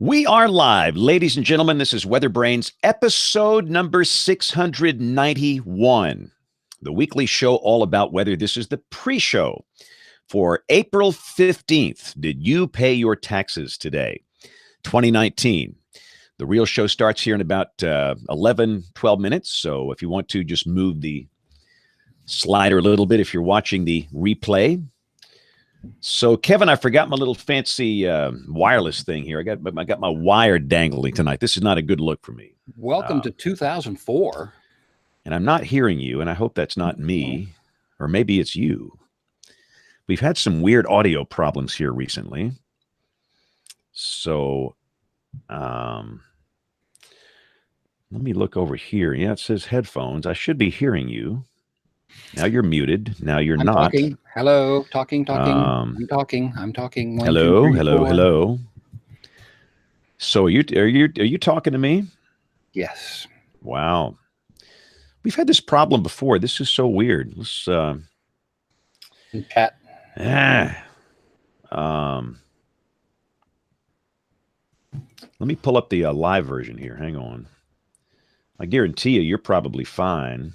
We are live, ladies and gentlemen. This is WeatherBrains, episode number 691, the weekly show all about weather. This is the pre-show for April 15th. Did you pay your taxes today? 2019. The real show starts here in about 12 minutes. So if you want to, just move the slider a little bit if you're watching the replay. So, Kevin, I forgot my little fancy wireless thing here. I got my wire dangling tonight. This is not a good look for me. Welcome to 2004. And I'm not hearing you, and I hope that's not me, or maybe it's you. We've had some weird audio problems here recently. So, let me look over here. Yeah, it says headphones. I should be hearing you. Now you're muted. Now you're I'm not. Talking. Hello. Talking. I'm talking. One, hello. two, three, hello. four. Hello. So are you talking to me? Yes. Wow. We've had this problem before. This is so weird. Let's Pat. Let me pull up the live version here. Hang on. I guarantee you're probably fine.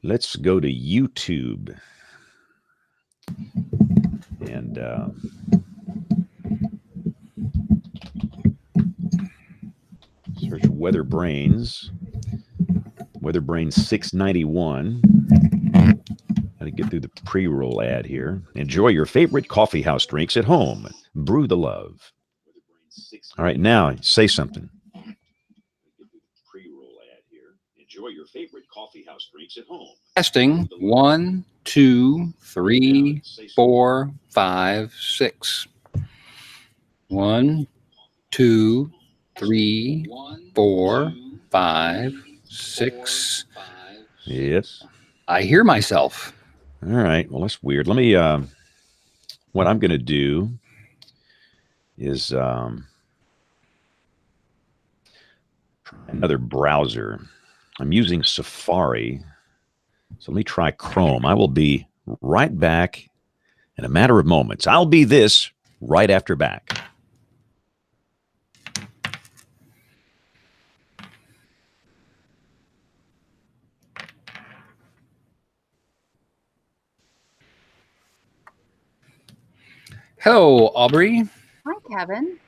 Let's go to YouTube and search WeatherBrains 691. Got to get through the pre-roll ad here. Enjoy your favorite coffee house drinks at home. Brew the love. All right, now say something. Enjoy your favorite coffee house drinks at home. Testing. 1, 2, 3, 4, 5, 6. 1, 2, 3, 4, 5, 6. Yes. I hear myself. All right. Well, that's weird. Let me. What I'm going to do is try another browser. I'm using Safari, so let me try Chrome. I will be right back in a matter of moments. I'll be this right after back. Hello, Aubrey. Hi, Kevin.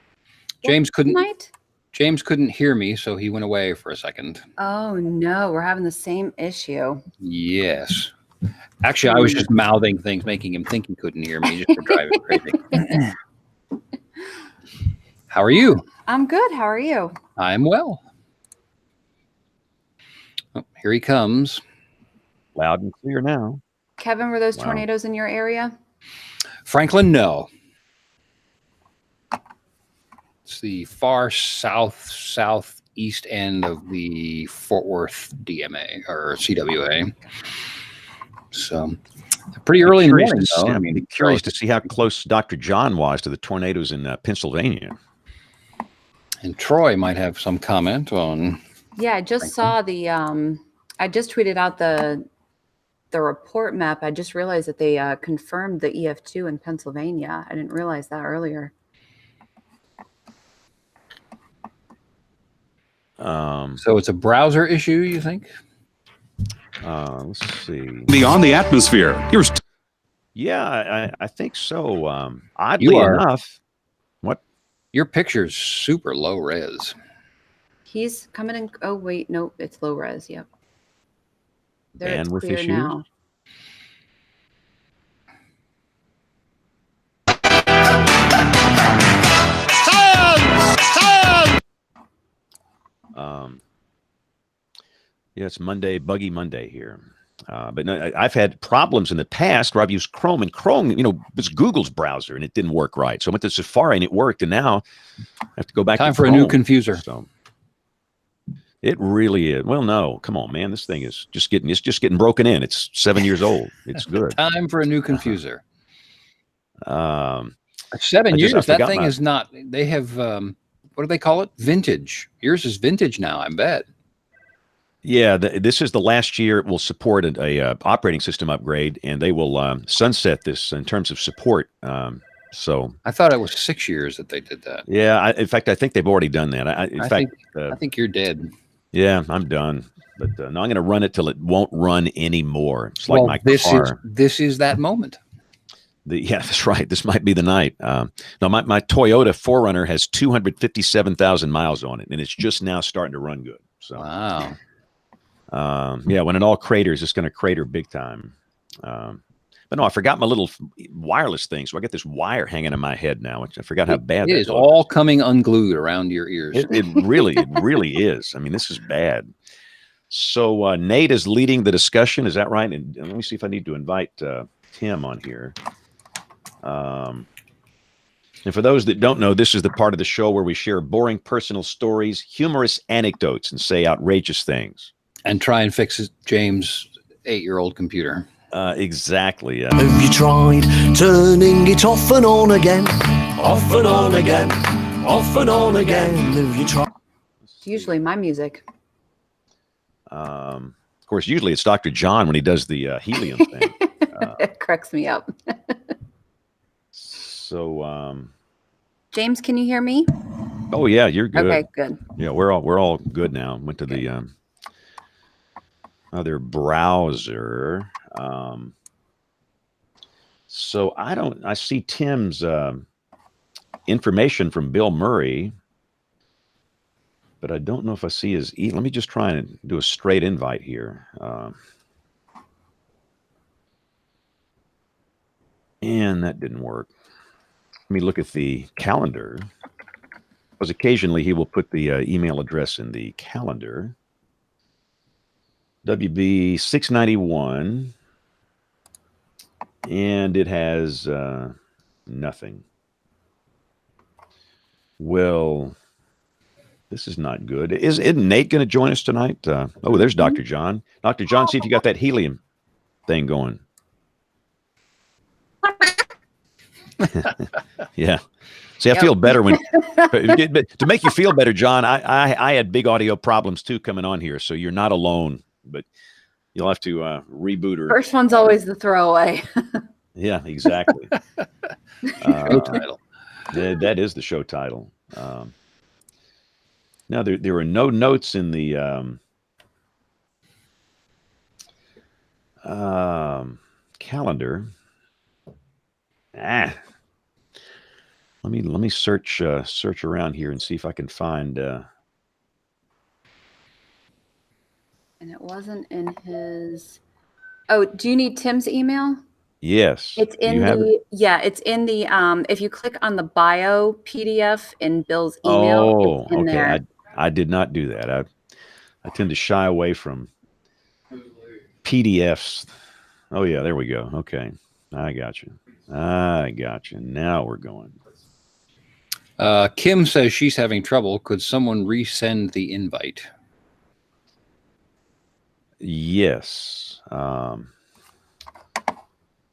James couldn't. Night? James couldn't hear me, so he went away for a second. Oh no, we're having the same issue. Yes. Actually, I was just mouthing things, making him think he couldn't hear me, just to drive him crazy. How are you? I'm good. How are you? I'm well. Oh, here he comes. Loud and clear now. Kevin, were those Wow. tornadoes in your area? Franklin, no. It's the far southeast end of the Fort Worth DMA or CWA. So pretty early in the morning, though. I mean, be curious to see how close Dr. John was to the tornadoes in Pennsylvania. And Troy might have some comment on. Yeah, I just saw the. I just tweeted out the report map. I just realized that they confirmed the EF2 in Pennsylvania. I didn't realize that earlier. So it's a browser issue, you think? Let's see. Beyond the atmosphere. Here's Yeah, I think so. Oddly enough, what? Your picture's super low res. He's coming in. Oh wait, nope, it's low res. Yep. There it's Bandwidth clear issues? now. Yeah, it's Monday, Buggy Monday here. But no, I've had problems in the past where I've used Chrome, and Chrome, it's Google's browser, and it didn't work right. So I went to Safari, and it worked, and now I have to go back. Time to for Chrome. a new confuser. So it really is. Well, no, come on, man. This thing is just getting broken in. It's 7 years old. It's good. Time for a new confuser. 7 years. That thing is not. They have. What do they call it? Vintage. Yours is vintage now, I bet. Yeah, this is the last year it will support a operating system upgrade, and they will sunset this in terms of support So I thought it was 6 years that they did that. yeah, in fact, I think they've already done that. I think you're dead. Yeah, I'm done. But no, I'm going to run it till it won't run anymore. It's like my car. This is that moment. Yeah, that's right. This might be the night. No, my Toyota 4Runner has 257,000 miles on it, and it's just now starting to run good. So, wow. Yeah, when it all craters, it's going to crater big time. But no, I forgot my little wireless thing, so I got this wire hanging in my head now. I forgot how bad it is. All coming unglued around your ears. It really is. I mean, this is bad. So Nate is leading the discussion. Is that right? And let me see if I need to invite Tim on here. And for those that don't know, this is the part of the show where we share boring personal stories, humorous anecdotes, and say outrageous things. And try and fix James' 8-year-old computer. Exactly. Have you tried turning it off and on again? Off and on again. Off and on again. Have you tried? Usually my music. Of course, usually it's Dr. John when he does the helium thing. It cracks me up. So, James, can you hear me? oh yeah, you're good. Okay, good. Yeah, we're all good now. Went to the other browser. So I see Tim's information from Bill Murray, but I don't know if I see his let me just try and do a straight invite here. And that didn't work. Let me look at the calendar, because occasionally he will put the email address in the calendar. WB 691, and it has nothing. Well, this is not good. Isn't Nate going to join us tonight? Oh, there's Dr. John. Dr. John, see if you got that helium thing going. Yeah. See, I feel better when to make you feel better, John. I had big audio problems too coming on here, so you're not alone. But you'll have to reboot her. First one's always the throwaway. Yeah, exactly. Show title. That is the show title. Now there were no notes in the calendar. Let me search around here and see if I can find. And it wasn't in his. Oh, do you need Tim's email? Yes. It's in it's in the if you click on the bio PDF in Bill's email. Oh, okay. There. I did not do that. I tend to shy away from PDFs. Oh yeah, there we go. Okay. I got you. Now we're going. Kim says she's having trouble. Could someone resend the invite? Yes.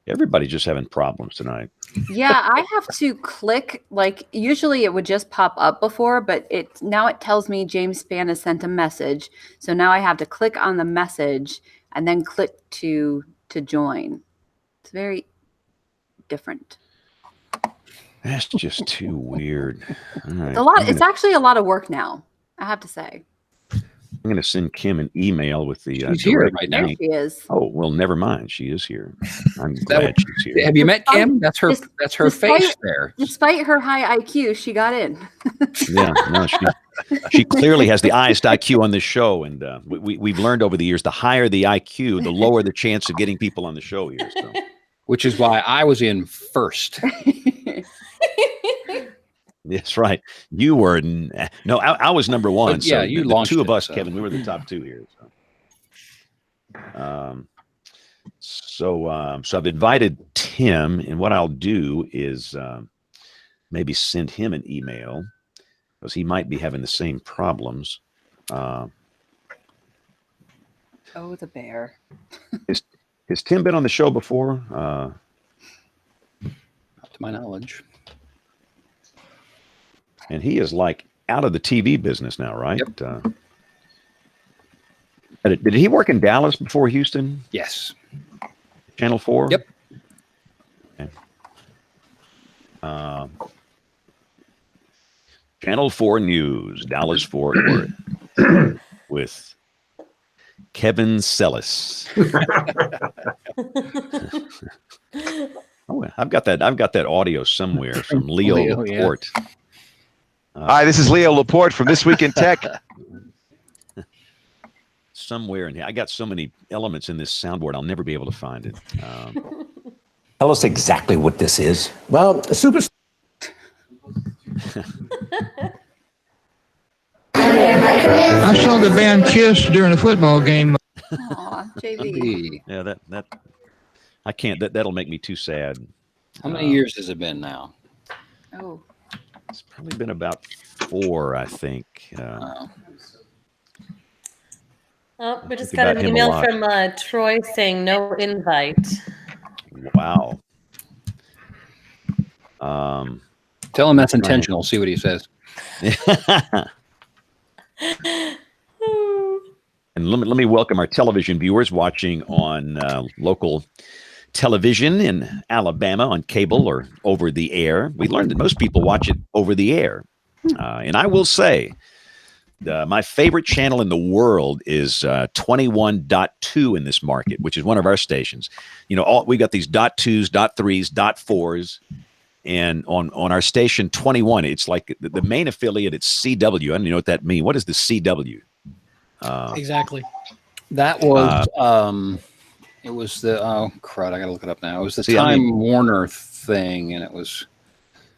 Everybody's just having problems tonight. Yeah, I have to click, like usually it would just pop up before, but now it tells me James Spann has sent a message. So now I have to click on the message and then click to join. It's very different. That's just too weird. All right. It's actually a lot of work now, I have to say. I'm going to send Kim an email with the. She's here right now. There she is. Oh well, never mind. She is here. I'm glad she's here. Have you met Kim? That's her. That's her face there. Despite her high IQ, she got in. Yeah, no, she clearly has the highest IQ on this show, and we've learned over the years the higher the IQ, the lower the chance of getting people on the show here. So. Which is why I was in first. That's right. You were no. I was number one. Yeah, so you the launched two of it, us, so. Kevin. We were the top two here. So I've invited Tim, and what I'll do is maybe send him an email because he might be having the same problems. Oh, the bear. Has Tim been on the show before? Not to my knowledge. And he is like out of the TV business now, right? Yep. Did he work in Dallas before Houston? Yes. Channel 4? Yep. Okay. Channel 4 News, Dallas Fort Worth, with Kevin Sellis. Oh, I've got that audio somewhere from Leo Laporte. Hi, this is Leo Laporte from This Week in Tech. Somewhere in here, I got so many elements in this soundboard, I'll never be able to find it. Tell us exactly what this is. Well, a super. I saw the band Kiss during a football game. Aw, JV. Yeah, that I can't. That'll make me too sad. How many years has it been now? Oh. It's probably been about 4, I think. We just got an email from Troy saying no invite. Wow. Tell him that's intentional. See what he says. And let me welcome our television viewers watching on local television in Alabama on cable or over the air. We learned that most people watch it over the air. And I will say, my favorite channel in the world is 21.2 in this market, which is one of our stations. You know, we got these .2s, .3s, .4s. And on our station 21, it's like the main affiliate, it's CW. I don't even know what that means. What is the CW? Exactly. That was it was the crud. I gotta look it up now. It was the Time Warner thing, and it was.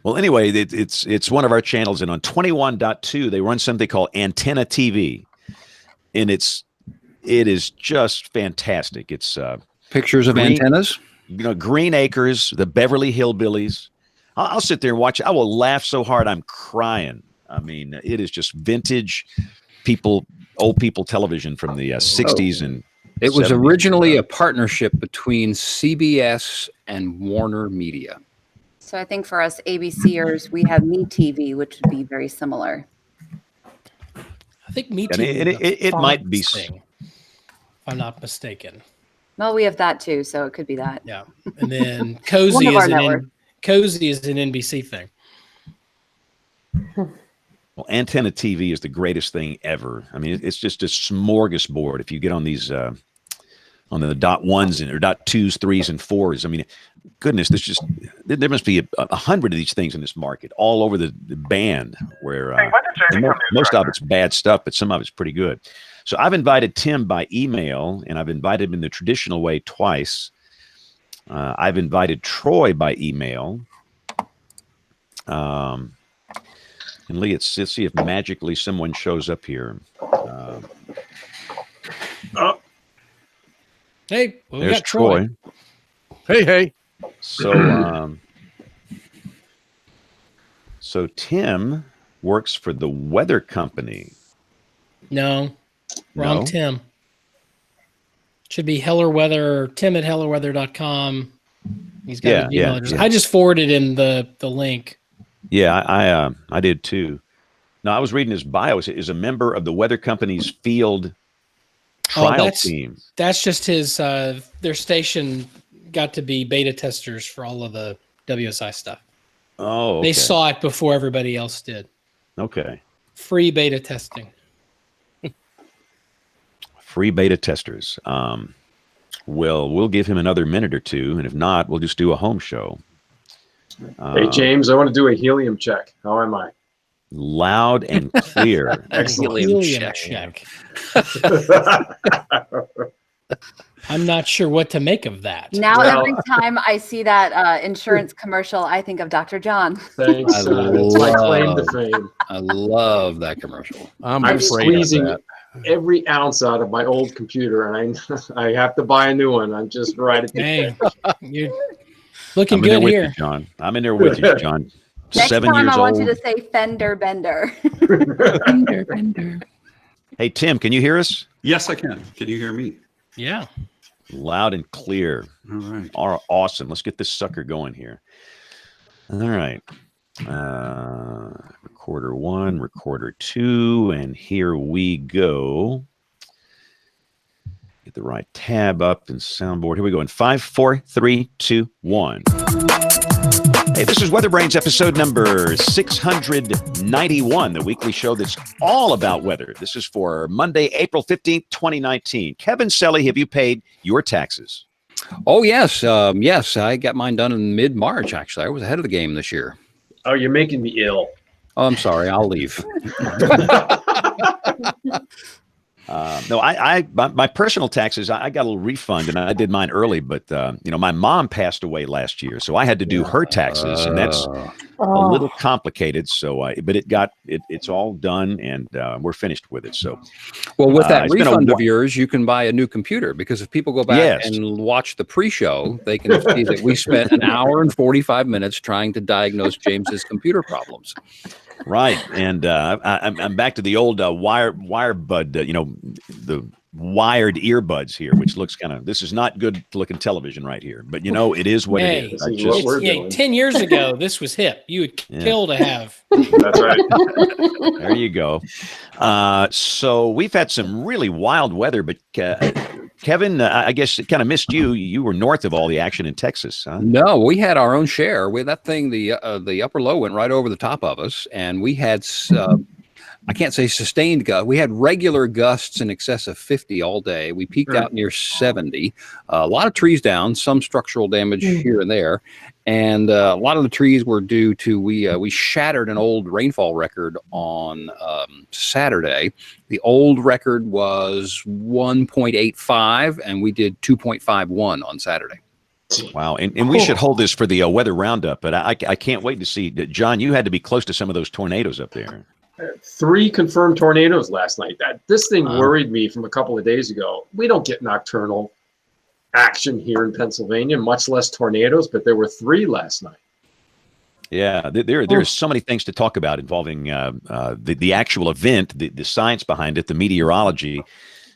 Well, anyway, it's one of our channels, and on 21.2 they run something called Antenna TV, and it is just fantastic. It's pictures of antennas. You know, Green Acres, the Beverly Hillbillies. I'll sit there and watch it. I will laugh so hard I'm crying. I mean, it is just vintage old people television from the 60s and it was 70s. Originally a partnership between CBS and Warner Media. So I think for us ABCers, we have MeTV, which would be very similar. I think MeTV it might be thing, if I'm not mistaken. Well, we have that too, so it could be that. Yeah, and then Cozy is an NBC thing. Well, Antenna TV is the greatest thing ever. I mean, it's just a smorgasbord. If you get on these, on the .1s and or .2s, 3s, and 4s, I mean, goodness, there must be 100 of these things in this market all over the band. Where most of it's bad stuff, but some of it's pretty good. So I've invited Tim by email, and I've invited him in the traditional way twice. I've invited Troy by email. And Lee, let's see if magically someone shows up here. Hey, there's got Troy. Hey. So Tim works for the weather company. No, wrong. No? Tim. Should be Heller Weather, Tim at hellerweather.com. He's got the email address. Yeah. I just forwarded him the link. Yeah, I did too. No, I was reading his bio. Is a member of the weather company's field trial team. That's just his. Their station got to be beta testers for all of the WSI stuff. Oh, okay. They saw it before everybody else did. Okay. Free beta testing. Free beta testers. We'll give him another minute or two, and if not, we'll just do a home show. Hey, James, I want to do a helium check. How am I? Loud and clear. Helium check. I'm not sure what to make of that. Now, every time I see that insurance commercial, I think of Dr. John. Thanks. It's my claim to fame. I love that commercial. I'm squeezing every ounce out of my old computer, and I have to buy a new one. I'm just right at the end. You're looking good here, you, John. I'm in there with you, John. Next 7 time years I want old. you to say fender bender. Fender bender. Hey, Tim, can you hear us? Yes, I can. Can you hear me? Yeah. Loud and clear. All right. Awesome. Let's get this sucker going here. All right. Recorder 1, recorder 2, and here we go. Get the right tab up and soundboard. Here we go in 5, 4, 3, 2, 1. Hey, this is WeatherBrains episode number 691, the weekly show that's all about weather. This is for Monday, April 15th, 2019. Kevin Selly, have you paid your taxes? Oh, yes. Yes, I got mine done in mid-March, actually. I was ahead of the game this year. Oh, you're making me ill. Oh, I'm sorry. I'll leave. No, my personal taxes, I got a little refund, and I did mine early, but, my mom passed away last year, so I had to do her taxes, and that's a little complicated. So, but it's all done, and we're finished with it. So, well, with that refund of yours, you can buy a new computer, because if people go back and watch the pre-show, they can see that we spent an hour and 45 minutes trying to diagnose James's computer problems. Right, and I'm back to the old wire bud, the wired earbuds here, which looks this is not good looking television right here, but it is what it is. 10 years ago, this was hip. You would kill to have. That's right. There you go. So we've had some really wild weather, but Kevin, I guess it kind of missed you. You were north of all the action in Texas, huh? No, we had our own share. That thing, the upper low went right over the top of us, and we had, I can't say sustained gusts. We had regular gusts in excess of 50 all day. We peaked out near 70. A lot of trees down, some structural damage here and there, and a lot of the trees were due to we shattered an old rainfall record on Saturday. The old record was 1.85, and we did 2.51 on Saturday. Wow, and we should hold this for the weather roundup, but I can't wait to see. John, you had to be close to some of those tornadoes up there. 3 confirmed tornadoes last night. This thing worried me from a couple of days ago. We don't get nocturnal action here in Pennsylvania, much less tornadoes, but there were 3 last night. Yeah, there's so many things to talk about involving the actual event, the science behind it, the meteorology,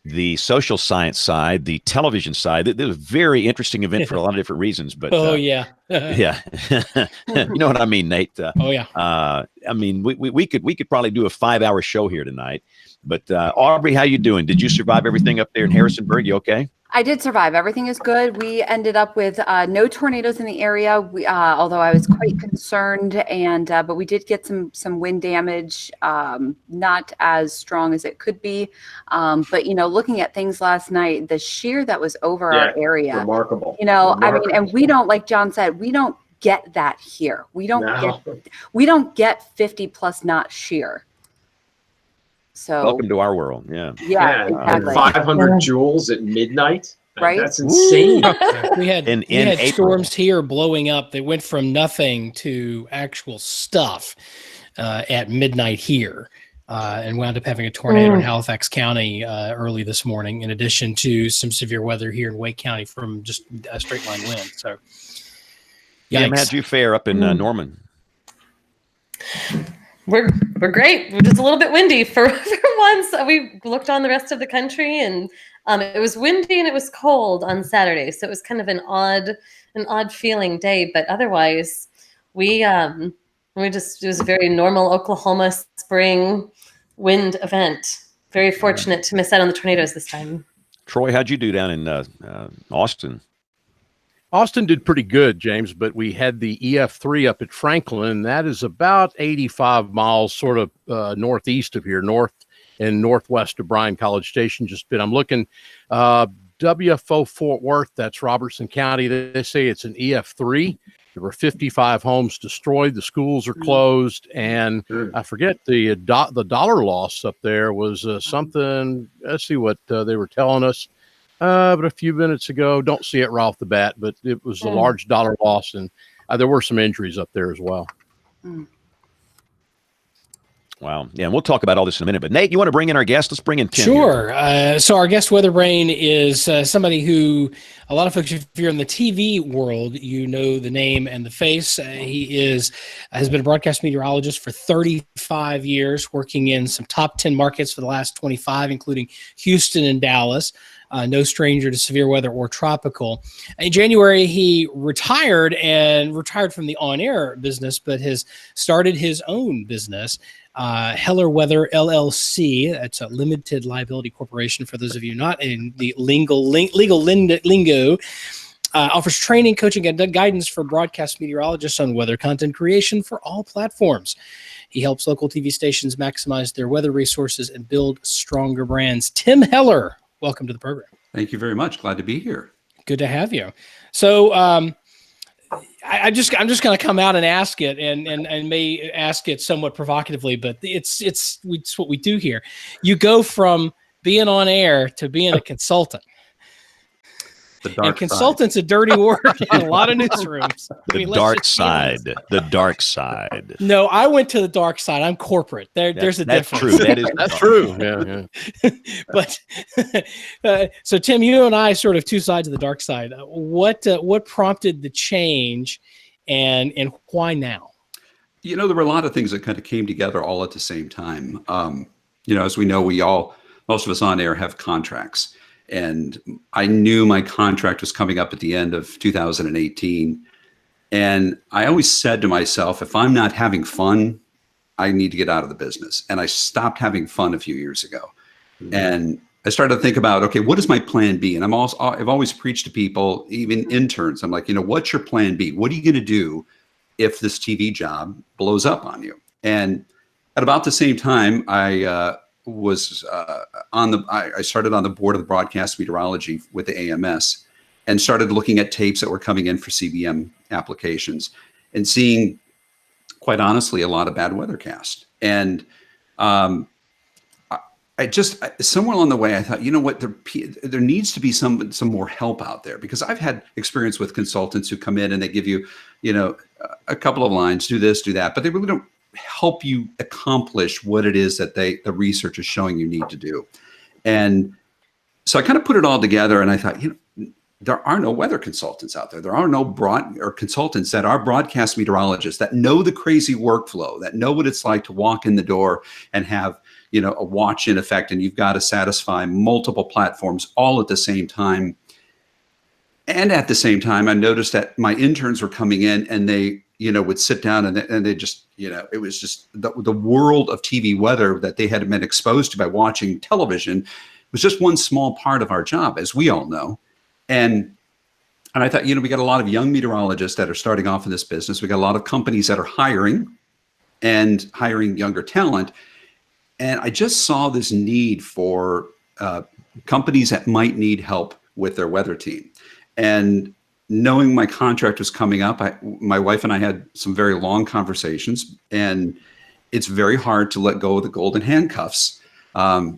the social science side, the television side. It was a very interesting event for a lot of different reasons. But yeah, you know what I mean, Nate. I mean, we could probably do a 5-hour show here tonight. But Aubrey, how you doing? Did you survive everything up there in Harrisonburg? You okay? I did survive. Everything is good. We ended up with no tornadoes in the area. Although I was quite concerned, but we did get some wind damage, not as strong as it could be. But looking at things last night, the shear that was over our area, remarkable. I mean, and we don't, like John said, we don't get that here. We don't get 50 plus knot shear. So welcome to our world. Yeah, exactly. 500 joules at midnight. Right, that's insane. we had storms here blowing up. They went from nothing to actual stuff at midnight here, and wound up having a tornado in Halifax County early this morning. In addition to some severe weather here in Wake County from just a straight line wind. So, Jim, how'd you fare up in Norman? We're great. We're just a little bit windy for once. We looked on the rest of the country, and it was windy and it was cold on Saturday, so it was kind of an odd feeling day. But otherwise, it was a very normal Oklahoma spring wind event. Very fortunate to miss out on the tornadoes this time. Troy, how'd you do down in Austin? Austin did pretty good, James, but we had the EF3 up at Franklin, and that is about 85 miles sort of northeast of here, north and northwest of Bryan College Station. I'm looking, WFO Fort Worth, that's Robertson County. They say it's an EF3. There were 55 homes destroyed. The schools are closed, and I forget the dollar loss up there was something. Let's see what they were telling us. But a few minutes ago, don't see it right off the bat, but it was a large dollar loss, and there were some injuries up there as well. Wow. Yeah, and we'll talk about all this in a minute. But Nate, you want to bring in our guest? Let's bring in Tim. Sure. So our guest WeatherBrain is somebody who a lot of folks, if you're in the TV world, you know the name and the face. He has been a broadcast meteorologist for 35 years, working in some top 10 markets for the last 25, including Houston and Dallas. no stranger to severe weather or tropical. In January, he retired from the on-air business, but has started his own business, Heller Weather LLC. That's a limited liability corporation for those of you not in the legal lingo. Offers training, coaching, and guidance for broadcast meteorologists on weather content creation for all platforms. He helps local TV stations maximize their weather resources and build stronger brands. Tim Heller, welcome to the program. Thank you very much. Glad to be here. Good to have you. So I'm just going to come out and ask it, and may ask it somewhat provocatively, but it's what we do here. You go from being on air to being a consultant. And consultant's a dirty word in a lot of newsrooms. The dark side. The dark side. No, I went to the dark side. I'm corporate. There's a difference. True. That's true. Yeah. But so Tim, you and I sort of two sides of the dark side. What prompted the change, and why now? There were a lot of things that kind of came together all at the same time. As we know, most of us on air have contracts. And I knew my contract was coming up at the end of 2018. And I always said to myself, if I'm not having fun, I need to get out of the business. And I stopped having fun a few years ago. Mm-hmm. And I started to think about, okay, what is my plan B? And I've always preached to people, even interns. I'm like, what's your plan B? What are you going to do if this TV job blows up on you? And at about the same time, I started on the board of the broadcast meteorology with the AMS, and started looking at tapes that were coming in for CBM applications, and seeing, quite honestly, a lot of bad weathercast. And I just somewhere along the way, I thought, there needs to be some more help out there, because I've had experience with consultants who come in and they give you, a couple of lines, do this, do that, but they really don't help you accomplish what it is that the research is showing you need to do. And so I kind of put it all together, and I thought, there are no weather consultants out there. There are no consultants that are broadcast meteorologists that know the crazy workflow, that know what it's like to walk in the door and have, a watch-in effect, and you've got to satisfy multiple platforms all at the same time. And at the same time, I noticed that my interns were coming in, and they would sit down and they just, it was just the world of TV weather that they had been exposed to by watching television was just one small part of our job, as we all know. And I thought, we got a lot of young meteorologists that are starting off in this business. We got a lot of companies that are hiring younger talent. And I just saw this need for companies that might need help with their weather team. And knowing my contract was coming up, my wife and I had some very long conversations, and it's very hard to let go of the golden handcuffs. A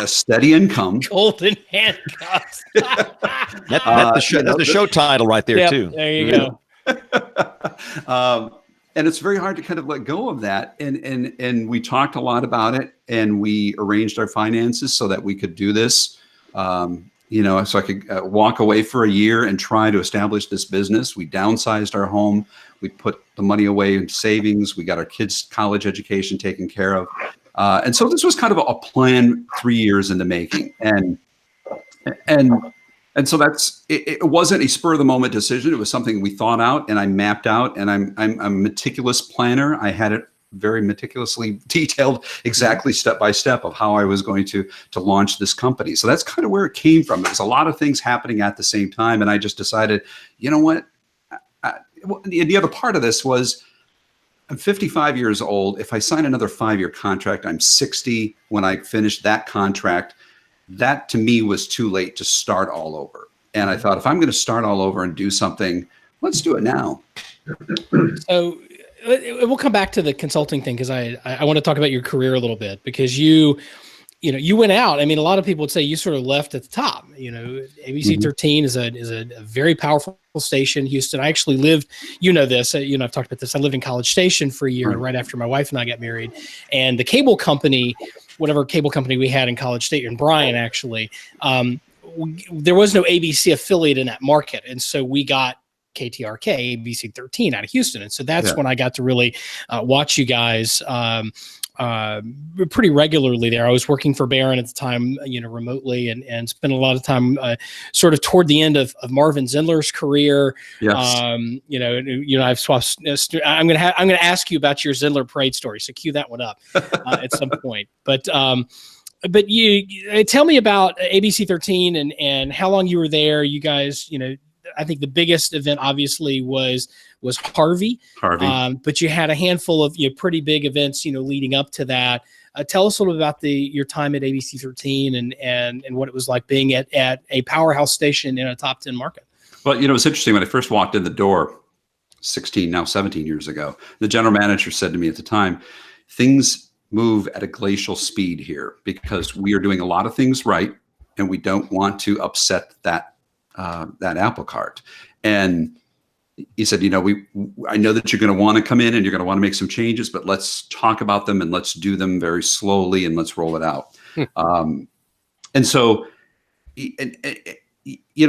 steady income. Golden handcuffs. That's the show title right there, too. There you go. And it's very hard to kind of let go of that. And we talked a lot about it, and we arranged our finances so that we could do this. So I could walk away for a year and try to establish this business. We downsized our home. We put the money away in savings. We got our kids' college education taken care of. And so this was kind of a plan 3 years in the making. And so it wasn't a spur of the moment decision. It was something we thought out and I mapped out, and I'm a meticulous planner. I had it very meticulously detailed, exactly step by step, of how I was going to launch this company. So that's kind of where it came from. There's a lot of things happening at the same time. And I just decided, what? The other part of this was, I'm 55 years old. If I sign another 5-year contract, I'm 60 when I finish that contract. That to me was too late to start all over. And I thought, if I'm going to start all over and do something, let's do it now. So we'll come back to the consulting thing, because I want to talk about your career a little bit, because you went out. I mean, a lot of people would say you sort of left at the top. ABC 13 is a very powerful station, Houston. I actually lived, this, I've talked about this. I lived in College Station for a year right after my wife and I got married. And the cable company, whatever cable company we had in College Station, Bryan actually, there was no ABC affiliate in that market. And so we got KTRK, ABC 13 out of Houston. And so that's when I got to really watch you guys pretty regularly there. I was working for Barron at the time, remotely, and spent a lot of time sort of toward the end of Marvin Zindler's career. Yes. I've swapped. I'm going to ask you about your Zindler parade story. So cue that one up at some point. But you tell me about ABC 13 and how long you were there. You guys, I think the biggest event obviously was Harvey. But you had a handful of pretty big events leading up to that. Tell us a little bit about your time at ABC 13 and what it was like being at a powerhouse station in a top 10 market. Well, it was interesting when I first walked in the door 17 years ago. The general manager said to me at the time, things move at a glacial speed here because we are doing a lot of things right and we don't want to upset that apple cart. And he said, I know that you're going to want to come in and you're going to want to make some changes, but let's talk about them and let's do them very slowly and let's roll it out. And so,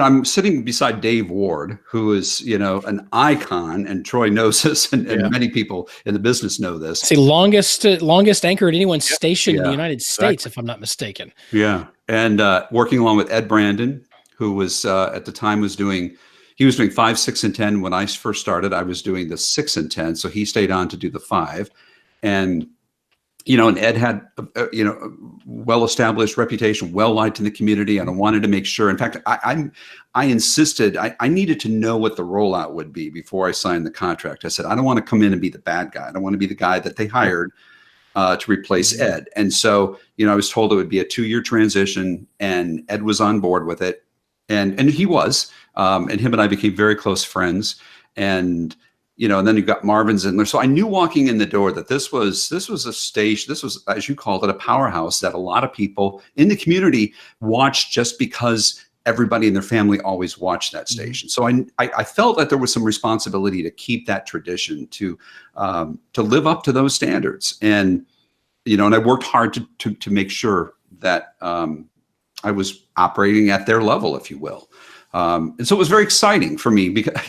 I'm sitting beside Dave Ward, who is, an icon, and Troy knows this, and many people in the business know this. It's the longest anchor at anyone's station in the United States, if I'm not mistaken. Yeah. And working along with Ed Brandon, who was at the time was doing 5, 6, and 10. When I first started, I was doing the 6 and 10. So he stayed on to do the 5. And, and Ed had, a well-established reputation, well-liked in the community. And I wanted to make sure. In fact, I insisted, I needed to know what the rollout would be before I signed the contract. I said, I don't want to come in and be the bad guy. I don't want to be the guy that they hired to replace Ed. And so, I was told it would be a 2-year transition, and Ed was on board with it. And he was, and him and I became very close friends. And, and then you got Marvin Zindler. So I knew walking in the door that this was a station. This was, as you called it, a powerhouse that a lot of people in the community watched just because everybody in their family always watched that station. So I felt that there was some responsibility to keep that tradition, to live up to those standards. And, and I worked hard to make sure that I was operating at their level, if you will. And so it was very exciting for me because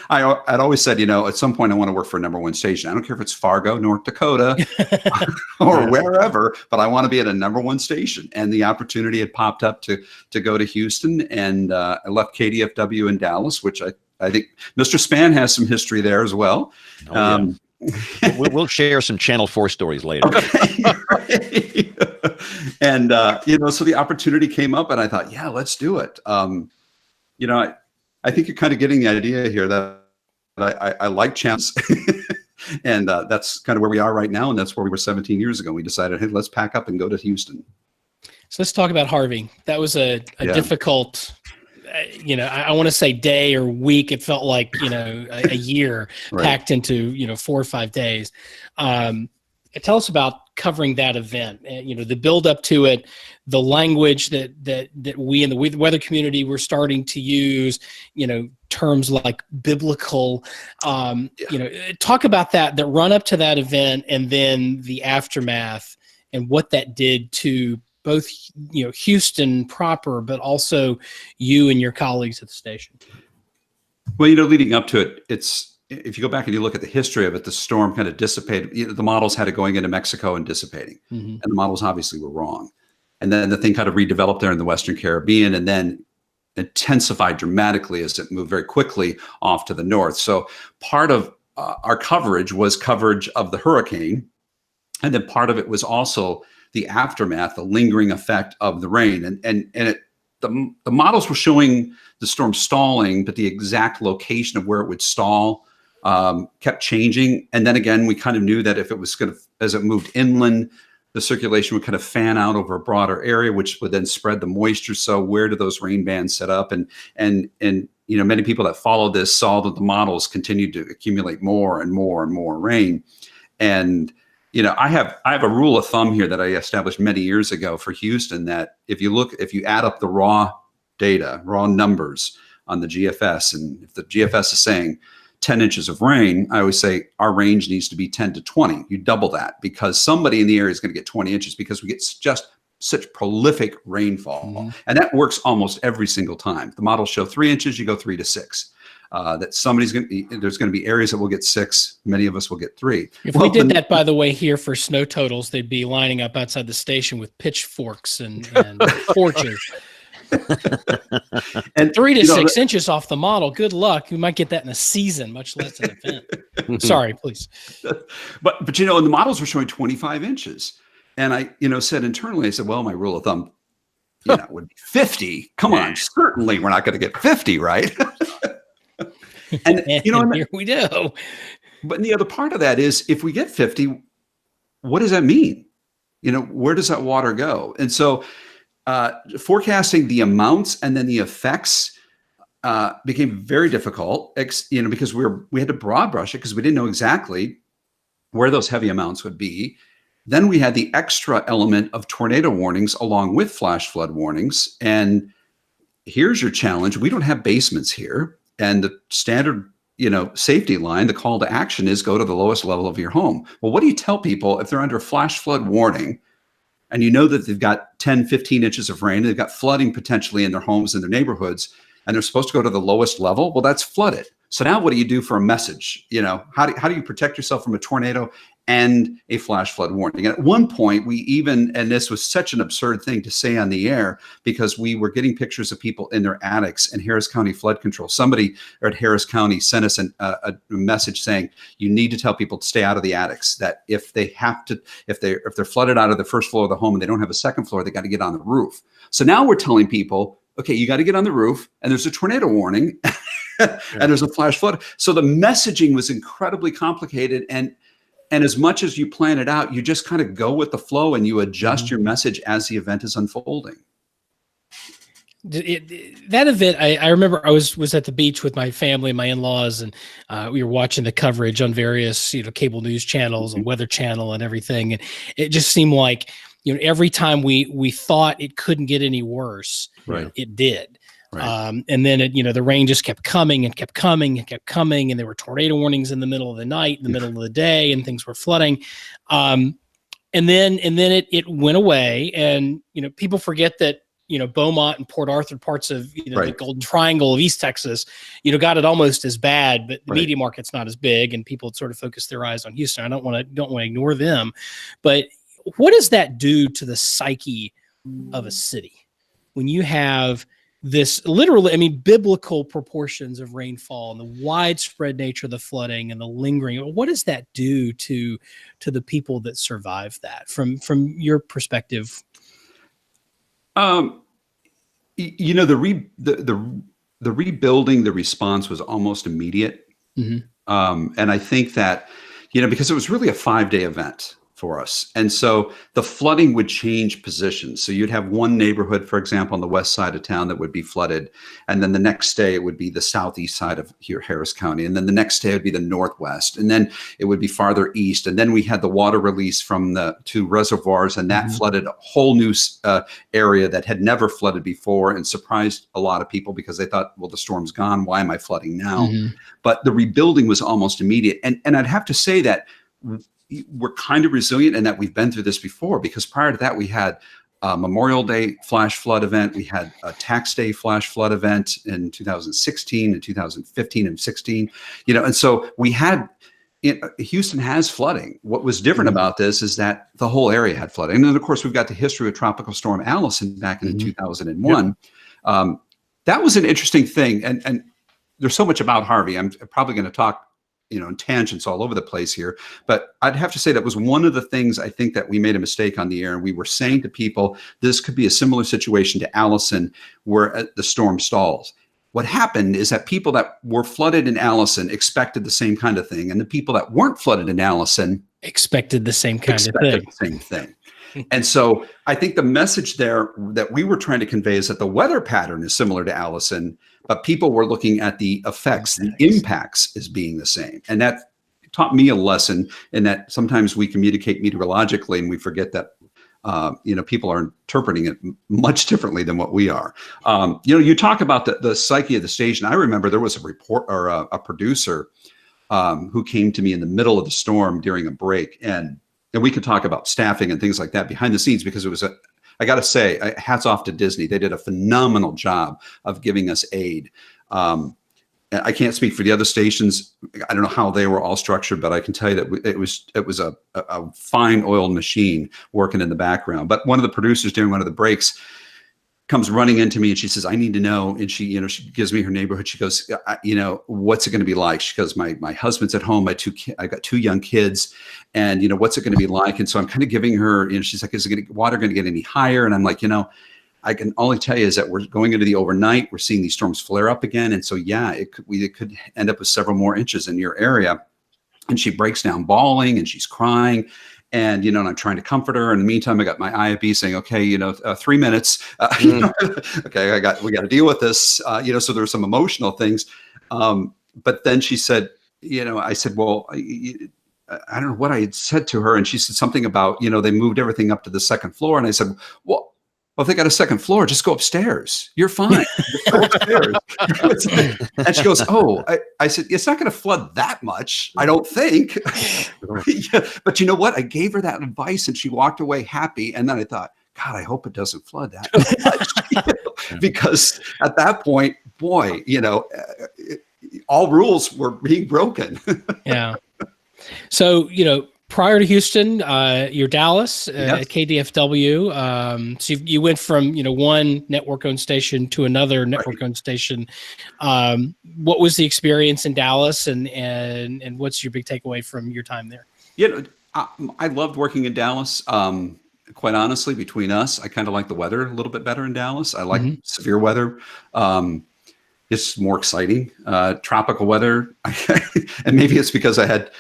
I'd always said, at some point I want to work for a number 1 station. I don't care if it's Fargo, North Dakota, or wherever, but I want to be at a number 1 station. And the opportunity had popped up to go to Houston, and I left KDFW in Dallas, which I think Mr. Spann has some history there as well. We'll share some Channel 4 stories later. Okay. And, so the opportunity came up and I thought, yeah, let's do it. I think you're kind of getting the idea here that I like chance. And that's kind of where we are right now. And that's where we were 17 years ago. We decided, hey, let's pack up and go to Houston. So let's talk about Harvey. That was a difficult, I want to say day or week. It felt like, a year packed into, 4 or 5 days. Tell us about covering that event, the build up to it, the language that we in the weather community were starting to use, terms like biblical, talk about that run up to that event and then the aftermath and what that did to both, Houston proper, but also you and your colleagues at the station. Well, leading up to it, if you go back and you look at the history of it, the storm kind of dissipated. The models had it going into Mexico and dissipating. And the models obviously were wrong. And then the thing kind of redeveloped there in the Western Caribbean and then intensified dramatically as it moved very quickly off to the north. So part of our coverage was coverage of the hurricane. And then part of it was also the aftermath, the lingering effect of the rain. The models were showing the storm stalling, but the exact location of where it would stall kept changing. And then again, we kind of knew that if it was as it moved inland, the circulation would kind of fan out over a broader area, which would then spread the moisture. So where do those rain bands set up? And many people that followed this saw that the models continued to accumulate more and more and more rain. And I have a rule of thumb here that I established many years ago for Houston, that if you add up the raw data, raw numbers on the GFS, and if the GFS is saying 10 inches of rain, I always say our range needs to be 10 to 20. You double that because somebody in the area is going to get 20 inches because we get just such prolific rainfall. And that works almost every single time. The models show 3 inches, you go 3 to 6. that there's going to be areas that will get 6. Many of us will get 3. If we did that, by the way, here for snow totals, they'd be lining up outside the station with pitchforks and torches. And 3 to 6 inches off the model. Good luck. We might get that in a season, much less an event. Sorry, please. But and the models were showing 25 inches. And I, said internally, I said, well, my rule of thumb, would be 50. Come on, certainly we're not going to get 50, right? and here we do. But the other part of that is, if we get 50, what does that mean? Where does that water go? And so forecasting the amounts and then the effects became very difficult, because we had to broad brush it because we didn't know exactly where those heavy amounts would be. Then we had the extra element of tornado warnings along with flash flood warnings. And here's your challenge. We don't have basements here. And the standard, safety line, the call to action is go to the lowest level of your home. Well, what do you tell people if they're under flash flood warning and that they've got 10, 15 inches of rain, they've got flooding potentially in their homes and their neighborhoods, and they're supposed to go to the lowest level? Well, that's flooded. So now what do you do for a message? How do you protect yourself from a tornado and a flash flood warning? And at one point, and this was such an absurd thing to say on the air, because we were getting pictures of people in their attics and Harris County Flood Control. Somebody at Harris County sent us a message saying, you need to tell people to stay out of the attics, that if they're flooded out of the first floor of the home and they don't have a second floor, they got to get on the roof. So now we're telling people, okay, you got to get on the roof, and there's a tornado warning and there's a flash flood. So the messaging was incredibly complicated. And as much as you plan it out, you just kind of go with the flow and you adjust your message as the event is unfolding. That event, I remember I was at the beach with my family and my in-laws, and we were watching the coverage on various cable news channels and Weather Channel and everything. And it just seemed like every time we thought it couldn't get any worse, it did. Right. And then the rain just kept coming and kept coming and kept coming, and there were tornado warnings in the middle of the night, in the middle of the day, and things were flooding. And then it went away, and people forget that Beaumont and Port Arthur, parts of the Golden Triangle of East Texas, got it almost as bad, but the media market's not as big, and people sort of focus their eyes on Houston. I don't want to ignore them, but what does that do to the psyche of a city when you have this literally, biblical proportions of rainfall and the widespread nature of the flooding and the lingering? What does that do to the people that survive that from your perspective? The rebuilding, the response was almost immediate. Mm-hmm. And I think that, because it was really a 5-day event for us. And so the flooding would change positions. So you'd have one neighborhood, for example, on the west side of town that would be flooded. And then the next day it would be the southeast side of here, Harris County. And then the next day it would be the northwest. And then it would be farther east. And then we had the water release from the 2 reservoirs, and that flooded a whole new area that had never flooded before, and surprised a lot of people because they thought, well, the storm's gone. Why am I flooding now? But the rebuilding was almost immediate. And I'd have to say that we're kind of resilient in that we've been through this before, because prior to that, we had a Memorial Day flash flood event. We had a tax day flash flood event in 2016 and 2015 and 16, and so we had, Houston has flooding. What was different about this is that the whole area had flooding. And then of course we've got the history of Tropical Storm Allison back in 2001. That was an interesting thing. And there's so much about Harvey. I'm probably going to talk in tangents all over the place here. But I'd have to say that was one of the things I think that we made a mistake on the air. And we were saying to people, this could be a similar situation to Allison where the storm stalls. What happened is that people that were flooded in Allison expected the same kind of thing. And the people that weren't flooded in Allison expected the same kind of thing. The same thing. And so I think the message there that we were trying to convey is that the weather pattern is similar to Allison, but people were looking at the effects, the impacts as being the same. And that taught me a lesson in that sometimes we communicate meteorologically and we forget that, people are interpreting it much differently than what we are. You talk about the psyche of the station. I remember there was a report or a producer who came to me in the middle of the storm during a break, and we could talk about staffing and things like that behind the scenes, because it was I got to say, hats off to Disney. They did a phenomenal job of giving us aid. I can't speak for the other stations. I don't know how they were all structured, but I can tell you that it was a fine oiled machine working in the background. But one of the producers during one of the breaks comes running into me and she says, I need to know. And she, she gives me her neighborhood. She goes, what's it going to be like? She goes, my husband's at home. I got 2 young kids, and what's it going to be like? And so I'm kind of giving her, she's like, is water going to get any higher? And I'm like, I can only tell you is that we're going into the overnight. We're seeing these storms flare up again. And so, yeah, it could end up with several more inches in your area. And she breaks down bawling and she's crying. And, and I'm trying to comfort her. In the meantime, I got my IFB saying, okay, 3 minutes. Okay, we got to deal with this. So there were some emotional things. But then she said, I said, well, I don't know what I had said to her. And she said something about, they moved everything up to the 2nd floor. And I said, well, if they got a 2nd floor, just go upstairs. You're fine. Just go upstairs. And she goes, oh, I said, it's not going to flood that much, I don't think. Yeah, but you know what? I gave her that advice and she walked away happy. And then I thought, God, I hope it doesn't flood that much. Because at that point, boy, all rules were being broken. Yeah. So, prior to Houston, you're Dallas at KDFW. So you went from one network-owned station to another network-owned station. What was the experience in Dallas, and what's your big takeaway from your time there? I loved working in Dallas. Quite honestly, between us, I kind of like the weather a little bit better in Dallas. I like severe weather. It's more exciting. Tropical weather, and maybe it's because I had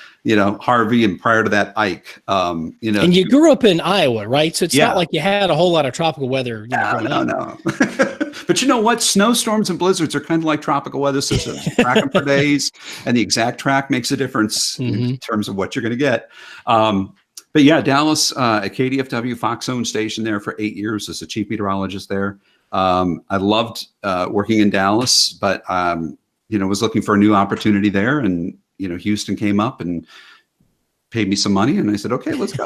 Harvey, and prior to that, Ike. And you grew up in Iowa, right? So it's not like you had a whole lot of tropical weather. No. But you know what? Snowstorms and blizzards are kind of like tropical weather systems. You track them for days, and the exact track makes a difference in terms of what you're going to get. But yeah, Dallas, at KDFW, Fox Zone station there for 8 years as a chief meteorologist there. I loved working in Dallas, but was looking for a new opportunity there, and Houston came up and paid me some money, and I said, okay, let's go.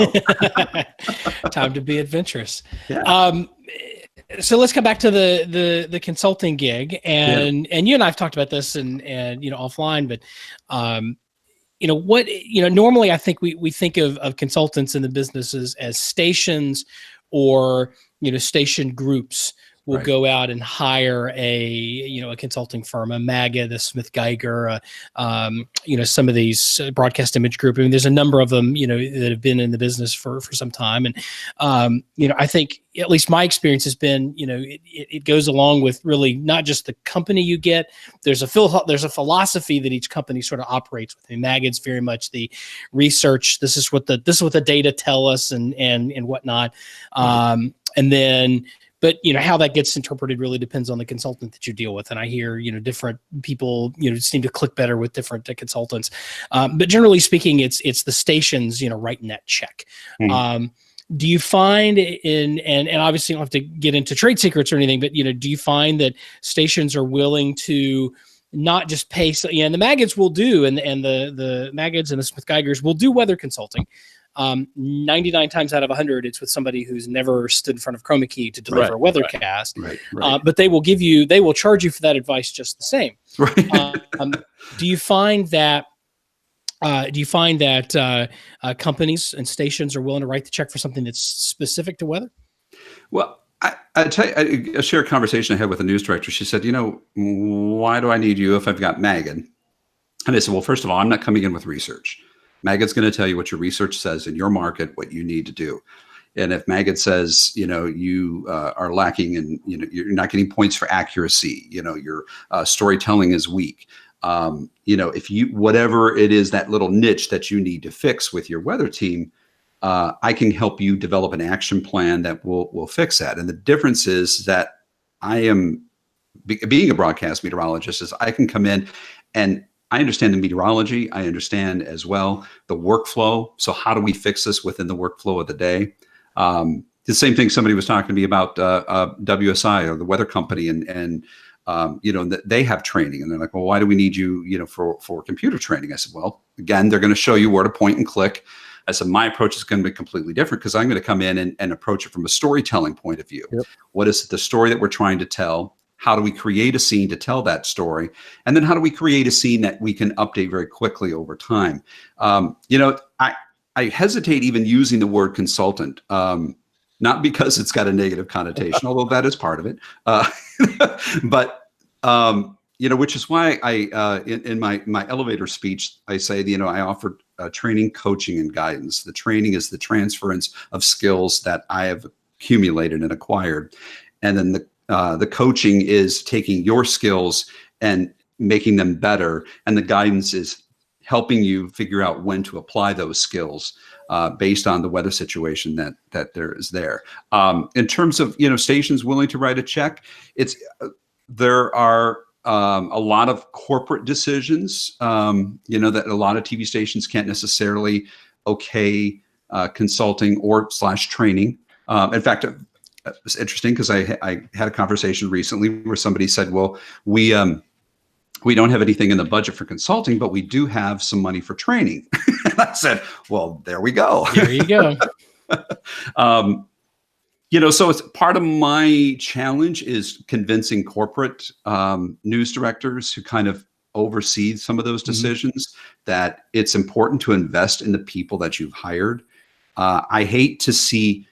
Time to be adventurous. Yeah. So let's come back to the consulting gig, and you and I've talked about this and offline, but normally I think we think of consultants in the businesses as stations or station groups will go out and hire a consulting firm, a MAGA, the Smith Geiger, some of these broadcast image group. I mean, there's a number of them, that have been in the business for some time. And, I think at least my experience has been, it goes along with really not just the company you get. There's a philosophy that each company sort of operates with. And MAGA's very much the research. This is what the data tell us and whatnot. And then, but how that gets interpreted really depends on the consultant that you deal with. And I hear different people seem to click better with different consultants. But generally speaking, it's the stations writing that check. Do you find and obviously you don't have to get into trade secrets or anything, but do you find that stations are willing to not just pay? And the MAGAs will do, and the MAGAs and the Smith Geigers will do weather consulting. 99 times out of 100, it's with somebody who's never stood in front of Chroma Key to deliver a weathercast. Right. But they will charge you for that advice just the same. Right. Do you find that companies and stations are willing to write the check for something that's specific to weather? Well, I tell you, I shared a conversation I had with a news director. She said, why do I need you if I've got Megan? And I said, well, first of all, I'm not coming in with research. Maggot's going to tell you what your research says in your market, what you need to do. And if Maggot says, you are lacking and, you're not getting points for accuracy, your storytelling is weak. If whatever it is, that little niche that you need to fix with your weather team, I can help you develop an action plan that will fix that. And the difference is that I am being a broadcast meteorologist is I can come in and I understand the meteorology. I understand as well the workflow. So how do we fix this within the workflow of the day? The same thing somebody was talking to me about WSI or the weather company, and they have training, and they're like, well, why do we need you, for computer training? I said, well, again, they're going to show you where to point and click. I said, my approach is going to be completely different because I'm going to come in and approach it from a storytelling point of view. Yep. What is the story that we're trying to tell? How do we create a scene to tell that story? And then how do we create a scene that we can update very quickly over time? I hesitate even using the word consultant, not because it's got a negative connotation, although that is part of it. But which is why in my elevator speech, I say, I offer training, coaching, and guidance. The training is the transference of skills that I have accumulated and acquired. And then the coaching is taking your skills and making them better. And the guidance is helping you figure out when to apply those skills based on the weather situation that there is there. In terms of, stations willing to write a check, there are a lot of corporate decisions, that a lot of TV stations can't necessarily okay consulting or / training. In fact, it's interesting because I had a conversation recently where somebody said, well, we don't have anything in the budget for consulting, but we do have some money for training. And I said, well, there we go. There you go. So it's part of my challenge is convincing corporate news directors who kind of oversee some of those decisions that it's important to invest in the people that you've hired. I hate to see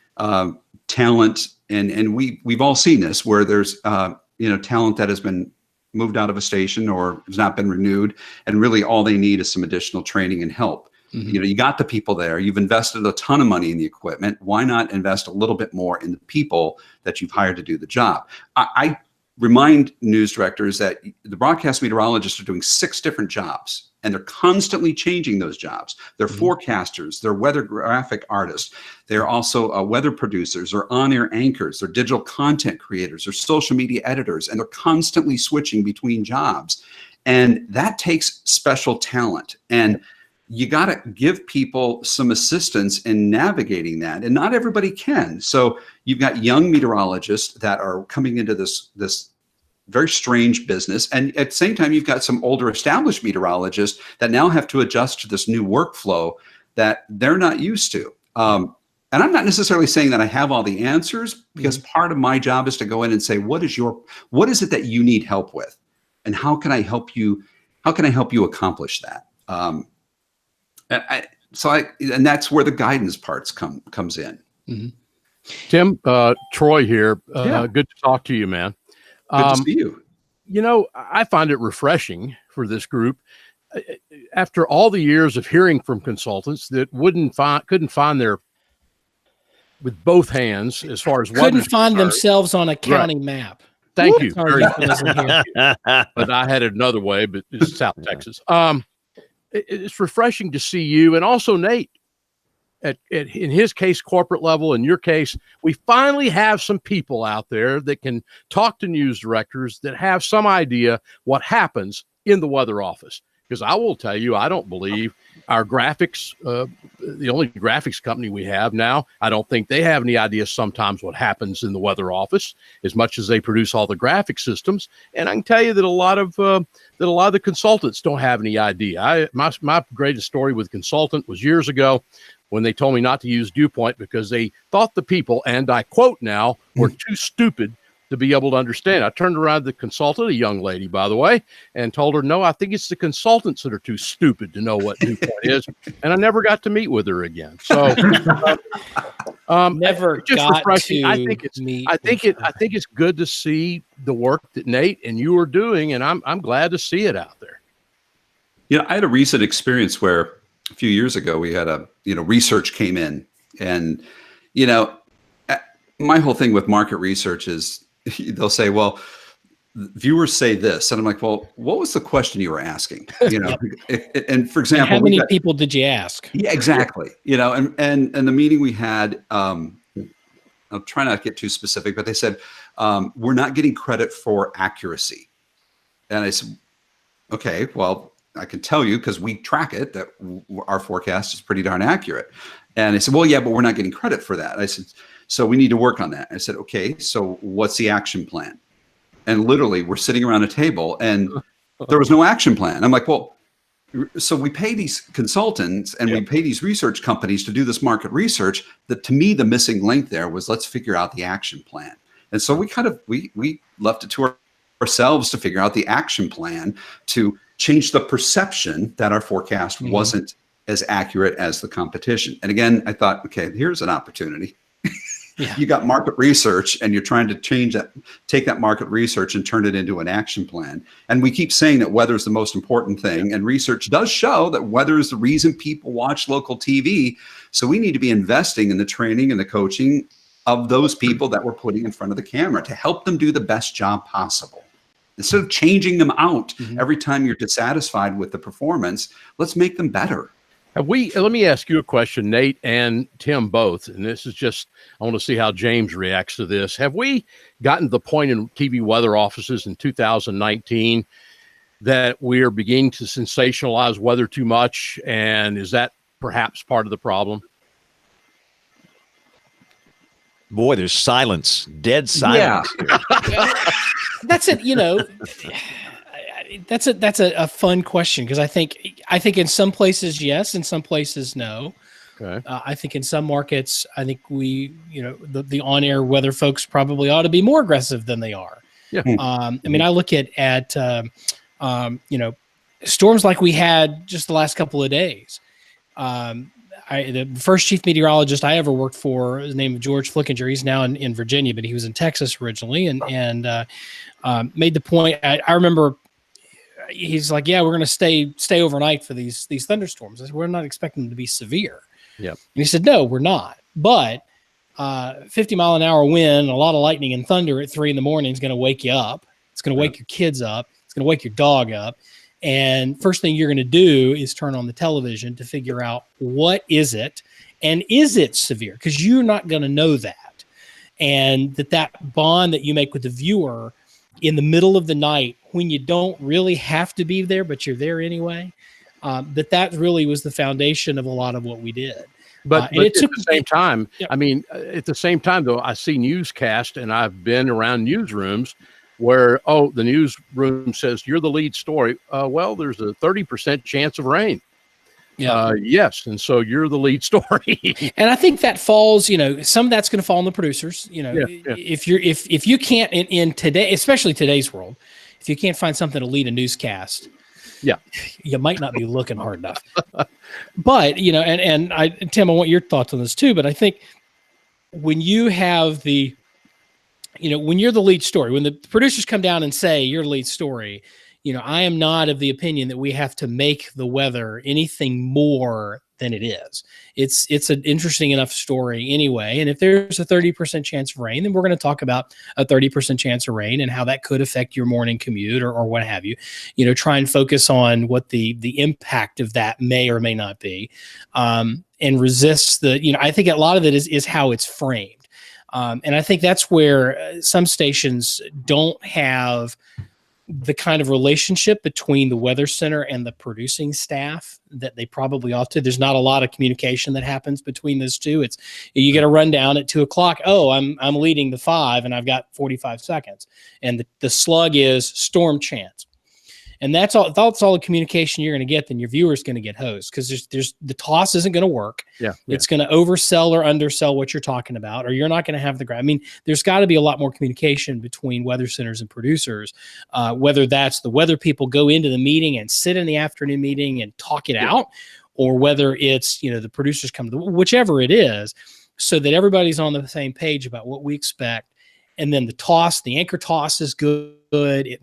talent, and we've all seen this, where there's talent that has been moved out of a station or has not been renewed, and really all they need is some additional training and help. You got the people there. You've invested a ton of money in the equipment. Why not invest a little bit more in the people that you've hired to do the job? I remind news directors that the broadcast meteorologists are doing 6 different jobs, and they're constantly changing those jobs. They're forecasters, they're weather graphic artists, they're also weather producers, or on-air anchors, they're digital content creators, or social media editors, and they're constantly switching between jobs. And that takes special talent. And you got to give people some assistance in navigating that, and not everybody can. So you've got young meteorologists that are coming into this very strange business, and at the same time, you've got some older established meteorologists that now have to adjust to this new workflow that they're not used to. And I'm not necessarily saying that I have all the answers, because part of my job is to go in and say, what is it that you need help with, and how can I help you? How can I help you accomplish that? And that's where the guidance parts comes in. Tim, Troy here. Good to talk to you, man. Good to see you. I find it refreshing for this group, after all the years of hearing from consultants that couldn't find their with both hands as far as couldn't find themselves on a county map. Thank you. Sorry, but I had it another way, but it's South Texas. It's refreshing to see you, and also Nate, in his case, corporate level. In your case, we finally have some people out there that can talk to news directors that have some idea what happens in the weather office. Because I will tell you, I don't believe our graphics, the only graphics company we have now, I don't think they have any idea sometimes what happens in the weather office, as much as they produce all the graphic systems. And I can tell you that a lot of the consultants don't have any idea. My greatest story with consultant was years ago, when they told me not to use dew point because they thought the people, and I quote now, were too stupid to be able to understand. I turned around to the consultant, a young lady, by the way, and told her, no, I think it's the consultants that are too stupid to know what dew point is. And I never got to meet with her again. So never just got refreshing. to I think it's good to see the work that Nate and you are doing, and I'm glad to see it out there. I had a recent experience where a few years ago we had research came in, and my whole thing with market research is they'll say, well, viewers say this, and I'm like, well, what was the question you were asking? And for example, how many people did you ask? Yeah, exactly. And the meeting we had, I'll try not to get too specific, but they said, we're not getting credit for accuracy. And I said, okay, well, I can tell you, because we track it, that our forecast is pretty darn accurate. And I said, well, yeah, but we're not getting credit for that. I said, so we need to work on that. I said, okay, so what's the action plan? And literally we're sitting around a table and there was no action plan. I'm like, well, so we pay these consultants and we pay these research companies to do this market research. That, to me, the missing link there was, let's figure out the action plan. And so we left it to ourselves to figure out the action plan to change the perception that our forecast wasn't as accurate as the competition. And again, I thought, okay, here's an opportunity. You got market research and you're trying to take that market research and turn it into an action plan. And we keep saying that weather is the most important thing. And research does show that weather is the reason people watch local TV. So we need to be investing in the training and the coaching of those people that we're putting in front of the camera to help them do the best job possible. Instead of changing them out every time you're dissatisfied with the performance, let's make them better. Let me ask you a question, Nate and Tim both, and this is just, I want to see how James reacts to this. Have we gotten to the point in TV weather offices in 2019 that we're beginning to sensationalize weather too much? And is that perhaps part of the problem? Boy, there's silence, dead silence. Yeah. That's it. That's a fun question, because I think in some places yes, in some places no. Okay. I think in some markets, I think the on-air weather folks probably ought to be more aggressive than they are. Yeah. I mean, I look at storms like we had just the last couple of days. The first chief meteorologist I ever worked for, his name is George Flickinger. He's now in Virginia, but he was in Texas originally, and made the point. I remember he's like, "Yeah, we're going to stay overnight for these thunderstorms." I said, "We're not expecting them to be severe." Yeah. And he said, "No, we're not. But 50-mile-an-hour wind, a lot of lightning and thunder at 3 a.m. is going to wake you up. It's going to wake your kids up. It's going to wake your dog up. And first thing you're going to do is turn on the television to figure out what is it, and is it severe? Because you're not going to know that. And that bond that you make with the viewer in the middle of the night when you don't really have to be there, but you're there anyway, that really was the foundation of a lot of what we did. But at the same time, I mean, at the same time, though, I see newscasts, and I've been around newsrooms where, the newsroom says you're the lead story. Well, there's a 30% chance of rain. Yeah. Yes. And so you're the lead story. And I think that falls, some of that's going to fall on the producers. If you can't in today, especially today's world, if you can't find something to lead a newscast, you might not be looking hard enough. But, Tim, I want your thoughts on this too, but I think when you have when you're the lead story, when the producers come down and say you're the lead story, I am not of the opinion that we have to make the weather anything more than it is. It's an interesting enough story anyway. And if there's a 30% chance of rain, then we're going to talk about a 30% chance of rain and how that could affect your morning commute or what have you. Try and focus on what the impact of that may or may not be, and resist I think a lot of it is how it's framed. And I think that's where some stations don't have the kind of relationship between the weather center and the producing staff that they probably ought to. There's not a lot of communication that happens between those two. It's you get a rundown at 2:00. Oh, I'm leading the 5 and I've got 45 seconds. And the slug is storm chance. And that's all the communication you're going to get. Then your viewer's going to get hosed, because there's the toss isn't going to work. It's going to oversell or undersell what you're talking about, or you're not going to have the graph. I mean, there's got to be a lot more communication between weather centers and producers, whether that's the weather people go into the meeting and sit in the afternoon meeting and talk it out, or whether it's, the producers come to whichever it is, so that everybody's on the same page about what we expect. And then the anchor toss is good. It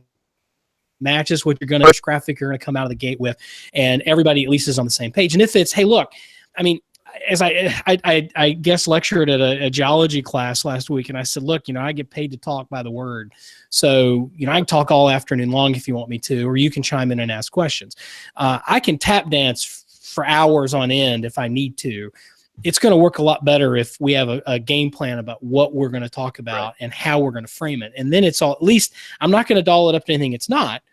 matches what you're going to graphic you're going to come out of the gate with, and everybody at least is on the same page. And if it's, hey, look, I mean, as I guest lectured at a geology class last week, and I said, look, I get paid to talk by the word. So, I can talk all afternoon long if you want me to, or you can chime in and ask questions. I can tap dance for hours on end if I need to. It's going to work a lot better if we have a game plan about what we're going to talk about and how we're going to frame it. And then it's all, at least I'm not going to doll it up to anything it's not,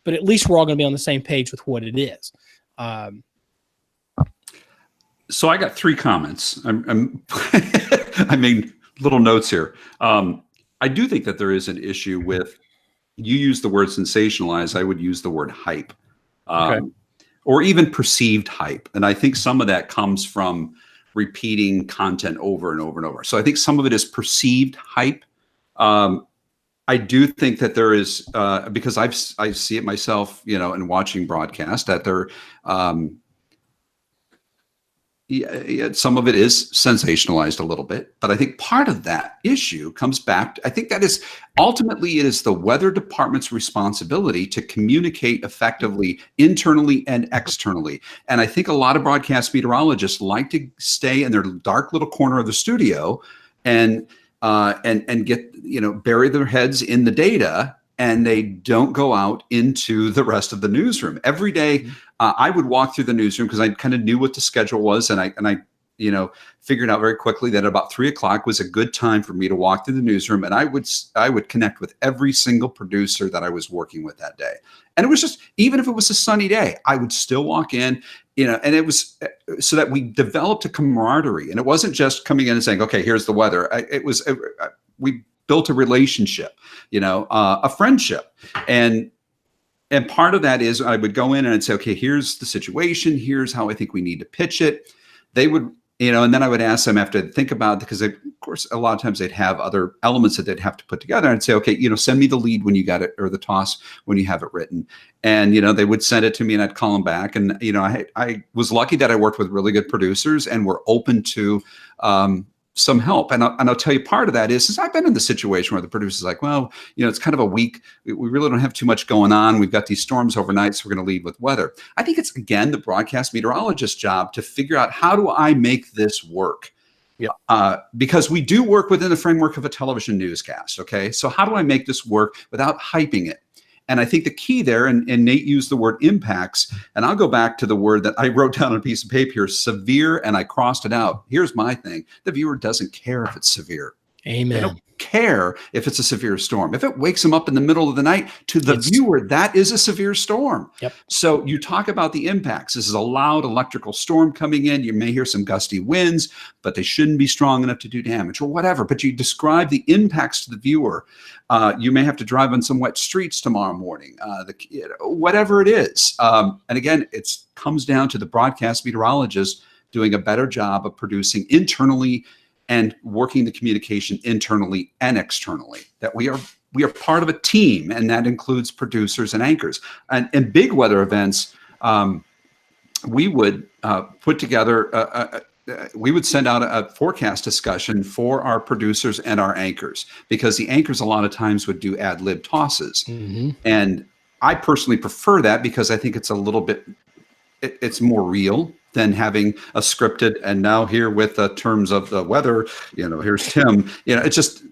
but at least we're all going to be on the same page with what it is. So I got 3 comments. I made little notes here. I do think that there is an issue with, you use the word sensationalize, I would use the word hype, or even perceived hype. And I think some of that comes from repeating content over and over and over. So I think some of it is perceived hype. I do think that there is, because I see it myself, in watching broadcast, that there, some of it is sensationalized a little bit, but I think part of that issue comes back. I think that is ultimately, it is the weather department's responsibility to communicate effectively internally and externally. And I think a lot of broadcast meteorologists like to stay in their dark little corner of the studio and get, bury their heads in the data, and they don't go out into the rest of the newsroom. Every day, I would walk through the newsroom because I kind of knew what the schedule was, and I figured out very quickly that about 3:00 was a good time for me to walk through the newsroom, and I would connect with every single producer that I was working with that day. And it was just, even if it was a sunny day, I would still walk in, and it was so that we developed a camaraderie, and it wasn't just coming in and saying, okay, here's the weather. We built a relationship, a friendship. And part of that is I would go in and I'd say, okay, here's the situation. Here's how I think we need to pitch it. They would, and then I would ask them after to think about it, because of course, a lot of times they'd have other elements that they'd have to put together. And I'd say, okay, send me the lead when you got it, or the toss when you have it written. And, they would send it to me and I'd call them back. And, I was lucky that I worked with really good producers and were open to, some help. And I'll tell you, part of that is I've been in the situation where the producer's like, well, it's kind of a week. We really don't have too much going on. We've got these storms overnight, so we're going to lead with weather. I think it's, again, the broadcast meteorologist's job to figure out, how do I make this work? Because we do work within the framework of a television newscast. Okay. So how do I make this work without hyping it? And I think the key there, and Nate used the word impacts, and I'll go back to the word that I wrote down on a piece of paper here, severe, and I crossed it out. Here's my thing. The viewer doesn't care if it's severe. Amen. They don't care if it's a severe storm. If it wakes them up in the middle of the night, to the viewer, that is a severe storm. Yep. So you talk about the impacts. This is a loud electrical storm coming in. You may hear some gusty winds, but they shouldn't be strong enough to do damage or whatever. But you describe the impacts to the viewer. You may have to drive on some wet streets tomorrow morning, whatever it is. And again, it comes down to the broadcast meteorologist doing a better job of producing internally and working the communication internally and externally. That we are part of a team, and that includes producers and anchors. And in big weather events, we would put together we would send out a forecast discussion for our producers and our anchors, because the anchors a lot of times would do ad lib tosses. Mm-hmm. And I personally prefer that, because I think it's a little bit, it's more real than having a scripted, and now here with the terms of the weather, here's Tim. It's just,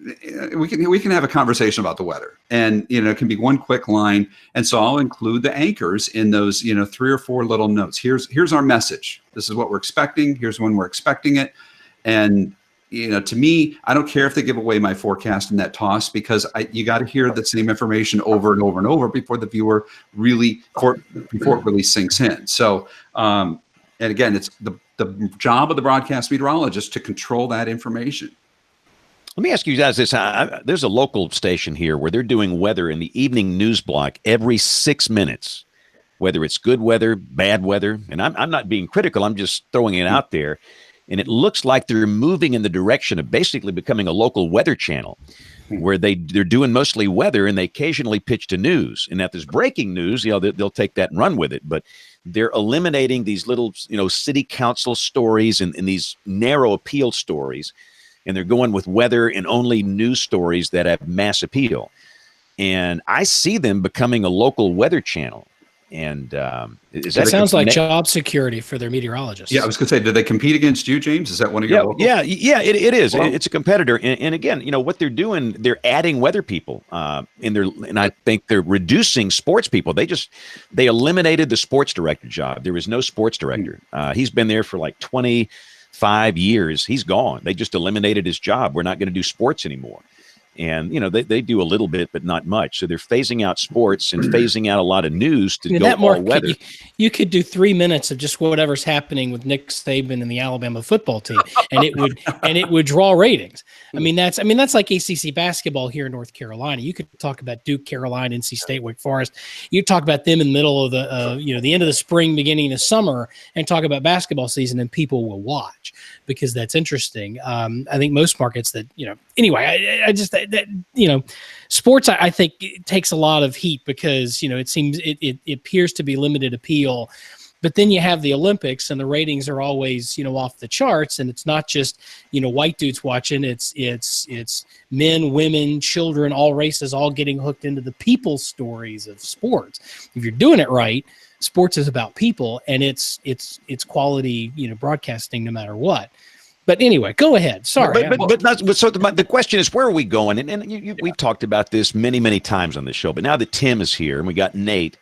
we can have a conversation about the weather, and it can be one quick line. And so I'll include the anchors in those 3 or 4 little notes. Here's our message. This is what we're expecting. Here's when we're expecting it. And to me, I don't care if they give away my forecast in that toss, because you got to hear the same information over and over and over before the viewer before it really sinks in. So, and again, it's the job of the broadcast meteorologist to control that information. Let me ask you guys this. There's a local station here where they're doing weather in the evening news block every 6 minutes, whether it's good weather, bad weather. And I'm not being critical. I'm just throwing it out there. And it looks like they're moving in the direction of basically becoming a local weather channel, where they're doing mostly weather, and they occasionally pitch to news. And if there's breaking news, they'll take that and run with it. But they're eliminating these little, city council stories and these narrow appeal stories, and they're going with weather and only news stories that have mass appeal. And I see them becoming a local weather channel. And that sounds like job security for their meteorologists. Yeah, I was going to say, do they compete against you, James? Is that one of your locals? Yeah, it is. Well, it's a competitor. And again, what they're doing, they're adding weather people, and I think they're reducing sports people. They eliminated the sports director job. There is no sports director. He's been there for like 25 years. He's gone. They just eliminated his job. We're not going to do sports anymore. And, they do a little bit, but not much. So they're phasing out sports and phasing out a lot of news to go all weather. You could do 3 minutes of just whatever's happening with Nick Saban and the Alabama football team, and it would draw ratings. I mean, that's like ACC basketball here in North Carolina. You could talk about Duke, Carolina, NC State, Wake Forest. You talk about them in the middle of the end of the spring, beginning of summer, and talk about basketball season, and people will watch, because that's interesting. I think most markets that, anyway, I just that sports I think it takes a lot of heat because it seems it appears to be limited appeal. But then you have the Olympics and the ratings are always, off the charts. And it's not just, white dudes watching. It's men, women, children, all races, all getting hooked into the people stories of sports. If you're doing it right, sports is about people and it's quality, broadcasting no matter what. But anyway, go ahead. Sorry. The question is, where are we going? And we've talked about this many, many times on this show. But now that Tim is here and we got Nate,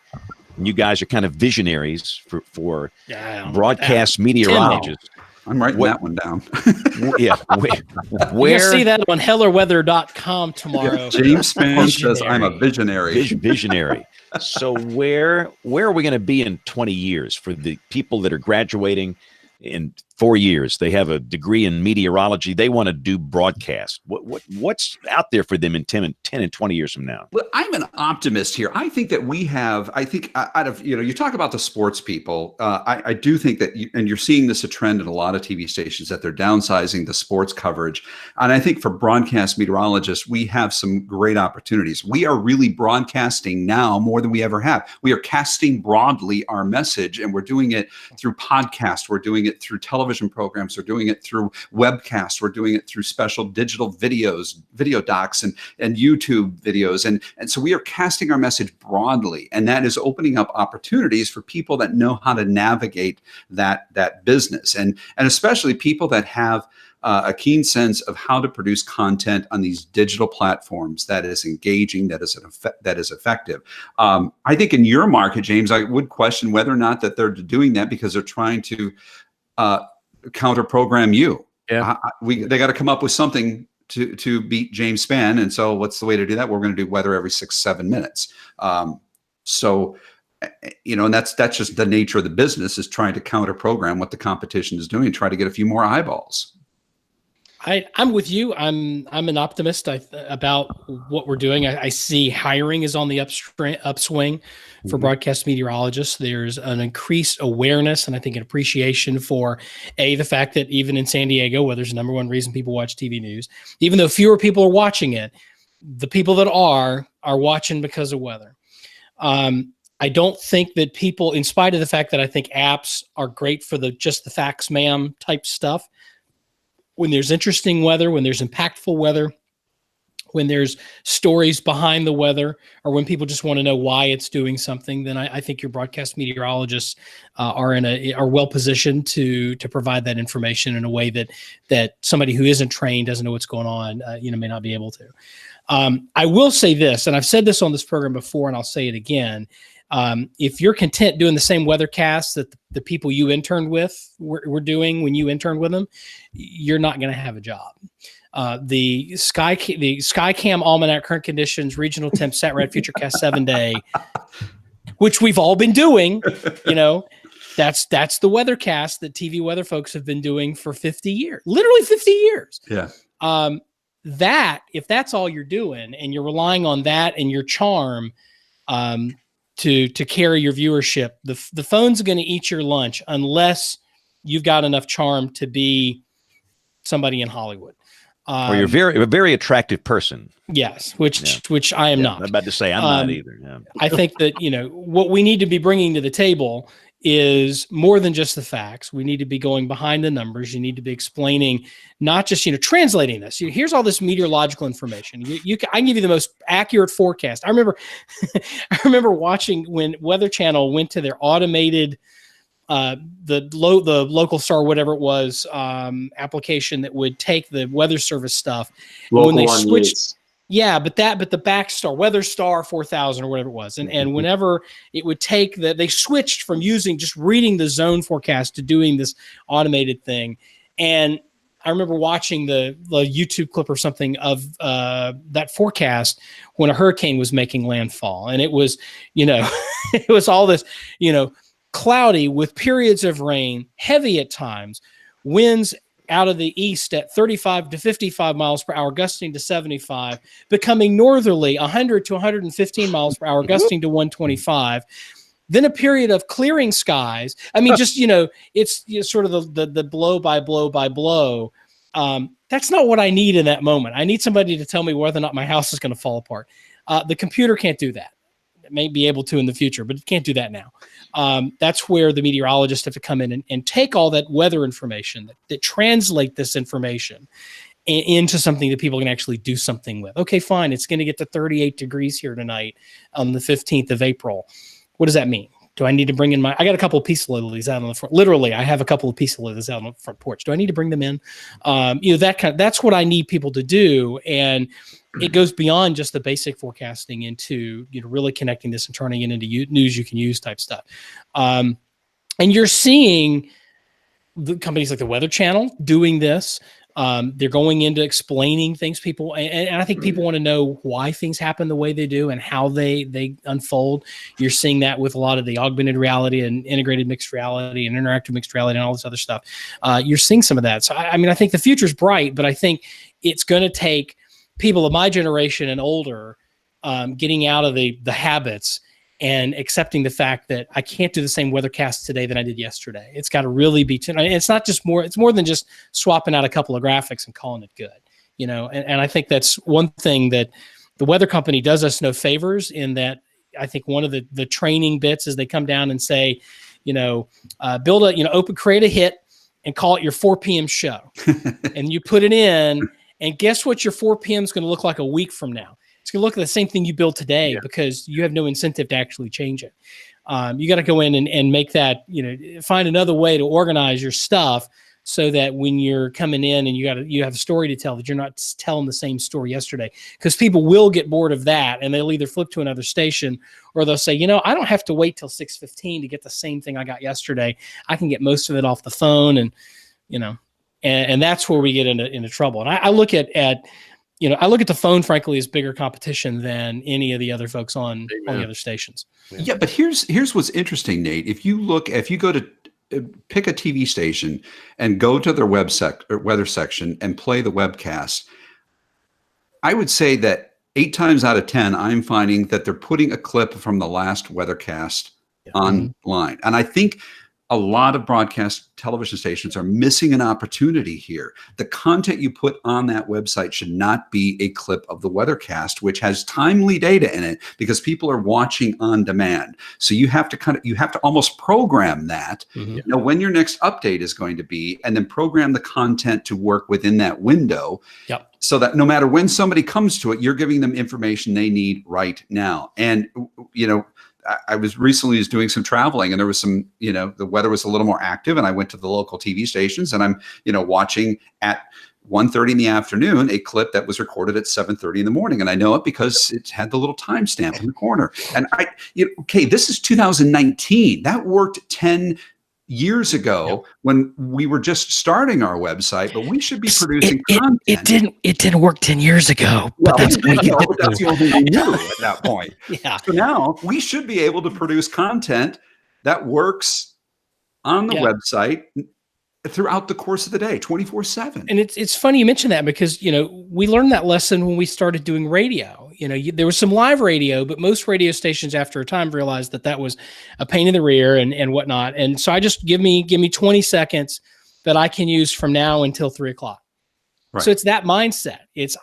and you guys are kind of visionaries for broadcast meteorologists. I'm writing that one down. Yeah. You'll see that on hellerweather.com tomorrow. James Spann says I'm a visionary. Visionary. So where are we going to be in 20 years for the people that are graduating in 4 years? They have a degree in meteorology. They want to do broadcast. What's out there for them in 10 and 20 years from now? Well, I'm an optimist here. I think that out of, you talk about the sports people. I do think that, and you're seeing this a trend in a lot of TV stations, that they're downsizing the sports coverage. And I think for broadcast meteorologists, we have some great opportunities. We are really broadcasting now more than we ever have. We are casting broadly our message, and we're doing it through podcasts. We're doing it through television programs. We're doing it through webcasts. We're doing it through special digital videos, video docs, and YouTube videos. And so we are casting our message broadly, and that is opening up opportunities for people that know how to navigate that business, and especially people that have a keen sense of how to produce content on these digital platforms that is engaging, that is effective. I think in your market, James, I would question whether or not that they're doing that because they're trying to counter program you. Yeah, they got to come up with something to beat James Spann. And so what's the way to do that? We're going to do weather every 6-7 minutes. And that's just the nature of the business, is trying to counter program what the competition is doing, try to get a few more eyeballs. I'm with you. I'm an optimist about what we're doing. I see hiring is on the upswing for broadcast meteorologists. There's an increased awareness and I think an appreciation for the fact that even in San Diego, where there's the number one reason people watch TV news, even though fewer people are watching it, the people that are watching because of weather. I don't think that people, in spite of the fact that I think apps are great for just the facts ma'am type stuff, when there's interesting weather, when there's impactful weather, when there's stories behind the weather, or when people just want to know why it's doing something, then I think your broadcast meteorologists are well positioned to provide that information in a way that somebody who isn't trained, doesn't know what's going on, may not be able to. I will say this, and I've said this on this program before, and I'll say it again. If you're content doing the same weathercast that the people you interned with were doing when you interned with them, you're not going to have a job. The Skycam Almanac, current conditions, regional temps, SatRad, Futurecast 7-day, which we've all been doing, that's the weathercast that TV weather folks have been doing for 50 years, literally 50 years. Yeah. If that's all you're doing and you're relying on that and your charm, to carry your viewership, the phone's going to eat your lunch unless you've got enough charm to be somebody in Hollywood. Or you're a very attractive person. Yes, which I am not. I'm about to say I'm not either. Yeah. I think that what we need to be bringing to the table is more than just the facts. We need to be going behind the numbers. You need to be explaining, not just translating this. Here's all this meteorological information. I can give you the most accurate forecast. I remember watching when Weather Channel went to their automated the local star, whatever it was, application that would take the weather service stuff. Local when they on switched. Yates. Yeah, but the Backstar, Weather Star 4000 or whatever it was. And whenever it would take they switched from just reading the zone forecast to doing this automated thing. And I remember watching the YouTube clip or something of that forecast when a hurricane was making landfall. And it was, it was all this, cloudy with periods of rain, heavy at times, winds out of the east at 35 to 55 miles per hour, gusting to 75, becoming northerly 100 to 115 miles per hour, gusting to 125. Then a period of clearing skies. I mean, just, it's sort of the blow by blow by blow. That's not what I need in that moment. I need somebody to tell me whether or not my house is going to fall apart. The computer can't do that. It may be able to in the future, but it can't do that now. That's where the meteorologists have to come in and take all that weather information, that translate this information into something that people can actually do something with. Okay, fine. It's going to get to 38 degrees here tonight on the 15th of April. What does that mean? Do I need to bring in I got a couple of peace lilies out on the front. Literally, I have a couple of peace lilies out on the front porch. Do I need to bring them in? That's what I need people to do. And it goes beyond just the basic forecasting into, really connecting this and turning it into news you can use type stuff. And you're seeing the companies like the Weather Channel doing this. They're going into explaining things people, and I think people want to know why things happen the way they do and how they unfold. You're seeing that with a lot of the augmented reality and integrated mixed reality and interactive mixed reality and all this other stuff. You're seeing some of that. So, I think the future's bright, but I think it's going to take people of my generation and older getting out of the habits and accepting the fact that I can't do the same weathercast today than I did yesterday. It's got to really be, it's not just it's more than just swapping out a couple of graphics and calling it good, and I think that's one thing that the weather company does us no favors in that. I think one of the training bits is they come down and say, create a hit and call it your 4 p.m. show. And you put it in and guess what your 4 p.m. is going to look like a week from now? It's going to look at the same thing you built today because you have no incentive to actually change it. You got to go in and make that, find another way to organize your stuff so that when you're coming in and you have a story to tell, that you're not telling the same story yesterday, because people will get bored of that and they'll either flip to another station or they'll say, I don't have to wait till 6:15 to get the same thing I got yesterday. I can get most of it off the phone and that's where we get into trouble. And I look at I look at the phone, frankly, as bigger competition than any of the other folks on the other stations. Yeah, but here's what's interesting, Nate. If you go to pick a TV station and go to their weather section and play the webcast, I would say that 8 times out of 10, I'm finding that they're putting a clip from the last weathercast online. And I think a lot of broadcast television stations are missing an opportunity here. The content you put on that website should not be a clip of the weathercast, which has timely data in it because people are watching on demand. So you have to almost program that, when your next update is going to be, and then program the content to work within that window. Yep. So that no matter when somebody comes to it, you're giving them information they need right now. And, I was recently doing some traveling and there was some, the weather was a little more active and I went to the local TV stations and I'm, watching at 1:30 in the afternoon, a clip that was recorded at 7:30 in the morning. And I know it because it had the little timestamp in the corner. And this is 2019. That worked 10 years ago when we were just starting our website, but we should be producing content. It didn't work 10 years ago, but that's the only thing we knew at that point. Yeah. So now we should be able to produce content that works on the website throughout the course of the day, 24/7. And it's funny you mention that because, we learned that lesson when we started doing radio. There was some live radio, but most radio stations after a time realized that was a pain in the rear and whatnot. And so I just give me 20 seconds that I can use from now until 3:00. Right. So it's that mindset. It's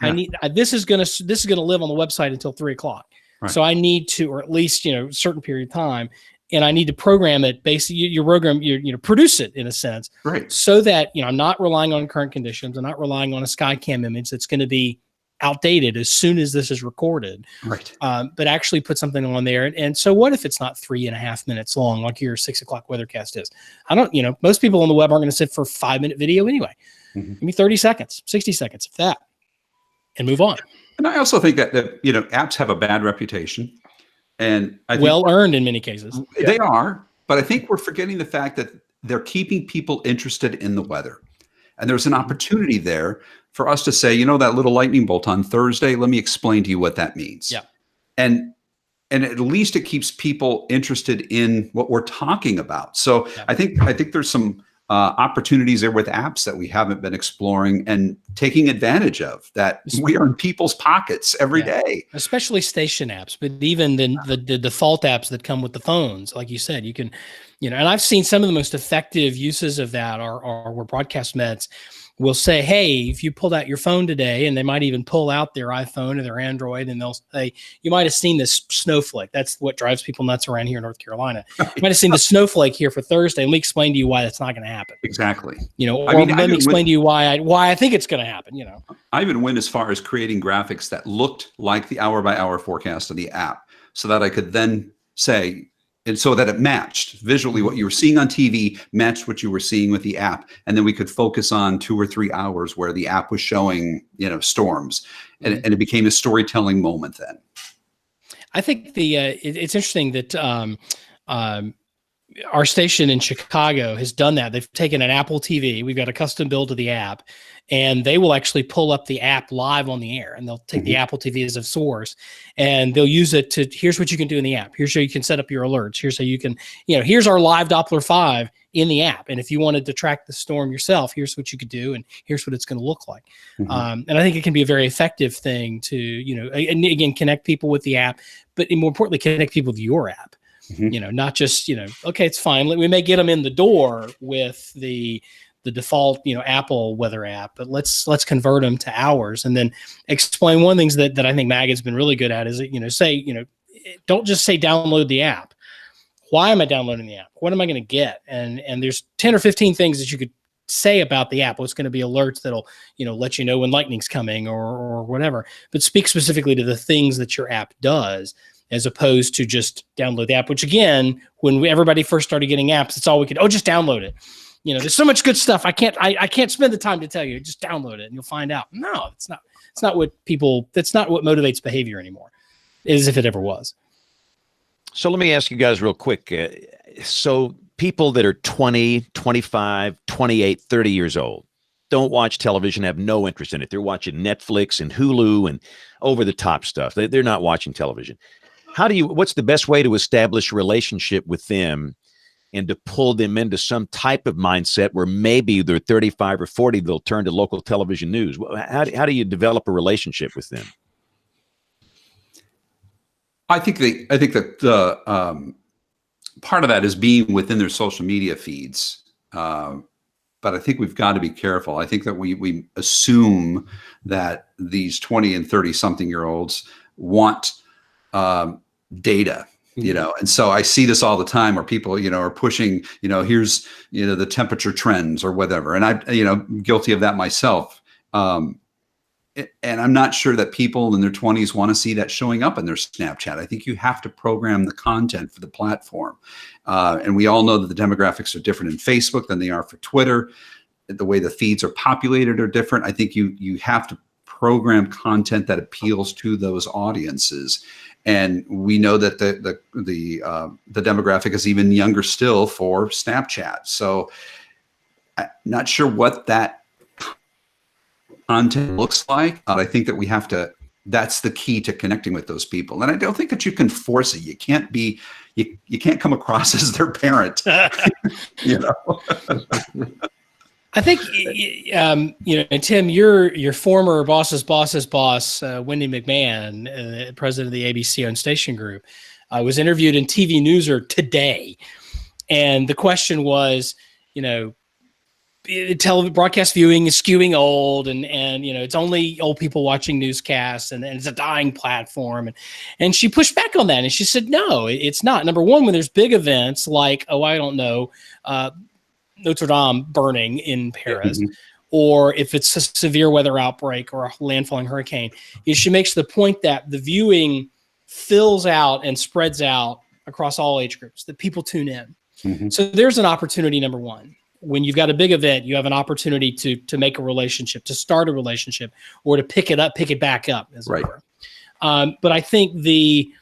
this is going to live on the website until 3:00. Right. So I need to, or at least, a certain period of time. And I need to program it basically your program, produce it in a sense, right? So that, I'm not relying on current conditions. I'm not relying on a Skycam image that's going to be outdated as soon as this is recorded, right? But actually put something on there. And so what if it's not 3.5 minutes long, like your 6:00 weathercast is? I don't, most people on the web aren't going to sit for a 5-minute video anyway. Give me 30 seconds, 60 seconds, if that, and move on. And I also think that apps have a bad reputation. And I think well earned in many cases. They are, but I think we're forgetting the fact that they're keeping people interested in the weather. And there's an opportunity there for us to say, that little lightning bolt on Thursday, let me explain to you what that means. Yeah. And at least it keeps people interested in what we're talking about. So I think there's some opportunities there with apps that we haven't been exploring and taking advantage of, that we are in people's pockets every day. Especially station apps, but even the default apps that come with the phones, like you said, you can, and I've seen some of the most effective uses of that are broadcast meds will say, hey, if you pulled out your phone today, and they might even pull out their iPhone or their Android, and they'll say, you might have seen this snowflake. That's what drives people nuts around here in North Carolina. You might have seen the snowflake here for Thursday. Let me explain to you why that's not going to happen. Exactly. Or let me explain to you why I think it's going to happen. I even went as far as creating graphics that looked like the hour-by-hour forecast of the app, so that I could then say, and so that it matched visually what you were seeing on TV matched what you were seeing with the app. And then we could focus on 2 or 3 hours where the app was showing, storms, and it became a storytelling moment then. I think it's interesting that our station in Chicago has done that. They've taken an Apple TV. We've got a custom build to the app, and they will actually pull up the app live on the air, and they'll take the Apple TV as a source, and they'll use it to, here's what you can do in the app. Here's how you can set up your alerts. Here's how you can, here's our live Doppler 5 in the app. And if you wanted to track the storm yourself, here's what you could do, and here's what it's going to look like. And I think it can be a very effective thing to, and again, connect people with the app, but more importantly, connect people with your app. Not just, okay, it's fine. We may get them in the door with the default, Apple weather app, but let's convert them to ours, and then explain. One of the things that I think Mag has been really good at is that, don't just say download the app. Why am I downloading the app? What am I going to get? And there's 10 or 15 things that you could say about the app. What's going to be alerts that'll, let you know when lightning's coming or whatever, but speak specifically to the things that your app does, as opposed to just download the app, which again, when everybody first started getting apps, it's all we could, just download it. There's so much good stuff. I can't spend the time to tell you, just download it and you'll find out. No, it's not what motivates behavior anymore, as if it ever was. So let me ask you guys real quick. So people that are 20, 25, 28, 30 years old, don't watch television, have no interest in it. They're watching Netflix and Hulu and over-the-top stuff. They're not watching television. What's the best way to establish a relationship with them and to pull them into some type of mindset where maybe they're 35 or 40, they'll turn to local television news? How do you develop a relationship with them? I think that the part of that is being within their social media feeds. But I think we've got to be careful. I think that we assume that these 20 and 30 something year olds want data, and so I see this all the time where people, are pushing, here's, the temperature trends or whatever. And I'm guilty of that myself. And I'm not sure that people in their 20s want to see that showing up in their Snapchat. I think you have to program the content for the platform. And we all know that the demographics are different in Facebook than they are for Twitter. The way the feeds are populated are different. I think you have to program content that appeals to those audiences. And we know that the demographic is even younger still for Snapchat. So I'm not sure what that content looks like. I think that that's the key to connecting with those people. And I don't think that you can force it. You can't you can't come across as their parent. I think, Tim, your former boss's boss, Wendy McMahon, president of the ABC owned station group, was interviewed in TV Newser today. And the question was, broadcast viewing is skewing old, and it's only old people watching newscasts, and it's a dying platform. And she pushed back on that, and she said, no, it's not. Number one, when there's big events like, Notre Dame burning in Paris, or if it's a severe weather outbreak or a landfalling hurricane, she makes the point that the viewing fills out and spreads out across all age groups, that people tune in. So there's an opportunity, number one. When you've got a big event, you have an opportunity to make a relationship, to start a relationship, or to pick it back up, as it were. But I think the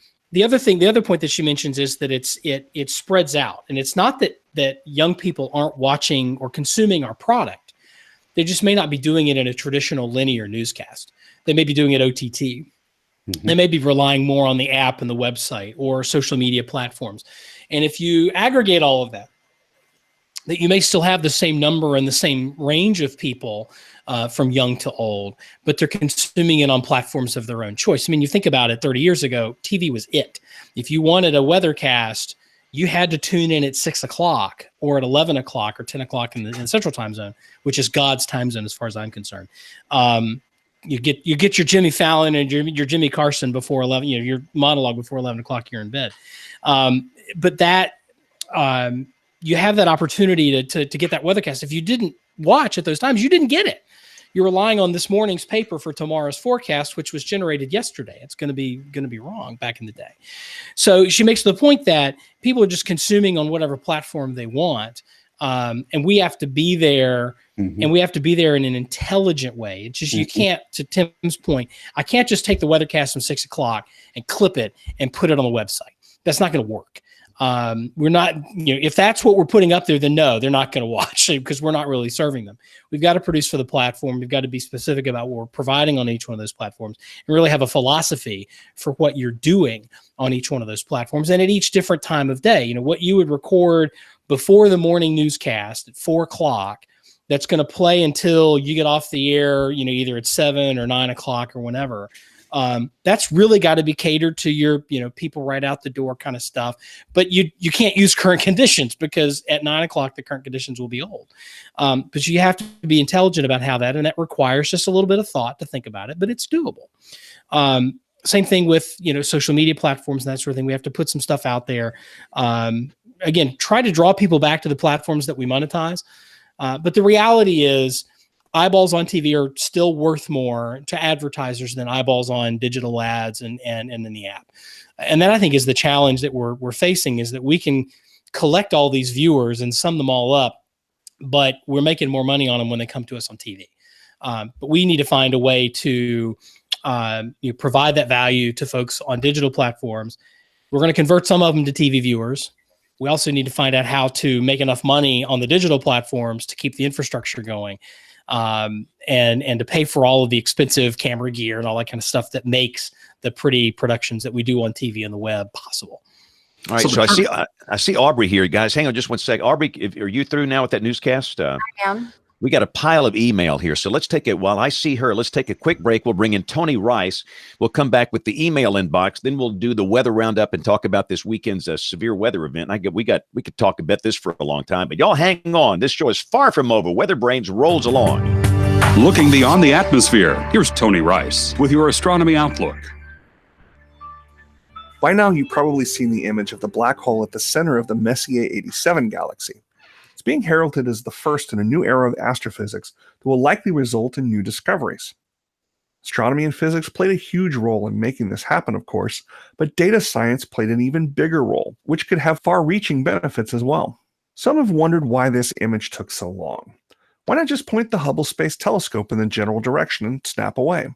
other point that she mentions is that it spreads out, and it's not that young people aren't watching or consuming our product. They just may not be doing it in a traditional linear newscast. They may be doing it OTT. They may be relying more on the app and the website or social media platforms. And if you aggregate all of that you may still have the same number and the same range of people from young to old, but they're consuming it on platforms of their own choice. I mean, you think about it, 30 years ago, TV was it. If you wanted a weathercast, you had to tune in at 6 o'clock or at 11 o'clock or 10 o'clock in the Central Time Zone, which is God's time zone as far as I'm concerned. You get your Jimmy Fallon and your Jimmy Carson before 11, your monologue before 11 o'clock, you're in bed. But that you have that opportunity to get that weathercast. If you didn't watch at those times, you didn't get it. You're relying on this morning's paper for tomorrow's forecast, which was generated yesterday. It's going to be wrong back in the day. So she makes the point that people are just consuming on whatever platform they want. And we have to be there, and we have to be there in an intelligent way. It's just, you can't, to Tim's point, I can't just take the weathercast from 6 o'clock and clip it and put it on the website. That's not going to work. We're not, if that's what we're putting up there, then no, they're not going to watch it because we're not really serving them. We've got to produce for the platform. We've got to be specific about what we're providing on each one of those platforms and really have a philosophy for what you're doing on each one of those platforms and at each different time of day. What you would record before the morning newscast at 4 o'clock, that's going to play until you get off the air, either at 7 or 9 o'clock or whenever. That's really got to be catered to your, people right out the door kind of stuff. But you can't use current conditions because at 9 o'clock, the current conditions will be old. But you have to be intelligent about how that, and that requires just a little bit of thought to think about it, but it's doable. Same thing with, social media platforms and that sort of thing. We have to put some stuff out there. Again, try to draw people back to the platforms that we monetize. But the reality is, eyeballs on TV are still worth more to advertisers than eyeballs on digital ads and in the app. And that, I think, is the challenge that we're facing, is that we can collect all these viewers and sum them all up, but we're making more money on them when they come to us on TV. But we need to find a way to provide that value to folks on digital platforms. We're going to convert some of them to TV viewers. We also need to find out how to make enough money on the digital platforms to keep the infrastructure going. And to pay for all of the expensive camera gear and all that kind of stuff that makes the pretty productions that we do on TV and the web possible. All right, so I see Aubrey here, guys. Hang on just one sec. Aubrey, are you through now with that newscast? I am. We got a pile of email here, so let's take it. While I see her, let's take a quick break. We'll bring in Tony Rice. We'll come back with the email inbox. Then we'll do the weather roundup and talk about this weekend's severe weather event. We could talk about this for a long time, but y'all hang on. This show is far from over. WeatherBrains rolls along. Looking beyond the atmosphere, here's Tony Rice with your astronomy outlook. By now, you've probably seen the image of the black hole at the center of the Messier 87 galaxy. It's being heralded as the first in a new era of astrophysics that will likely result in new discoveries. Astronomy and physics played a huge role in making this happen, of course, but data science played an even bigger role, which could have far-reaching benefits as well. Some have wondered why this image took so long. Why not just point the Hubble Space Telescope in the general direction and snap away?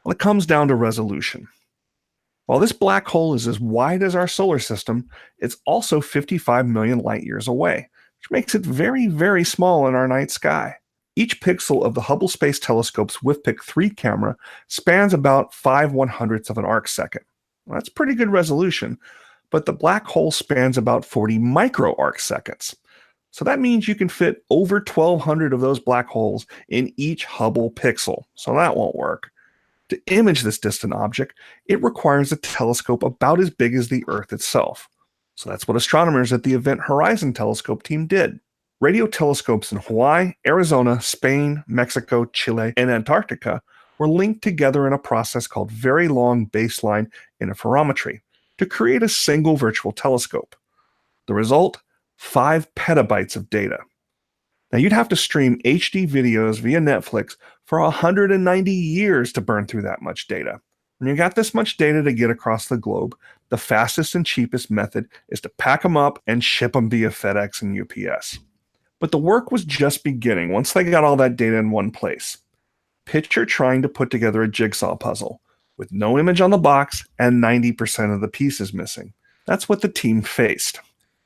Well, it comes down to resolution. While this black hole is as wide as our solar system, it's also 55 million light years away, which makes it very, very small in our night sky. Each pixel of the Hubble Space Telescope's WIFPIC 3 camera spans about 5/100ths of an arc second. Well, that's pretty good resolution, but the black hole spans about 40 micro arc seconds. So that means you can fit over 1,200 of those black holes in each Hubble pixel, so that won't work. To image this distant object, it requires a telescope about as big as the Earth itself. So that's what astronomers at the Event Horizon Telescope team did. Radio telescopes in Hawaii, Arizona, Spain, Mexico, Chile, and Antarctica were linked together in a process called Very Long Baseline Interferometry to create a single virtual telescope. The result? 5 petabytes of data. Now you'd have to stream HD videos via Netflix for 190 years to burn through that much data. When you got this much data to get across the globe, the fastest and cheapest method is to pack them up and ship them via FedEx and UPS. But the work was just beginning once they got all that data in one place. Picture trying to put together a jigsaw puzzle with no image on the box and 90% of the pieces missing. That's what the team faced.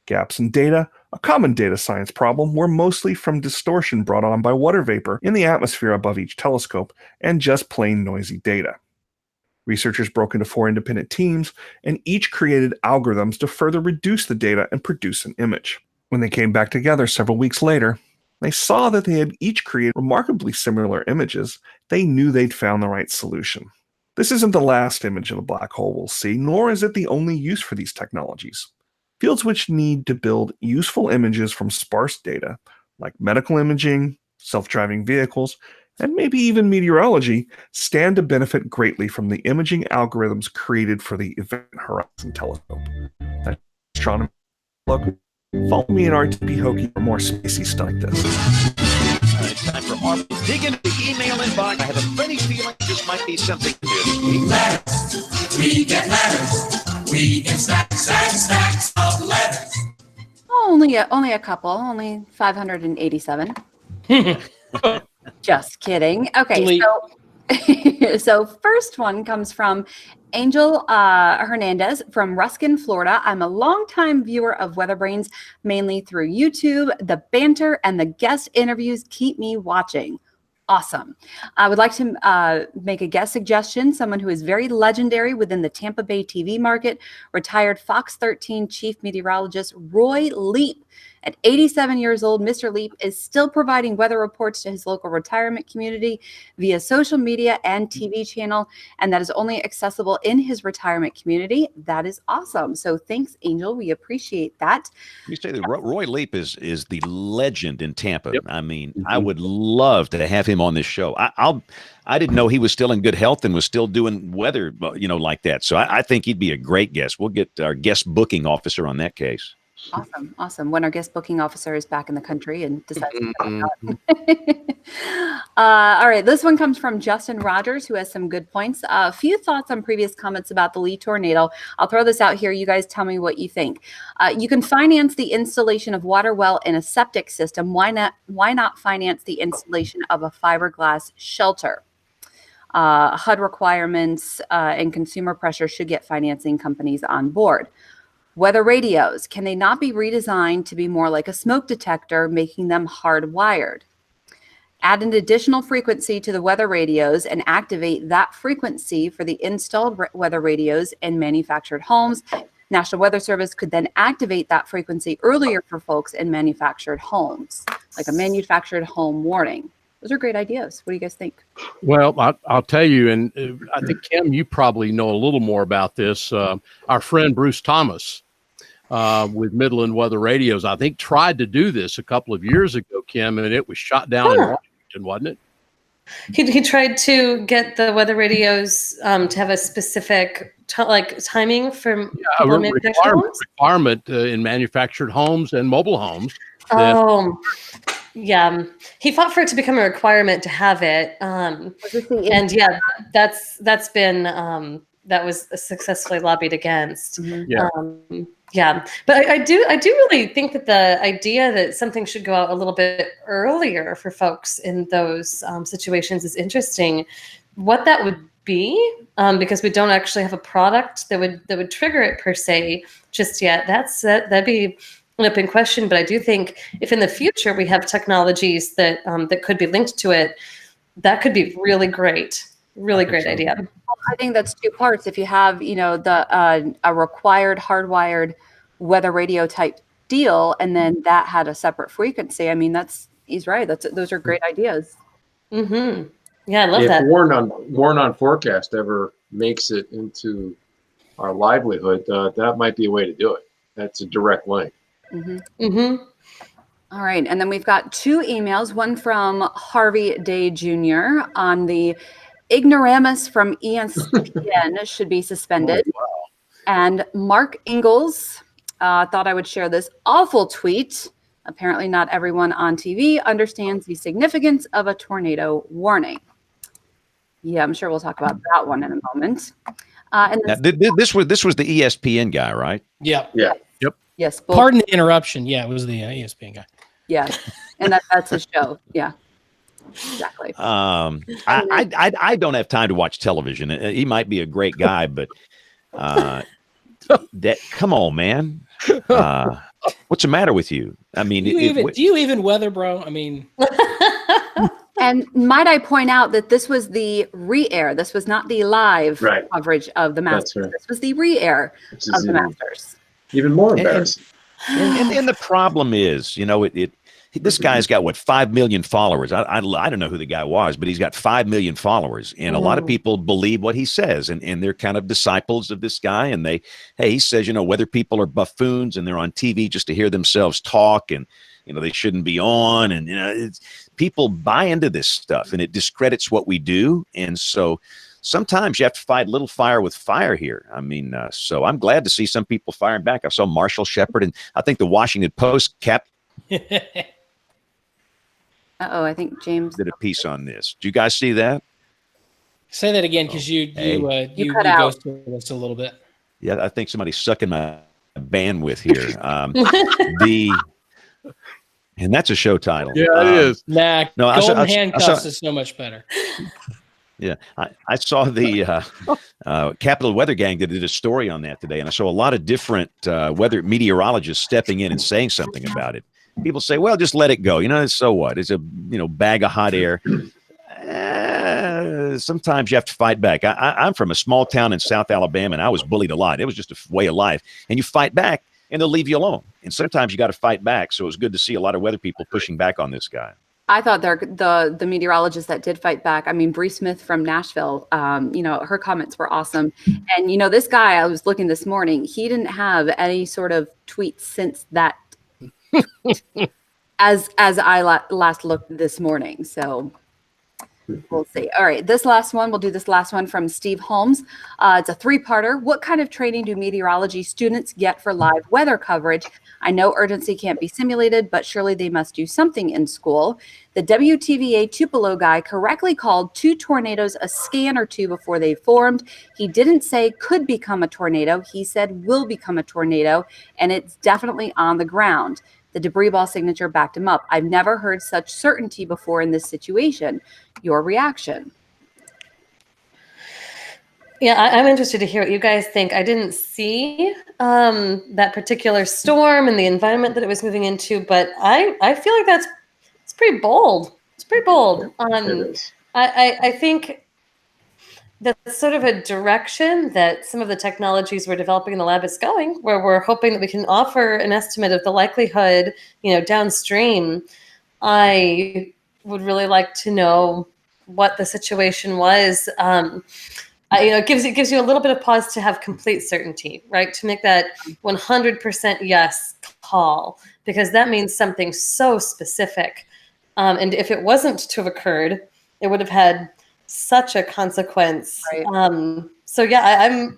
Gaps in data, a common data science problem, were mostly from distortion brought on by water vapor in the atmosphere above each telescope and just plain noisy data. Researchers broke into 4 independent teams, and each created algorithms to further reduce the data and produce an image. When they came back together several weeks later, they saw that they had each created remarkably similar images. They knew they'd found the right solution. This isn't the last image of a black hole we'll see, nor is it the only use for these technologies. Fields which need to build useful images from sparse data, like medical imaging, self-driving vehicles, and maybe even meteorology, stand to benefit greatly from the imaging algorithms created for the Event Horizon Telescope. That's astronomy. Look, follow me in RTP Hokey for more spacey stuff like this. It's time for our dig into the email inbox. I have a funny feeling this might be something to do this week. Letters. We get letters. We get stacks of letters. Oh, only a couple, only 587. Just kidding. Okay, so first one comes from Angel Hernandez from Ruskin, Florida. I'm a longtime viewer of WeatherBrains, mainly through YouTube. The banter and the guest interviews keep me watching. Awesome. I would like to make a guest suggestion. Someone who is very legendary within the Tampa Bay TV market, retired Fox 13 chief meteorologist Roy Leap. At 87 years old, Mr. Leap is still providing weather reports to his local retirement community via social media and TV channel, and that is only accessible in his retirement community. That is awesome. So thanks, Angel. We appreciate that. You say that Roy Leap is the legend in Tampa. Yep. I mean, I would love to have him on this show. I didn't know he was still in good health and was still doing weather, like that. So I think he'd be a great guest. We'll get our guest booking officer on that case. Awesome. When our guest booking officer is back in the country and decides to come out. All right, this one comes from Justin Rogers, who has some good points. A few thoughts on previous comments about the Lee tornado. I'll throw this out here. You guys tell me what you think. You can finance the installation of water well in a septic system. Why not finance the installation of a fiberglass shelter? HUD requirements and consumer pressure should get financing companies on board. Weather radios, can they not be redesigned to be more like a smoke detector, making them hardwired? Add an additional frequency to the weather radios and activate that frequency for the installed weather radios in manufactured homes. National Weather Service could then activate that frequency earlier for folks in manufactured homes, like a manufactured home warning. Those are great ideas. What do you guys think? Well, I'll tell you, and I think, Kim, you probably know a little more about this. Our friend Bruce Thomas with Midland Weather Radios, I think, tried to do this a couple of years ago, Kim, and it was shot down in Washington, wasn't it? He tried to get the weather radios to have a specific timing for requirement in manufactured homes and mobile homes. Yeah, he fought for it to become a requirement to have it, and yeah, that's been that was successfully lobbied against. Yeah, but I do really think that the idea that something should go out a little bit earlier for folks in those situations is interesting. What that would be, because we don't actually have a product that would trigger it per se just yet. That'd be an open question. But I do think if in the future we have technologies that that could be linked to it, that could be really great. Really great idea. I think that's two parts. If you have, the a required hardwired weather radio type deal, and then that had a separate frequency. I mean, he's right. Those are great ideas. Mm-hmm. Yeah, I love that. If Warn on Forecast ever makes it into our livelihood, that might be a way to do it. That's a direct link. Mm-hmm. Mm-hmm. All right, and then we've got two emails. One from Harvey Day Jr. on the ignoramus from ESPN should be suspended. Oh, wow. And Mark Ingalls thought I would share this awful tweet. Apparently not everyone on TV understands the significance of a tornado warning. Yeah, I'm sure we'll talk about that one in a moment. And now, this was the ESPN guy, right? Yeah. Yeah. Yep. Yes. Pardon the interruption. Yeah, it was the ESPN guy. Yeah, and that's his show. Yeah. Exactly. I don't have time to watch television. He might be a great guy, but come on, man. What's the matter with you? I mean, do you even weather, bro? I mean, and might I point out that this was the re-air. This was not the live coverage of the Masters. Right. This was the re-air of the Masters. Even more embarrassing. And the problem is, This guy's got what, 5 million followers. I don't know who the guy was, but he's got 5 million followers, and a lot of people believe what he says, and they're kind of disciples of this guy. And he says, whether people are buffoons and they're on TV just to hear themselves talk, and they shouldn't be on, and people buy into this stuff, and it discredits what we do. And so sometimes you have to fight a little fire with fire here. I mean, so I'm glad to see some people firing back. I saw Marshall Shepard, and I think the Washington Post I think James did a piece on this. Do you guys see that? Say that again, because you cut out. ghosted us a little bit. Yeah, I think somebody's sucking my bandwidth here. And that's a show title. Yeah, it is. Nah, no, Golden Handcuffs is so much better. Yeah, I saw the Capital Weather Gang that did a story on that today, and I saw a lot of different weather meteorologists stepping in and saying something about it. People say, well, just let it go. So what? It's a bag of hot air. Sometimes you have to fight back. I'm from a small town in South Alabama, and I was bullied a lot. It was just a way of life. And you fight back, and they'll leave you alone. And sometimes you got to fight back. So it was good to see a lot of weather people pushing back on this guy. I thought the meteorologists that did fight back. I mean, Bree Smith from Nashville, her comments were awesome. And, this guy, I was looking this morning, he didn't have any sort of tweets since that as I last looked this morning. So we'll see. All right, we'll do this last one from Steve Holmes. It's a 3-parter. What kind of training do meteorology students get for live weather coverage? I know urgency can't be simulated, but surely they must do something in school. The WTVA Tupelo guy correctly called 2 tornadoes a scan or 2 before they formed. He didn't say could become a tornado. He said will become a tornado, and it's definitely on the ground. The debris ball signature backed him up. I've never heard such certainty before in this situation. Your reaction? Yeah, I'm interested to hear what you guys think. I didn't see that particular storm and the environment that it was moving into, but I feel like it's pretty bold. It's pretty bold. I think that's sort of a direction that some of the technologies we're developing in the lab is going, where we're hoping that we can offer an estimate of the likelihood, downstream. I would really like to know what the situation was. It gives you a little bit of pause to have complete certainty, right? To make that 100% yes call, because that means something so specific. And if it wasn't to have occurred, it would have had such a consequence. Right. So yeah,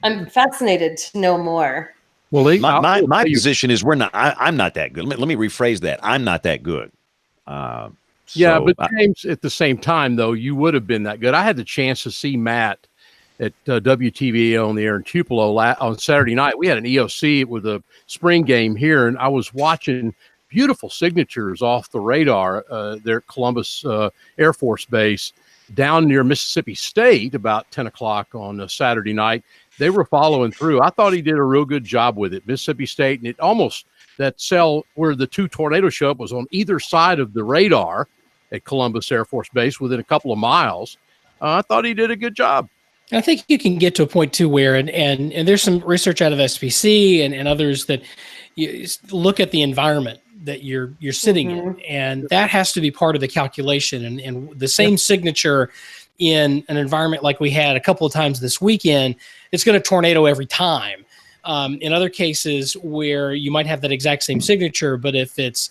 I'm fascinated to know more. Well, Lee, my position is I'm not that good. Let me rephrase that. I'm not that good. But James, at the same time, though, you would have been that good. I had the chance to see Matt at WTVA on the air in Tupelo on Saturday night. We had an EOC with a spring game here, and I was watching beautiful signatures off the radar there at Columbus Air Force Base down near Mississippi State about 10 o'clock on a Saturday night. They were following through. I thought he did a real good job with it. Mississippi State, and it almost, that cell where the 2 tornadoes show up was on either side of the radar at Columbus Air Force Base within a couple of miles. I thought he did a good job. I think you can get to a point too where, and there's some research out of SPC and others that you look at the environment that you're sitting in, and that has to be part of the calculation. And the same signature in an environment like we had a couple of times this weekend, it's going to tornado every time. In other cases where you might have that exact same signature, but if it's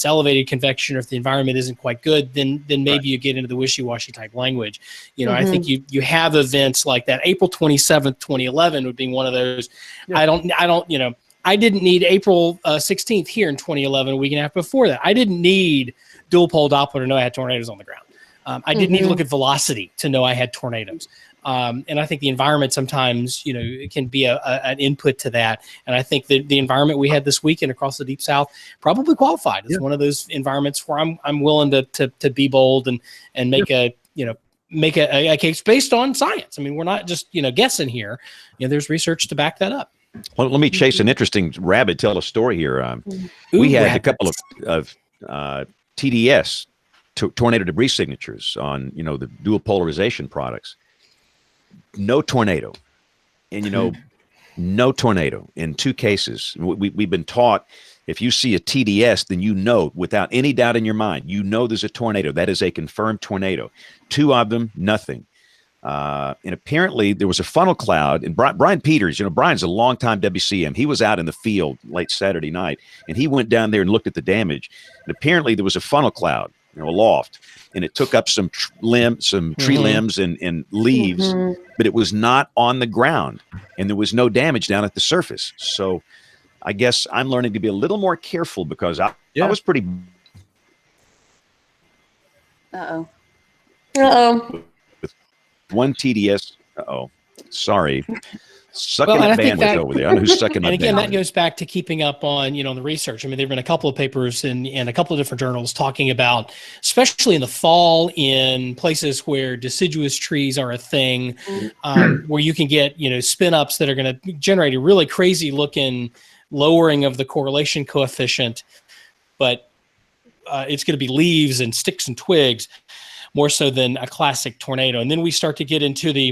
elevated convection or if the environment isn't quite good, then maybe you get into the wishy-washy type language. I think you have events like that. April 27th, 2011 would be one of those. Yeah. I didn't need April 16th here in 2011, a week and a half before that. I didn't need dual pole Doppler to know I had tornadoes on the ground. I didn't need to look at velocity to know I had tornadoes. And I think the environment sometimes, it can be an input to that. And I think that the environment we had this weekend across the Deep South probably qualified as one of those environments where I'm willing to be bold and make a case based on science. I mean, we're not just, guessing here. There's research to back that up. Well, let me chase an interesting rabbit, tell a story here. We had a couple of TDS, tornado debris signatures on, the dual polarization products. No tornado. And, No tornado in 2 cases. We've been taught if you see a TDS, then you know without any doubt in your mind, you know there's a tornado. That is a confirmed tornado. 2 of them, nothing. And apparently there was a funnel cloud. And Brian Peters, Brian's a longtime WCM. He was out in the field late Saturday night, and he went down there and looked at the damage. And apparently there was a funnel cloud, a loft, and it took up some tree limbs and leaves, but it was not on the ground, and there was no damage down at the surface. So I guess I'm learning to be a little more careful because I was pretty. With 1 TDS. Sorry. Sucking that bandwidth over there. I don't know who's sucking that. And again, bandwidth. that goes back to keeping up on, the research. I mean, there've been a couple of papers in a couple of different journals talking about, especially in the fall, in places where deciduous trees are a thing, where you can get, spin ups that are going to generate a really crazy looking lowering of the correlation coefficient, but it's going to be leaves and sticks and twigs more so than a classic tornado. And then we start to get into the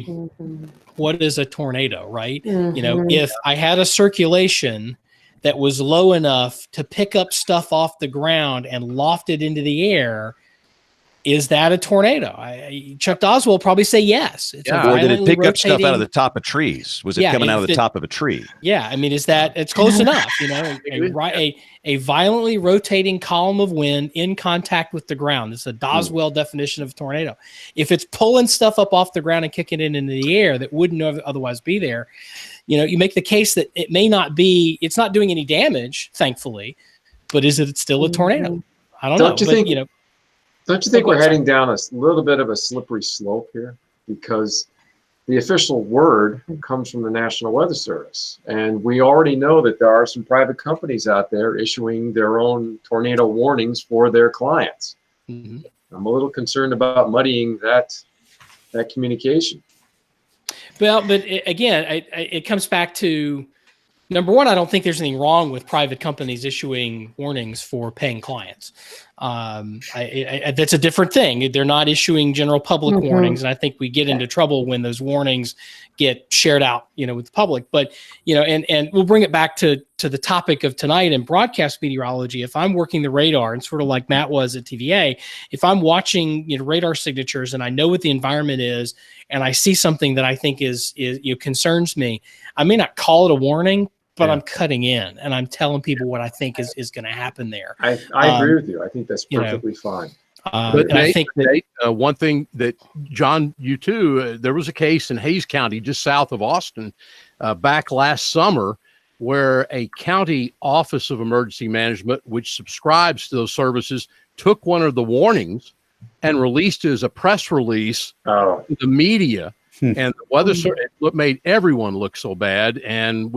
what is a tornado, right? If I had a circulation that was low enough to pick up stuff off the ground and loft it into the air, is that a tornado? Chuck Doswell will probably say yes. It's or did it pick up stuff out of the top of trees? Was it coming out of the top of a tree? Yeah, I mean, it's close enough, a violently rotating column of wind in contact with the ground. It's a Doswell definition of a tornado. If it's pulling stuff up off the ground and kicking it into the air that wouldn't otherwise be there, you make the case that it may not be, it's not doing any damage, thankfully, but is it still a tornado? I don't know. Don't you think we're heading down a little bit of a slippery slope here? Because the official word comes from the National Weather Service. And we already know that there are some private companies out there issuing their own tornado warnings for their clients. I'm a little concerned about muddying that communication. Well, but it comes back to, number one, I don't think there's anything wrong with private companies issuing warnings for paying clients. That's a different thing. They're not issuing general public warnings, and I think we get into trouble when those warnings get shared out, with the public. But and we'll bring it back to the topic of tonight in broadcast meteorology. If I'm working the radar, and sort of like Matt was at TVA, if I'm watching radar signatures and I know what the environment is, and I see something that I think is concerns me, I may not call it a warning, but I'm cutting in and I'm telling people what I think is going to happen there. I agree with you. I think that's perfectly fine. But I think that one thing that, John, you too, there was a case in Hayes County, just south of Austin, back last summer, where a county office of emergency management, which subscribes to those services, took one of the warnings and released it as a press release to the media. And the weather it made everyone look so bad. And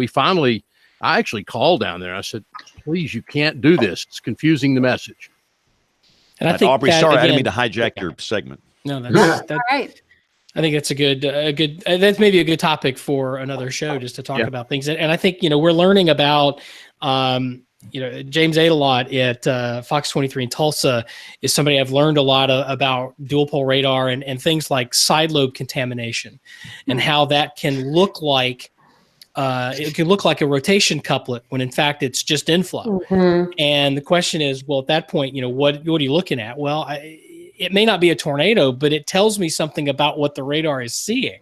I actually called down there. I said, please, you can't do this. It's confusing the message. And I think Aubrey, sorry, I didn't mean to hijack your segment. No, that's all right. I think that's a good that's maybe a good topic for another show, just to talk about things. And I think, we're learning about, James Adelot at Fox 23 in Tulsa is somebody I've learned a lot about dual pole radar and things like side lobe contamination and how that can look like it can look like a rotation couplet when in fact it's just inflow. And the question is, well, at that point, what are you looking at? Well, it may not be a tornado, but it tells me something about what the radar is seeing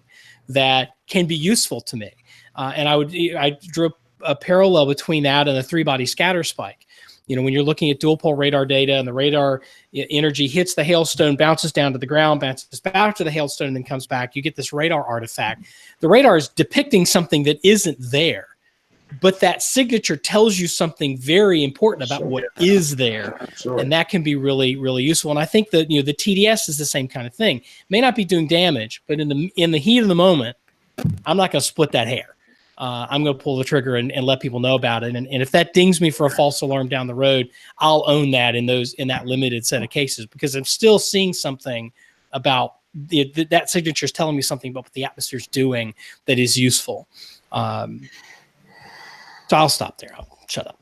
that can be useful to me. And I drew a parallel between that and a 3-body scatter spike. When you're looking at dual pole radar data and the radar energy hits the hailstone, bounces down to the ground, bounces back to the hailstone, and then comes back, you get this radar artifact. The radar is depicting something that isn't there, but that signature tells you something very important about what is there. And that can be really, really useful. And I think that, the TDS is the same kind of thing. May not be doing damage, but in the heat of the moment, I'm not going to split that hair. I'm going to pull the trigger and let people know about it. And if that dings me for a false alarm down the road, I'll own that in that limited set of cases, because I'm still seeing something about that signature is telling me something about what the atmosphere is doing that is useful. So I'll stop there. Shut up.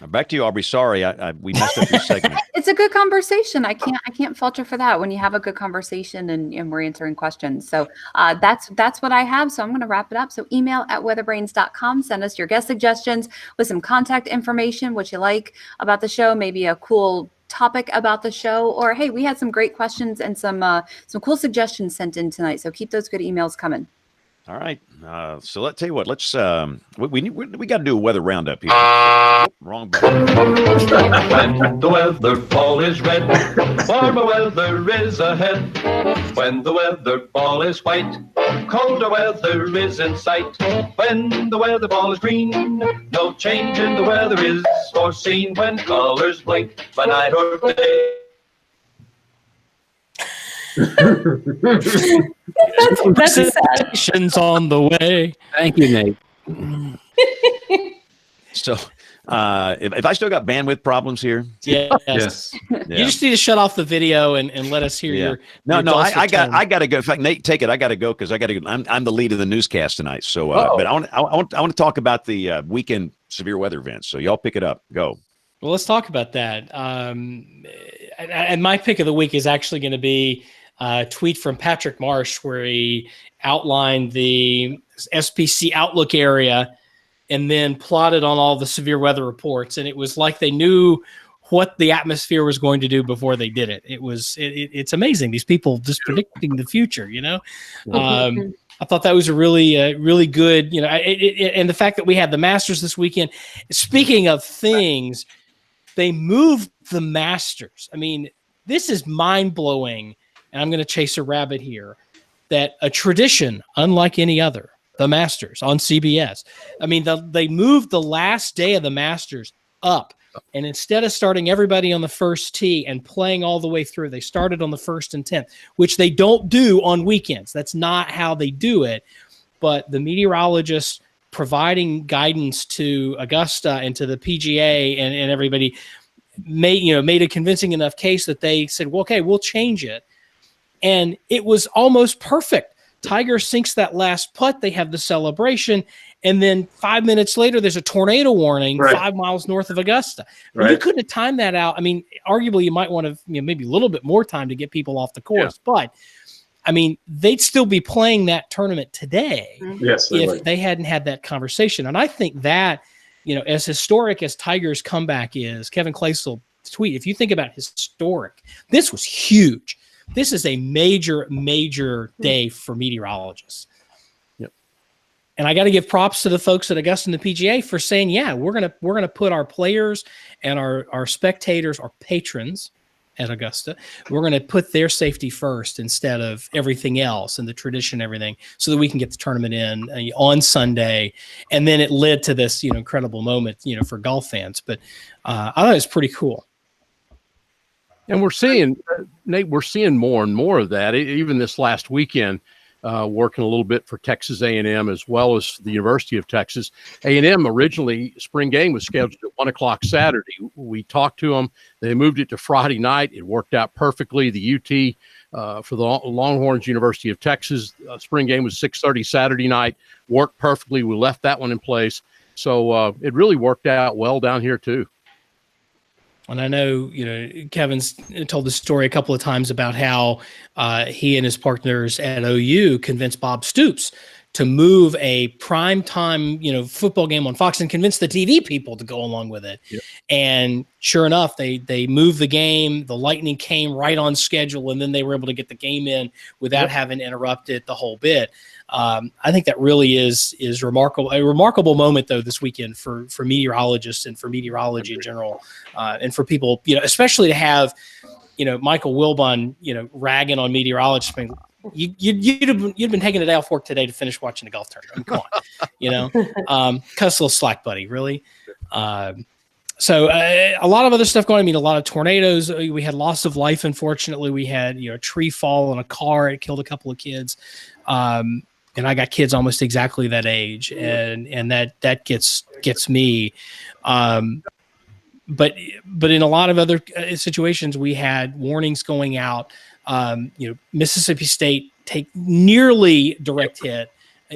Back to you, Aubrey. Sorry, we messed up your segment. It's a good conversation. I can't falter for that when you have a good conversation and we're answering questions. So that's what I have. So I'm going to wrap it up. So email at weatherbrains.com. Send us your guest suggestions with some contact information, what you like about the show, maybe a cool topic about the show, or hey, we had some great questions and some cool suggestions sent in tonight. So keep those good emails coming. All right. So let's tell you what. Let's we got to do a weather roundup here. Wrong button. When the weather ball is red, warmer weather is ahead. When the weather ball is white, colder weather is in sight. When the weather ball is green, no change in the weather is foreseen. When colors blink by night or day. That's sad. On the way. Thank you, Nate. So, if I still got bandwidth problems here, yes. You just need to shut off the video and let us hear your. No, I got to go. In fact, Nate, take it. I got to go because I got to. I'm the lead of the newscast tonight. So, but I want to talk about the weekend severe weather events. So, y'all pick it up. Go. Well, let's talk about that. And my pick of the week is actually going to be a tweet from Patrick Marsh where he outlined the SPC Outlook area and then plotted on all the severe weather reports. And it was like they knew what the atmosphere was going to do before they did it. It's amazing. These people just predicting the future, you know? I thought that was a really good, and the fact that we had the Masters this weekend. Speaking of things, they moved the Masters. I mean, this is mind-blowing, and I'm going to chase a rabbit here, that a tradition unlike any other, the Masters on CBS. I mean, they moved the last day of the Masters up, and instead of starting everybody on the first tee and playing all the way through, they started on the 1st and 10th, which they don't do on weekends. That's not how they do it. But the meteorologists providing guidance to Augusta and to the PGA and everybody made a convincing enough case that they said, well, okay, we'll change it. And it was almost perfect. Tiger sinks that last putt. They have the celebration. And then 5 minutes later, there's a tornado warning 5 miles north of Augusta. Right. You couldn't have timed that out. I mean, arguably, you might want to maybe a little bit more time to get people off the course. Yeah. But, I mean, they'd still be playing that tournament today if they hadn't had that conversation. And I think that, as historic as Tiger's comeback is, Kevin Claysall tweet, if you think about historic, this was huge. This is a major, major day for meteorologists. Yep. And I got to give props to the folks at Augusta and the PGA for saying, yeah, we're gonna put our players and our spectators, our patrons at Augusta, we're going to put their safety first instead of everything else and the tradition, everything, so that we can get the tournament in on Sunday. And then it led to this, incredible moment, for golf fans. But I thought it was pretty cool. And we're seeing, Nate, more and more of that. Even this last weekend, working a little bit for Texas A&M as well as the University of Texas. A&M originally, spring game was scheduled at 1 o'clock Saturday. We talked to them. They moved it to Friday night. It worked out perfectly. The UT for the Longhorns, University of Texas, spring game was 6:30 Saturday night. Worked perfectly. We left that one in place. So it really worked out well down here too. And I know, Kevin's told the story a couple of times about how he and his partners at OU convinced Bob Stoops to move a primetime, football game on Fox and convince the TV people to go along with it. Yep. And sure enough, they moved the game. The Lightning came right on schedule, and then they were able to get the game in without having interrupted the whole bit. I think that really is remarkable. A remarkable moment, though, this weekend for meteorologists and for meteorology in general, and for people, especially to have, Michael Wilbon, ragging on meteorologists. I mean, you'd been taking a day off work today to finish watching the golf tournament. I mean, come on, cuss a little slack, buddy. Really. So a lot of other stuff going on. I mean, a lot of tornadoes. We had loss of life. Unfortunately, we had a tree fall on a car. It killed a couple of kids. And I got kids almost exactly that age, and that gets me. But in a lot of other situations, we had warnings going out. Mississippi State take nearly direct hit,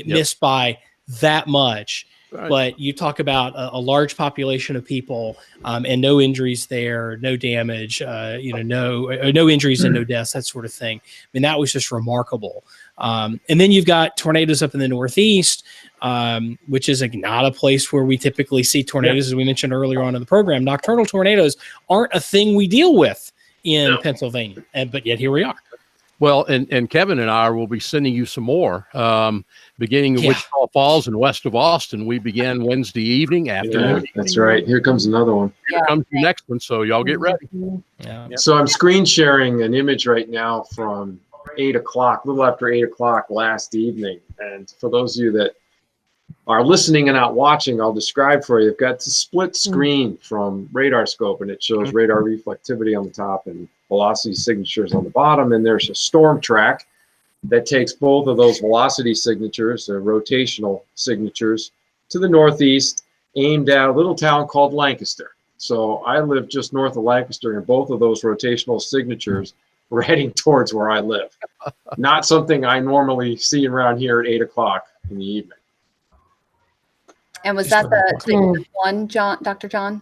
missed by that much. Right. But you talk about a large population of people and no injuries there, no damage, no injuries and no deaths, that sort of thing. I mean, that was just remarkable. And then you've got tornadoes up in the Northeast, which is not a place where we typically see tornadoes, as we mentioned earlier on in the program. Nocturnal tornadoes aren't a thing we deal with in Pennsylvania, but yet here we are. Well, and Kevin and I will be sending you some more. Beginning of Wichita Falls and west of Austin, we began Wednesday evening, afternoon. Yeah, that's right. Here comes another one. Here comes the next one, so y'all get ready. Yeah. So I'm screen sharing an image right now from 8 o'clock, a little after 8 o'clock last evening. And for those of you that are listening and not watching, I'll describe for you. I've got a split screen from radar scope, and it shows radar reflectivity on the top and velocity signatures on the bottom. And there's a storm track that takes both of those velocity signatures, rotational signatures, to the northeast, aimed at a little town called Lancaster. So I live just north of Lancaster, and both of those rotational signatures were heading towards where I live. Not something I normally see around here at 8 o'clock in the evening. And was that the one, John, Dr. John?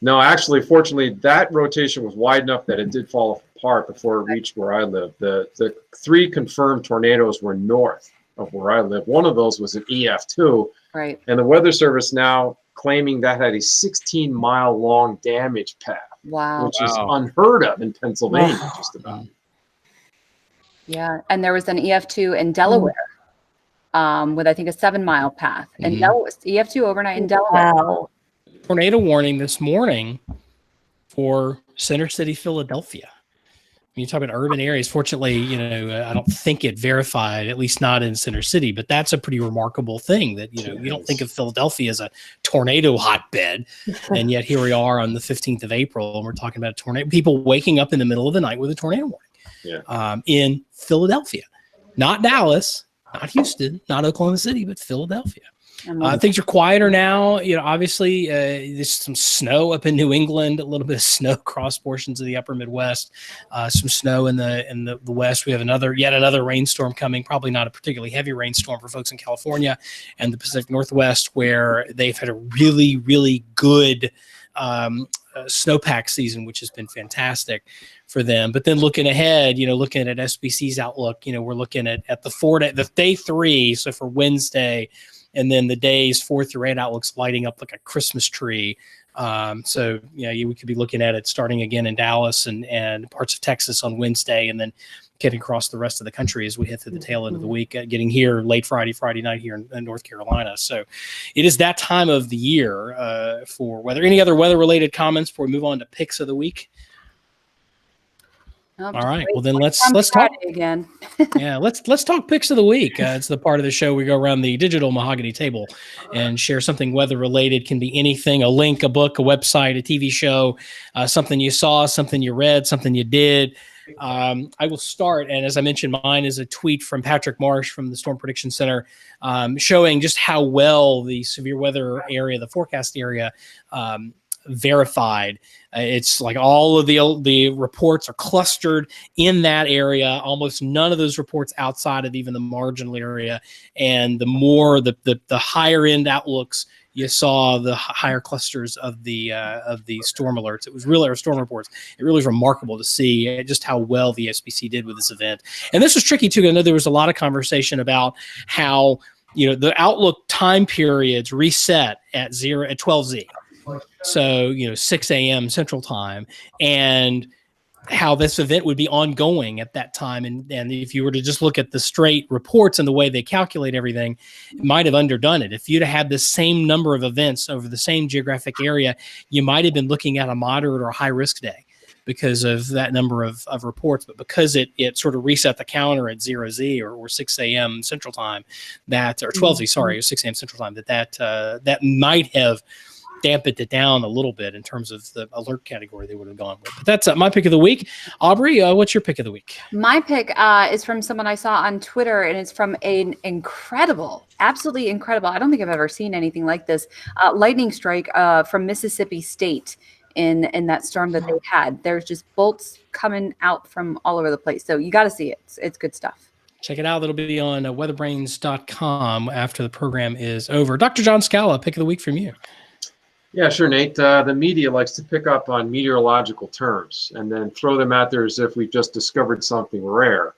No, actually, fortunately, that rotation was wide enough that it did fall apart before it reached where I live. The 3 confirmed tornadoes were north of where I live. One of those was an EF2. Right. And the Weather Service now claiming that had a 16-mile long damage path. Wow. Which is unheard of in Pennsylvania, just about. Yeah. And there was an EF2 in Delaware with, I think, a 7-mile path. And EF2 overnight in Delaware. Wow. Tornado warning this morning for Center City, Philadelphia. When you talk about urban areas, fortunately, I don't think it verified, at least not in Center City, but that's a pretty remarkable thing that, you don't think of Philadelphia as a tornado hotbed. And yet here we are on the 15th of April, and we're talking about a tornado, people waking up in the middle of the night with a tornado warning in Philadelphia, not Dallas, not Houston, not Oklahoma City, but Philadelphia. Things are quieter now. Obviously, there's some snow up in New England, a little bit of snow across portions of the upper Midwest, some snow in the West. We have yet another rainstorm coming, probably not a particularly heavy rainstorm for folks in California and the Pacific Northwest, where they've had a really, really good snowpack season, which has been fantastic for them. But then looking ahead, looking at SBC's outlook, we're looking at the day 3, so for Wednesday, and then the days 4 through 8 outlooks lighting up like a Christmas tree. So we could be looking at it starting again in Dallas and parts of Texas on Wednesday, and then getting across the rest of the country as we hit through the tail end of the week, getting here late Friday night here in North Carolina. So it is that time of the year for weather. Any other weather-related comments before we move on to picks of the week? All right. Well, then let's talk again. Yeah, let's talk picks of the week. It's the part of the show we go around the digital mahogany table and share something weather related. Can be anything: a link, a book, a website, a TV show, something you saw, something you read, something you did. I will start, and as I mentioned, mine is a tweet from Patrick Marsh from the Storm Prediction Center, showing just how well the severe weather area, the forecast area, verified. It's like all of the reports are clustered in that area. Almost none of those reports outside of even the marginal area. And the more the higher end outlooks, you saw the higher clusters of the storm alerts. It was really, or storm reports. It really was remarkable to see just how well the SPC did with this event. And this was tricky too. I know there was a lot of conversation about how the outlook time periods reset at 12Z. So, 6 a.m. Central Time, and how this event would be ongoing at that time. And if you were to just look at the straight reports and the way they calculate everything, it might have underdone it. If you'd have had the same number of events over the same geographic area, you might have been looking at a moderate or high risk day because of that number of reports. But because it sort of reset the counter at 0Z or 6 a.m. Central Time, or 12Z, sorry, or 6 a.m. Central Time, that might have dampened it down a little bit in terms of the alert category they would have gone with. But that's my pick of the week. Aubrey, what's your pick of the week? My pick is from someone I saw on Twitter, and it's from an absolutely incredible, I don't think I've ever seen anything like this, lightning strike from Mississippi State in that storm that they had. There's just bolts coming out from all over the place. So you got to see it. It's good stuff. Check it out. That'll be on weatherbrains.com after the program is over. Dr. John Scala, pick of the week from you. Yeah, sure, Nate. The media likes to pick up on meteorological terms and then throw them out there as if we've just discovered something rare.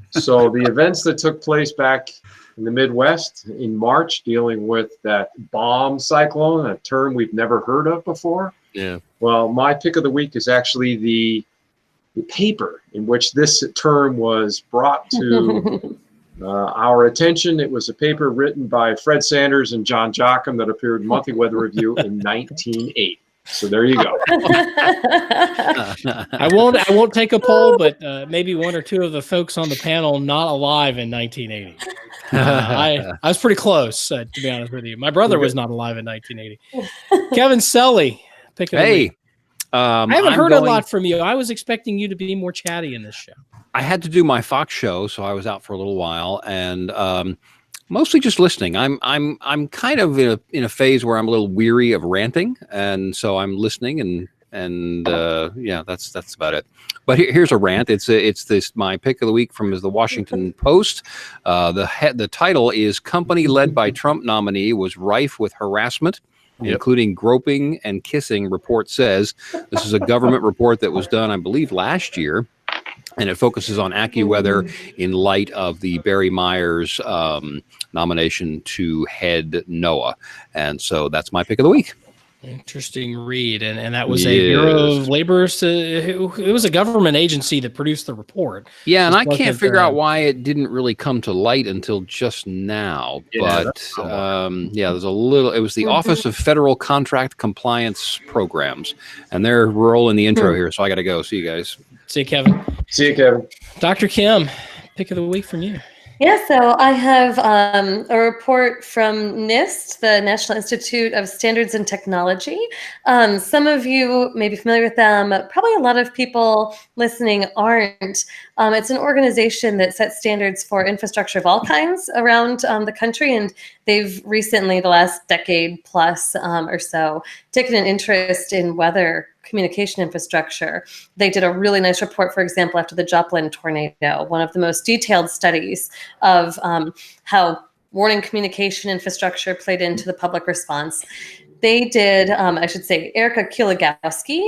So the events that took place back in the Midwest in March, dealing with that bomb cyclone, a term we've never heard of before. Yeah. Well, my pick of the week is actually the paper in which this term was brought to our attention. It was a paper written by Fred Sanders and John Jocham that appeared in Monthly Weather Review in 1980. So there you go. I won't take a poll, but maybe one or two of the folks on the panel not alive in 1980. I was pretty close, to be honest with you. My brother was not alive in 1980. Kevin Sully, pick of the week. I haven't heard a lot from you. I was expecting you to be more chatty in this show. I had to do my Fox show, so I was out for a little while, and mostly just listening. I'm kind of in a phase where I'm a little weary of ranting, and so I'm listening, and yeah, that's about it. But here's a rant. It's this my pick of the week from the Washington Post. The title is "Company Led by Trump Nominee Was Rife with Harassment, Including Groping and Kissing," report says. This is a government report that was done, I believe, last year. And it focuses on AccuWeather in light of the Barry Myers nomination to head NOAA. And so that's my pick of the week. Interesting read. And that was a Bureau of Labor. It was a government agency that produced the report. Yeah, and I can't figure out why it didn't really come to light until just now. Yeah, but yeah, there's a little. It was the Office of Federal Contract Compliance Programs. And they're rolling the intro here, so I got to go. See you guys. See you, Kevin. See you, Kevin. Dr. Kim, pick of the week from you. Yeah, so I have a report from NIST, the National Institute of Standards and Technology. Some of you may be familiar with them. Probably a lot of people listening aren't. It's an organization that sets standards for infrastructure of all kinds around the country, and they've recently, the last decade plus or so, taken an interest in weather communication infrastructure. They did a really nice report, for example, after the Joplin tornado, one of the most detailed studies of how warning communication infrastructure played into the public response. They did, I should say, Erica Kulagowski.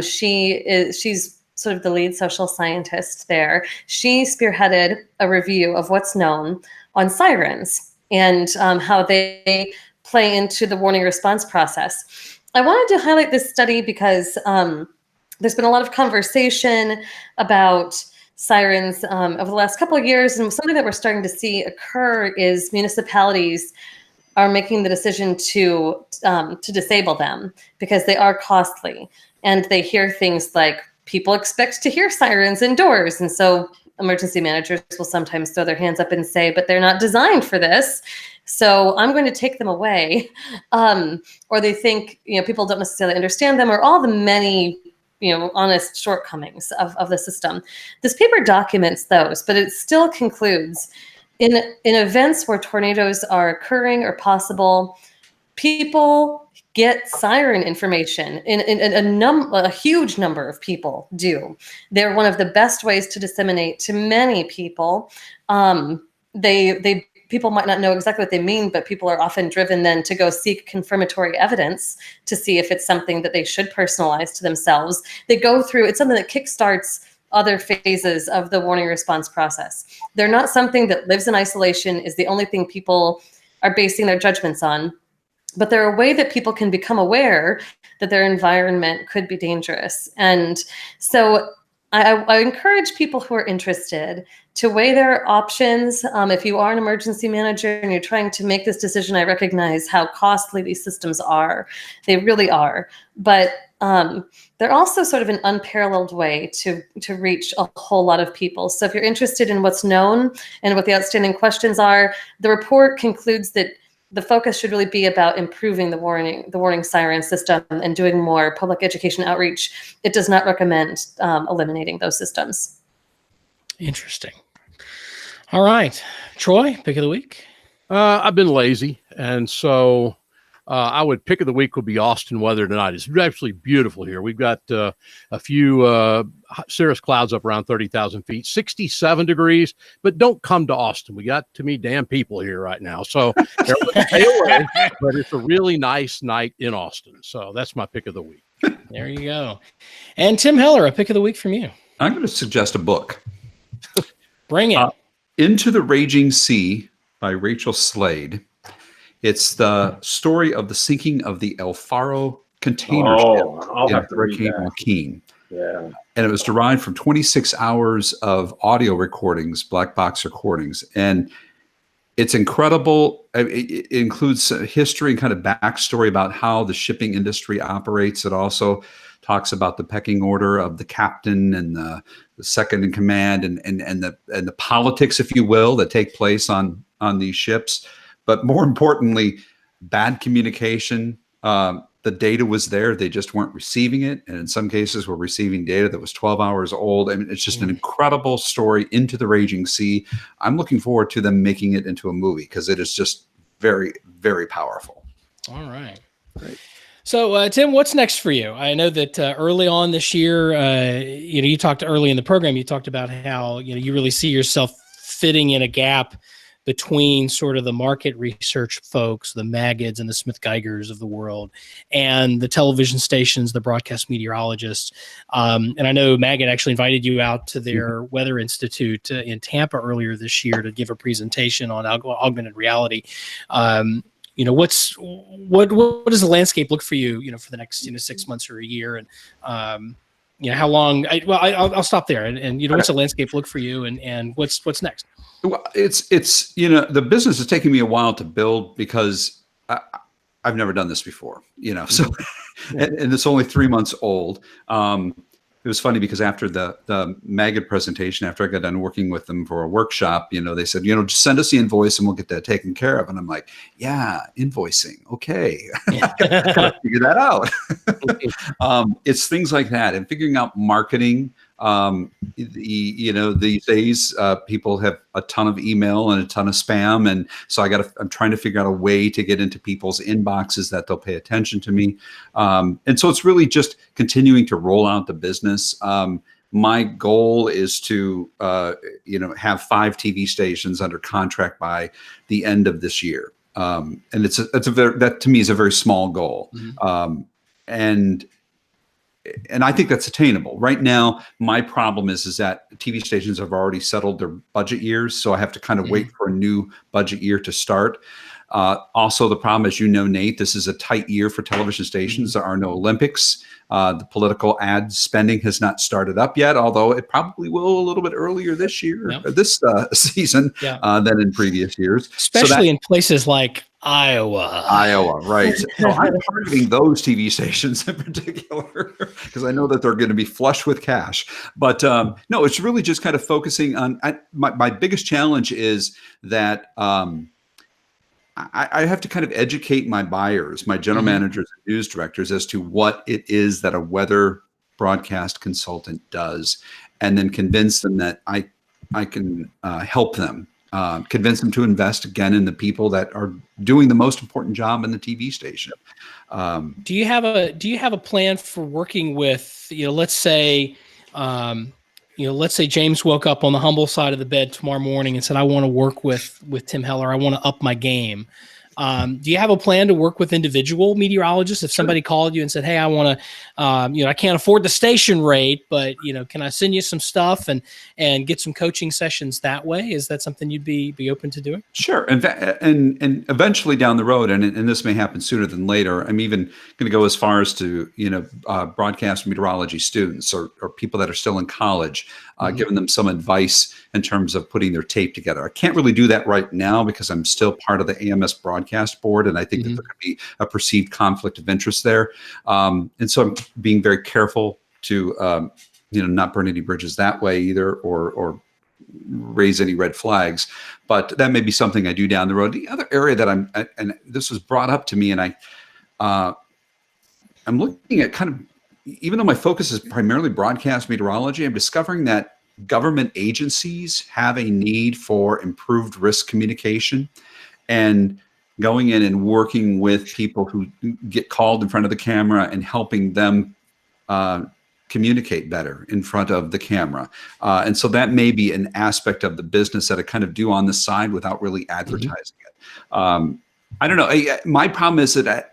She's sort of the lead social scientist there. She spearheaded a review of what's known on sirens and how they play into the warning response process. I wanted to highlight this study because there's been a lot of conversation about sirens over the last couple of years, and something that we're starting to see occur is municipalities are making the decision to disable them because they are costly, and they hear things like people expect to hear sirens indoors, and so emergency managers will sometimes throw their hands up and say, but they're not designed for this. So I'm going to take them away. Or they think, people don't necessarily understand them, or all the many, honest shortcomings of the system. This paper documents those, but it still concludes in events where tornadoes are occurring or possible, people get siren information. A huge number of people do. They're one of the best ways to disseminate to many people. People might not know exactly what they mean, but people are often driven then to go seek confirmatory evidence to see if it's something that they should personalize to themselves. They go through, it's something that kickstarts other phases of the warning response process. They're not something that lives in isolation, is the only thing people are basing their judgments on, but they're a way that people can become aware that their environment could be dangerous. And so I encourage people who are interested to weigh their options. If you are an emergency manager and you're trying to make this decision, I recognize how costly these systems are. They really are. But they're also sort of an unparalleled way to reach a whole lot of people. So if you're interested in what's known and what the outstanding questions are, the report concludes that the focus should really be about improving the warning siren system and doing more public education outreach. It does not recommend eliminating those systems. Interesting. All right. Troy, pick of the week. I've been lazy, and so I would pick of the week would be Austin weather tonight. It's actually beautiful here. We've got a few cirrus clouds up around 30,000 feet, 67 degrees, but don't come to Austin. We got too many damn people here right now. So stay away, but it's a really nice night in Austin. So that's my pick of the week. There you go. And Tim Heller, a pick of the week from you. I'm going to suggest a book. Bring it. Into the Raging Sea by Rachel Slade. It's the story of the sinking of the El Faro container ship I'll in have to read Hurricane that. Joaquin. Yeah. And it was derived from 26 hours of audio recordings, black box recordings. And it's incredible. It includes history and kind of backstory about how the shipping industry operates. It also talks about the pecking order of the captain and the second in command and the politics, if you will, that take place on these ships. But more importantly, bad communication. The data was there. They just weren't receiving it. And in some cases, we're receiving data that was 12 hours old. I mean, it's just an incredible story, Into the Raging Sea. I'm looking forward to them making it into a movie because it is just very, very powerful. All right. Great. So, Tim, what's next for you? I know that early on this year, you talked early in the program, you talked about how, you really see yourself fitting in a gap between sort of the market research folks, the Maggots and the Smith Geigers of the world, and the television stations, the broadcast meteorologists. And I know Maggot actually invited you out to their Weather Institute in Tampa earlier this year to give a presentation on augmented reality. What does the landscape look for you, for the next 6 months or a year, and how long? I'll stop there. And what's the landscape look for you, and what's next? Well, it's the business is taking me a while to build because I've never done this before, so and it's only 3 months old. It was funny because after the Maggot presentation, after I got done working with them for a workshop, they said, just send us the invoice and we'll get that taken care of. And I'm like, yeah, invoicing. Okay. Gotta figure that out. It's things like that and figuring out marketing. These days, people have a ton of email and a ton of spam. And so I'm trying to figure out a way to get into people's inboxes that they'll pay attention to me. And so it's really just continuing to roll out the business. My goal is to, have 5 TV stations under contract by the end of this year. And that to me is a very small goal. And I think that's attainable. Right now, my problem is that TV stations have already settled their budget years, so I have to kind of wait for a new budget year to start. Also, the problem, as you know, Nate, this is a tight year for television stations. There are no Olympics. The political ad spending has not started up yet, although it probably will a little bit earlier this year, this season, than in previous years. Especially in places like Iowa, right. So I'm targeting those TV stations in particular because I know that they're going to be flush with cash. But no, it's really just kind of focusing on my biggest challenge is that I have to kind of educate my buyers, my general managers and news directors as to what it is that a weather broadcast consultant does, and then convince them that I can help them. Convince them to invest again in the people that are doing the most important job in the TV station. Do you have a plan for working with, let's say James woke up on the humble side of the bed tomorrow morning and said, I want to work with Tim Heller. I want to up my game. Do you have a plan to work with individual meteorologists? If somebody called you and said, hey, I want to, I can't afford the station rate, but, can I send you some stuff and get some coaching sessions that way? Is that something you'd be open to doing? Sure. And eventually down the road, and this may happen sooner than later, I'm even going to go as far as to, broadcast meteorology students or people that are still in college, giving them some advice in terms of putting their tape together. I can't really do that right now because I'm still part of the AMS broadcast board. And I think that there could be a perceived conflict of interest there. And so I'm being very careful to, not burn any bridges that way either, or raise any red flags, but that may be something I do down the road. The other area that and this was brought up to me, and I'm looking at kind of, even though my focus is primarily broadcast meteorology, I'm discovering that government agencies have a need for improved risk communication. And going in and working with people who get called in front of the camera and helping them communicate better in front of the camera. And so that may be an aspect of the business that I kind of do on the side without really advertising it. I don't know. My problem is that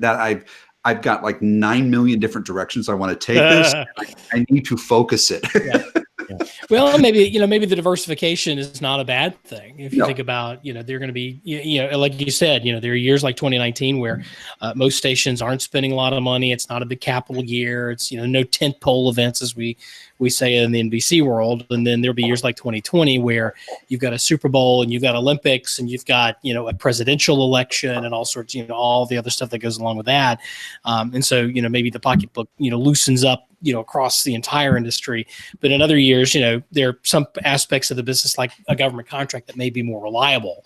I've got like 9 million different directions I want to take this. I need to focus it. Well, maybe the diversification is not a bad thing. If you think about, they're going to be, like you said, there are years like 2019 where most stations aren't spending a lot of money. It's not a big capital year. It's, no tent pole events, as we say in the NBC world. And then there'll be years like 2020 where you've got a Super Bowl and you've got Olympics and you've got, a presidential election and all sorts, all the other stuff that goes along with that. And so, maybe the pocketbook, loosens up, across the entire industry. But in other years, there are some aspects of the business, like a government contract, that may be more reliable,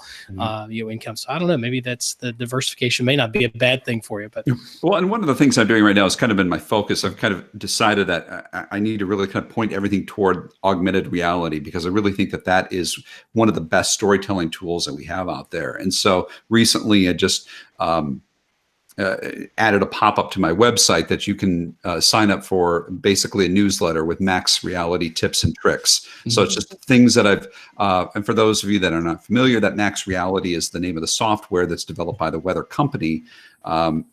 income. So I don't know, maybe that's the diversification may not be a bad thing for you. But well, and one of the things I'm doing right now has kind of been my focus. I've kind of decided that I need to really kind of point everything toward augmented reality, because I really think that that is one of the best storytelling tools that we have out there. And so recently I just added a pop-up to my website that you can sign up for, basically a newsletter with Max Reality tips and tricks. So it's just things that I've, and for those of you that are not familiar, that Max Reality is the name of the software that's developed by the weather company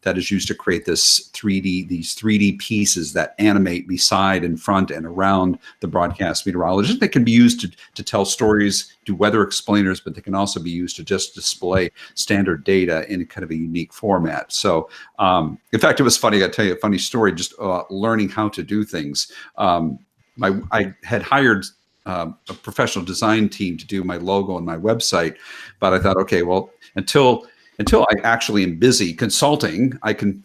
that is used to create these 3D pieces that animate beside, in front, and around the broadcast meteorologist. They can be used to tell stories, do weather explainers, but they can also be used to just display standard data in kind of a unique format. So, in fact, it was funny. I tell you a funny story. Just learning how to do things. I had hired a professional design team to do my logo and my website, but I thought, okay, well, until I actually am busy consulting, I can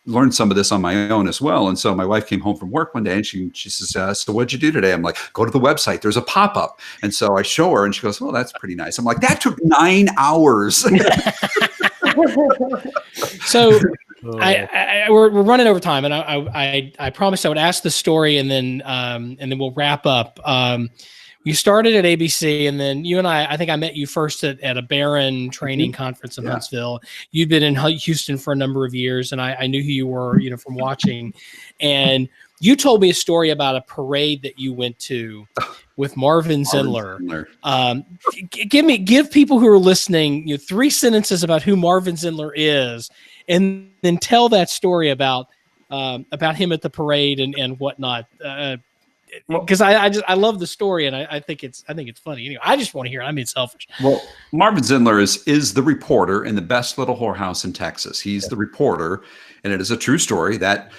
learn some of this on my own as well. And so my wife came home from work one day and she says, so what'd you do today? I'm like, go to the website. There's a pop-up. And so I show her and she goes, well, that's pretty nice. I'm like, that took 9 hours. So we're running over time, and I promised I would ask the story, and then we'll wrap up. You started at ABC, and then you and I think I met you first at a Barron training conference in Huntsville. You'd been in Houston for a number of years, and I knew who you were, from watching. And you told me a story about a parade that you went to with Marvin Zindler. Give people who are listening 3 sentences about who Marvin Zindler is, and then tell that story about him at the parade and whatnot. Because I love the story, and I think it's funny. Anyway, I just want to hear it. I'm being selfish. Well, Marvin Zindler is the reporter in the best little whorehouse in Texas. He's the reporter, and it is a true story that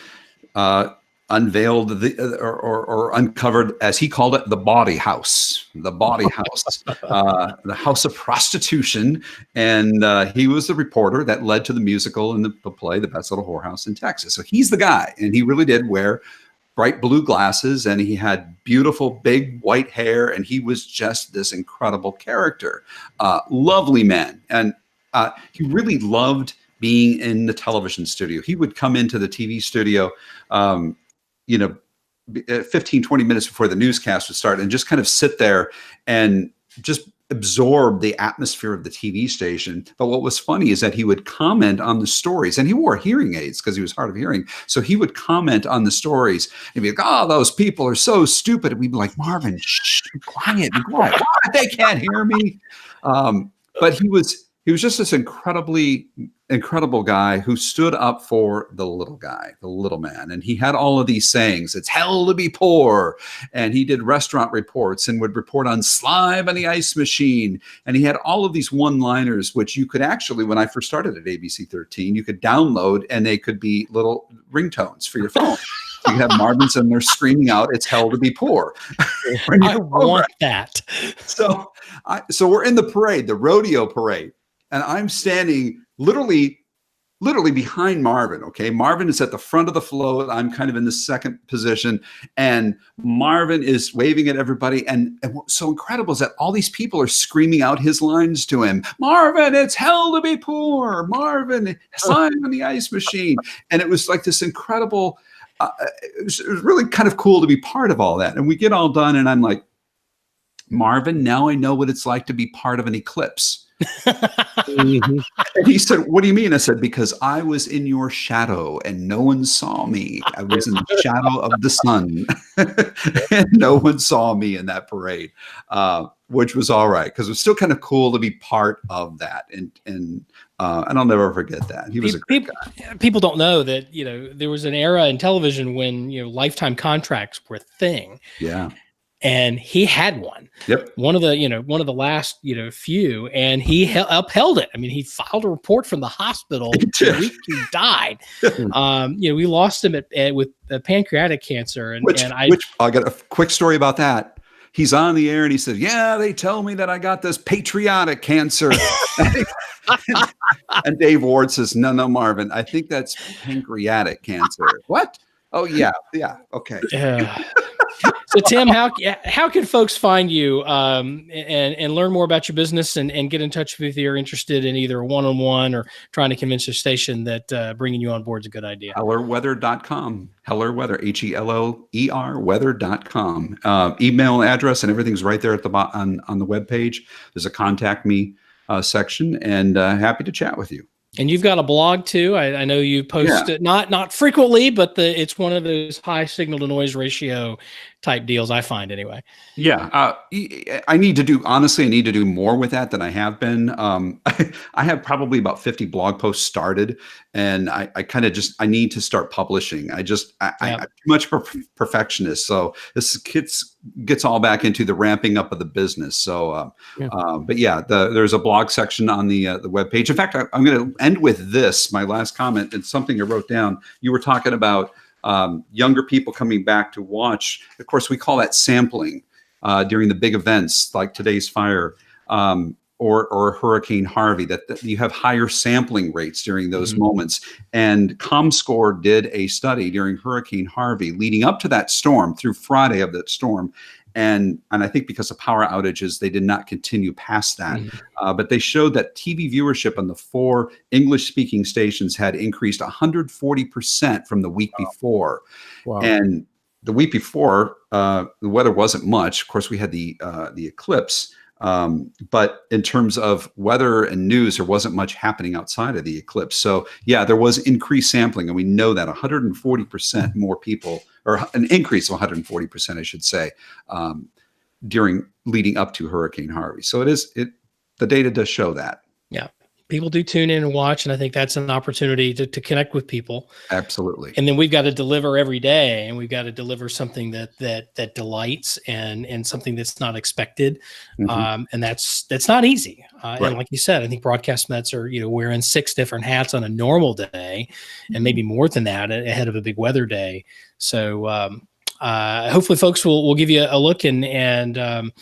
unveiled or uncovered, as he called it, the body house, the house of prostitution. And he was the reporter that led to the musical and the play, The Best Little Whorehouse in Texas. So he's the guy, and he really did wear bright blue glasses, and he had beautiful big white hair, and he was just this incredible character. Lovely man. And he really loved being in the television studio. He would come into the TV studio 15, 20 minutes before the newscast would start, and just kind of sit there and just absorb the atmosphere of the TV station. But what was funny is that he would comment on the stories, and he wore hearing aids because he was hard of hearing. So he would comment on the stories and be like, oh, those people are so stupid. And we'd be like, Marvin, shh, be quiet. What? They can't hear me. But he was just this incredible guy who stood up for the little guy, the little man. And he had all of these sayings. It's hell to be poor. And he did restaurant reports and would report on slime on the ice machine. And he had all of these one-liners, which you could actually, when I first started at ABC 13, you could download, and they could be little ringtones for your phone. You could have Marvin Zindler screaming out, it's hell to be poor. I want that. So we're in the parade, the rodeo parade. And I'm standing literally behind Marvin. Okay. Marvin is at the front of the float. I'm kind of in the second position, and Marvin is waving at everybody. And what's so incredible is that all these people are screaming out his lines to him. Marvin, it's hell to be poor. Marvin, slime on the ice machine. And it was like this incredible, it was really kind of cool to be part of all that. And we get all done, and I'm like, Marvin, now I know what it's like to be part of an eclipse. And he said, "What do you mean?" I said, "Because I was in your shadow and no one saw me. I was in the shadow of the sun, and no one saw me in that parade," which was all right because it was still kind of cool to be part of that. And I'll never forget that. He was a great guy. People don't know that there was an era in television when lifetime contracts were a thing. Yeah. And he had one. Yep. One of the last, few, and he upheld it. I mean, he filed a report from the hospital the week he died. We lost him with pancreatic cancer. And I got a quick story about that. He's on the air and he says, "Yeah, they tell me that I got this patriotic cancer." And Dave Ward says, "No, Marvin, I think that's pancreatic cancer." What? Oh, yeah. Okay. So Tim, how can folks find you and learn more about your business and get in touch with you if you're interested in either one-on-one or trying to convince your station that bringing you on board is a good idea? HellerWeather.com. Heller Weather, HELLER weather.com. Email address and everything's right there at the on the webpage. There's a contact me section, and happy to chat with you. And you've got a blog too. I know you post it not frequently, but it's one of those high signal to noise ratio type deals, I find anyway. Yeah. I need to do more with that than I have been. I have probably about 50 blog posts started, and I kind of I need to start publishing. I'm too much perfectionist. So this gets all back into the ramping up of the business. So, but yeah, there's a blog section on the webpage. In fact, I'm going to end with this, my last comment. It's something I wrote down. You were talking about younger people coming back to watch. Of course, we call that sampling during the big events like today's fire or Hurricane Harvey, that you have higher sampling rates during those moments. And ComScore did a study during Hurricane Harvey leading up to that storm through Friday of that storm. And I think because of power outages, they did not continue past that. But they showed that TV viewership on the 4 English-speaking stations had increased 140% from the week before. Wow. And the week before, the weather wasn't much. Of course, we had the eclipse. But in terms of weather and news, there wasn't much happening outside of the eclipse. So yeah, there was increased sampling, and we know that 140% more people, or an increase of 140%, I should say, during leading up to Hurricane Harvey. So the data does show that. Yeah. People do tune in and watch, and I think that's an opportunity to connect with people. Absolutely. And then we've got to deliver every day, and we've got to deliver something that delights and something that's not expected. And that's not easy. Right. And like you said, I think broadcast mets are wearing 6 different hats on a normal day, and maybe more than that ahead of a big weather day. So hopefully, folks will give you a look and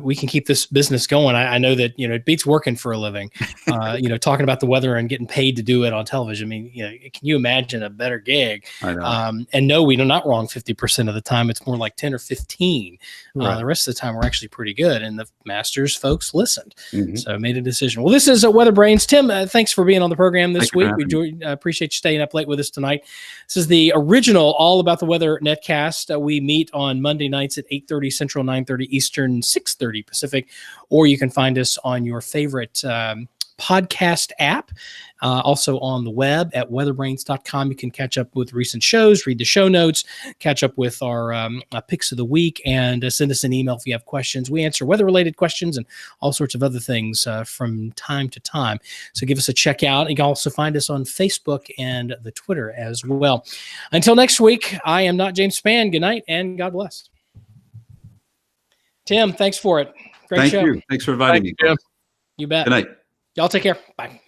we can keep this business going. I know that, it beats working for a living, talking about the weather and getting paid to do it on television. I mean, can you imagine a better gig? I know. And no, we're not wrong 50% of the time. It's more like 10 or 15. Right. The rest of the time, we're actually pretty good. And the Masters folks listened. So I made a decision. Well, this is WeatherBrains. Tim, thanks for being on the program this week. We appreciate you staying up late with us tonight. This is the original All About the Weather netcast. We meet on Monday nights at 8:30 Central, 9:30 Eastern, 6:30 Pacific, or you can find us on your favorite podcast app. Also on the web at weatherbrains.com. You can catch up with recent shows, read the show notes, catch up with our picks of the week, and send us an email if you have questions. We answer weather-related questions and all sorts of other things from time to time. So give us a check out. You can also find us on Facebook and the Twitter as well. Until next week, I am not James Spann. Good night and God bless. Tim, thanks for it. Great show. Thank you. Thanks for inviting me. Tim. You bet. Good night. Y'all take care. Bye.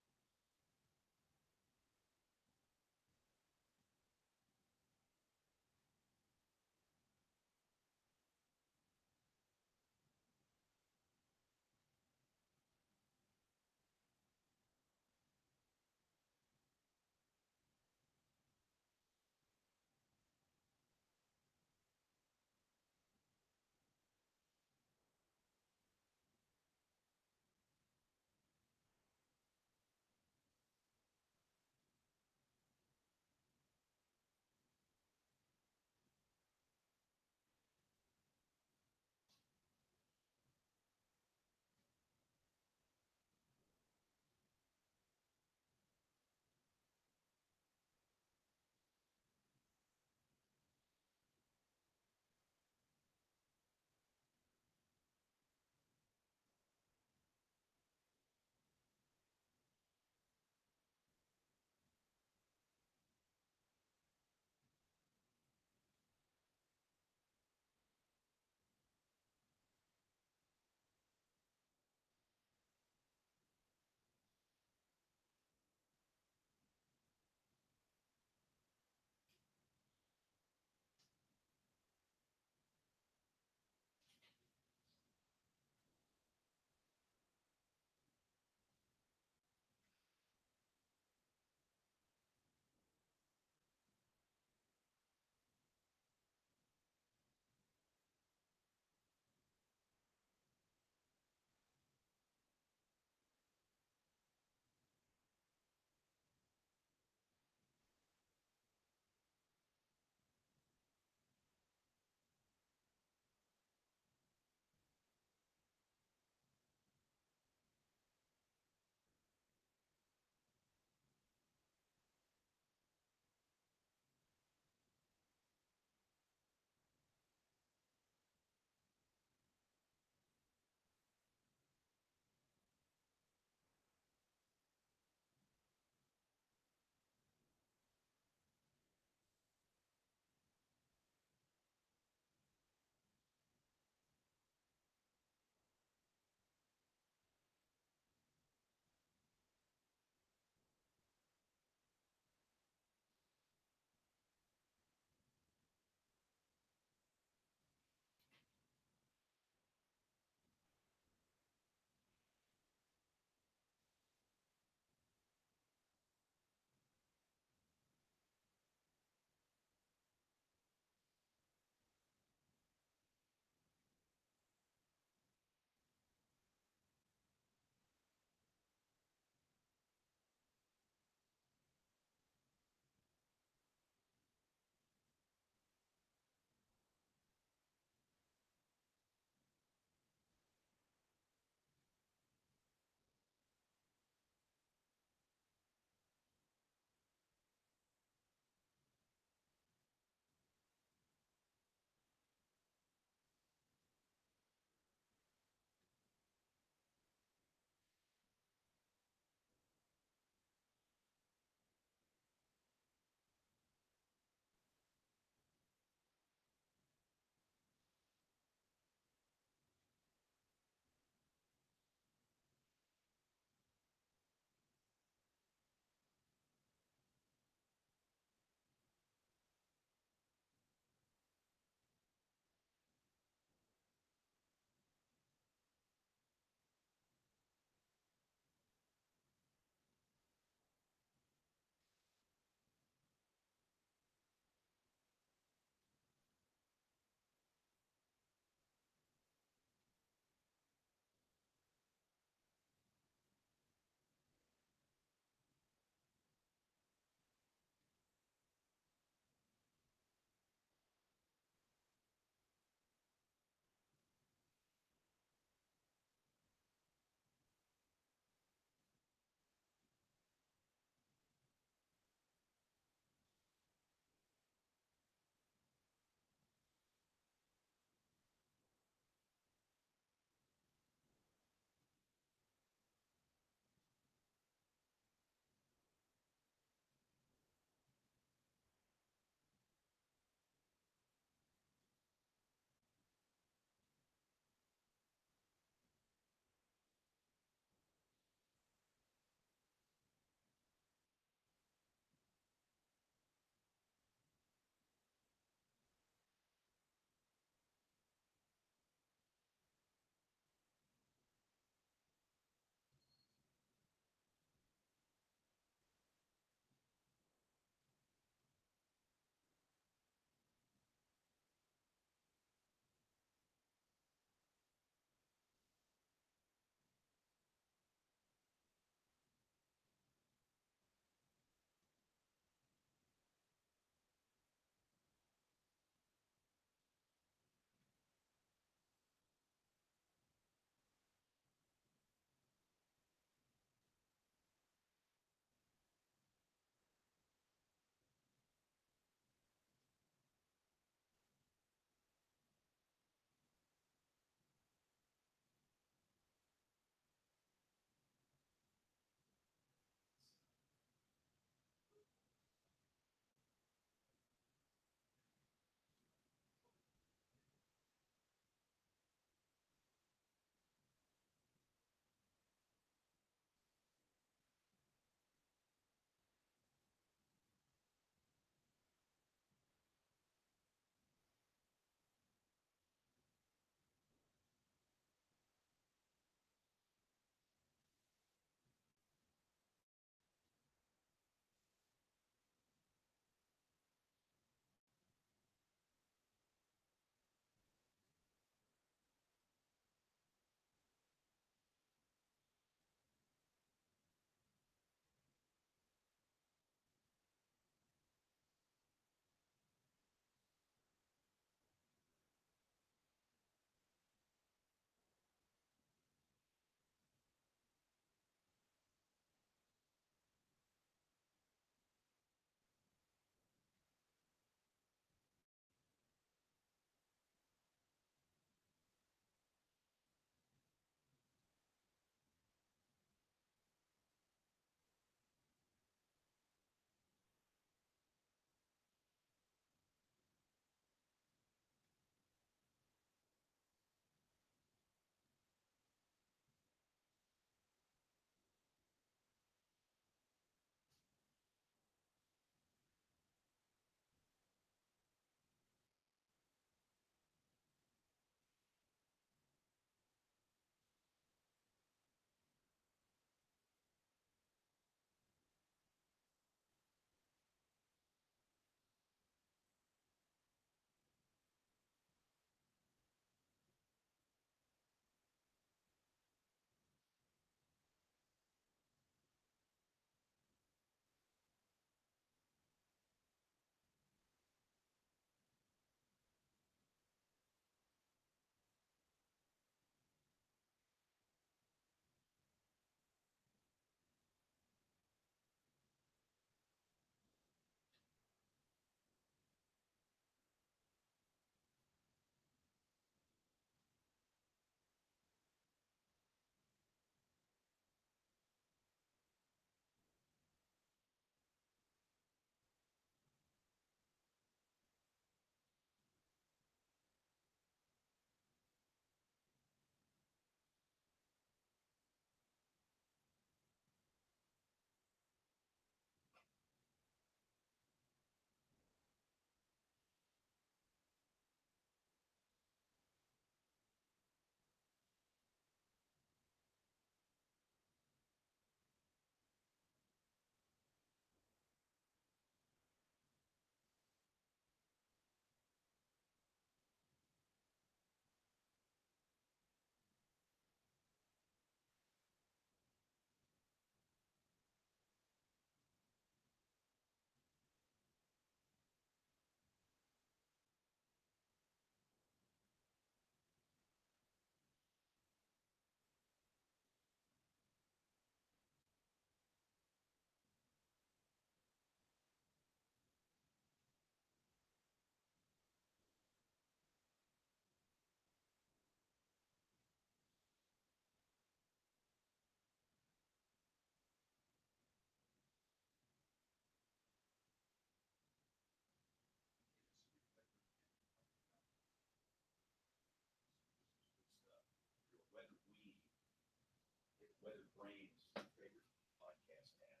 WeatherBrains favorite podcast app.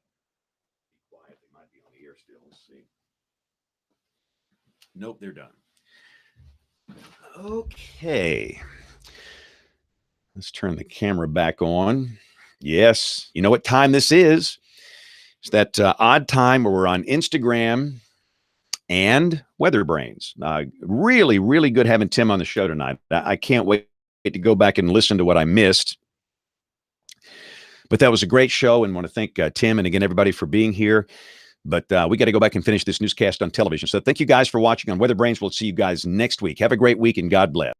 Be quiet. They might be on the air still. Let's see. Nope, they're done. Okay. Let's turn the camera back on. Yes. You know what time this is? It's that odd time where we're on Instagram and WeatherBrains. Really, really good having Tim on the show tonight. I can't wait to go back and listen to what I missed. But that was a great show, and want to thank Tim and again everybody for being here. But we got to go back and finish this newscast on television. So thank you guys for watching on WeatherBrains. We'll see you guys next week. Have a great week, and God bless.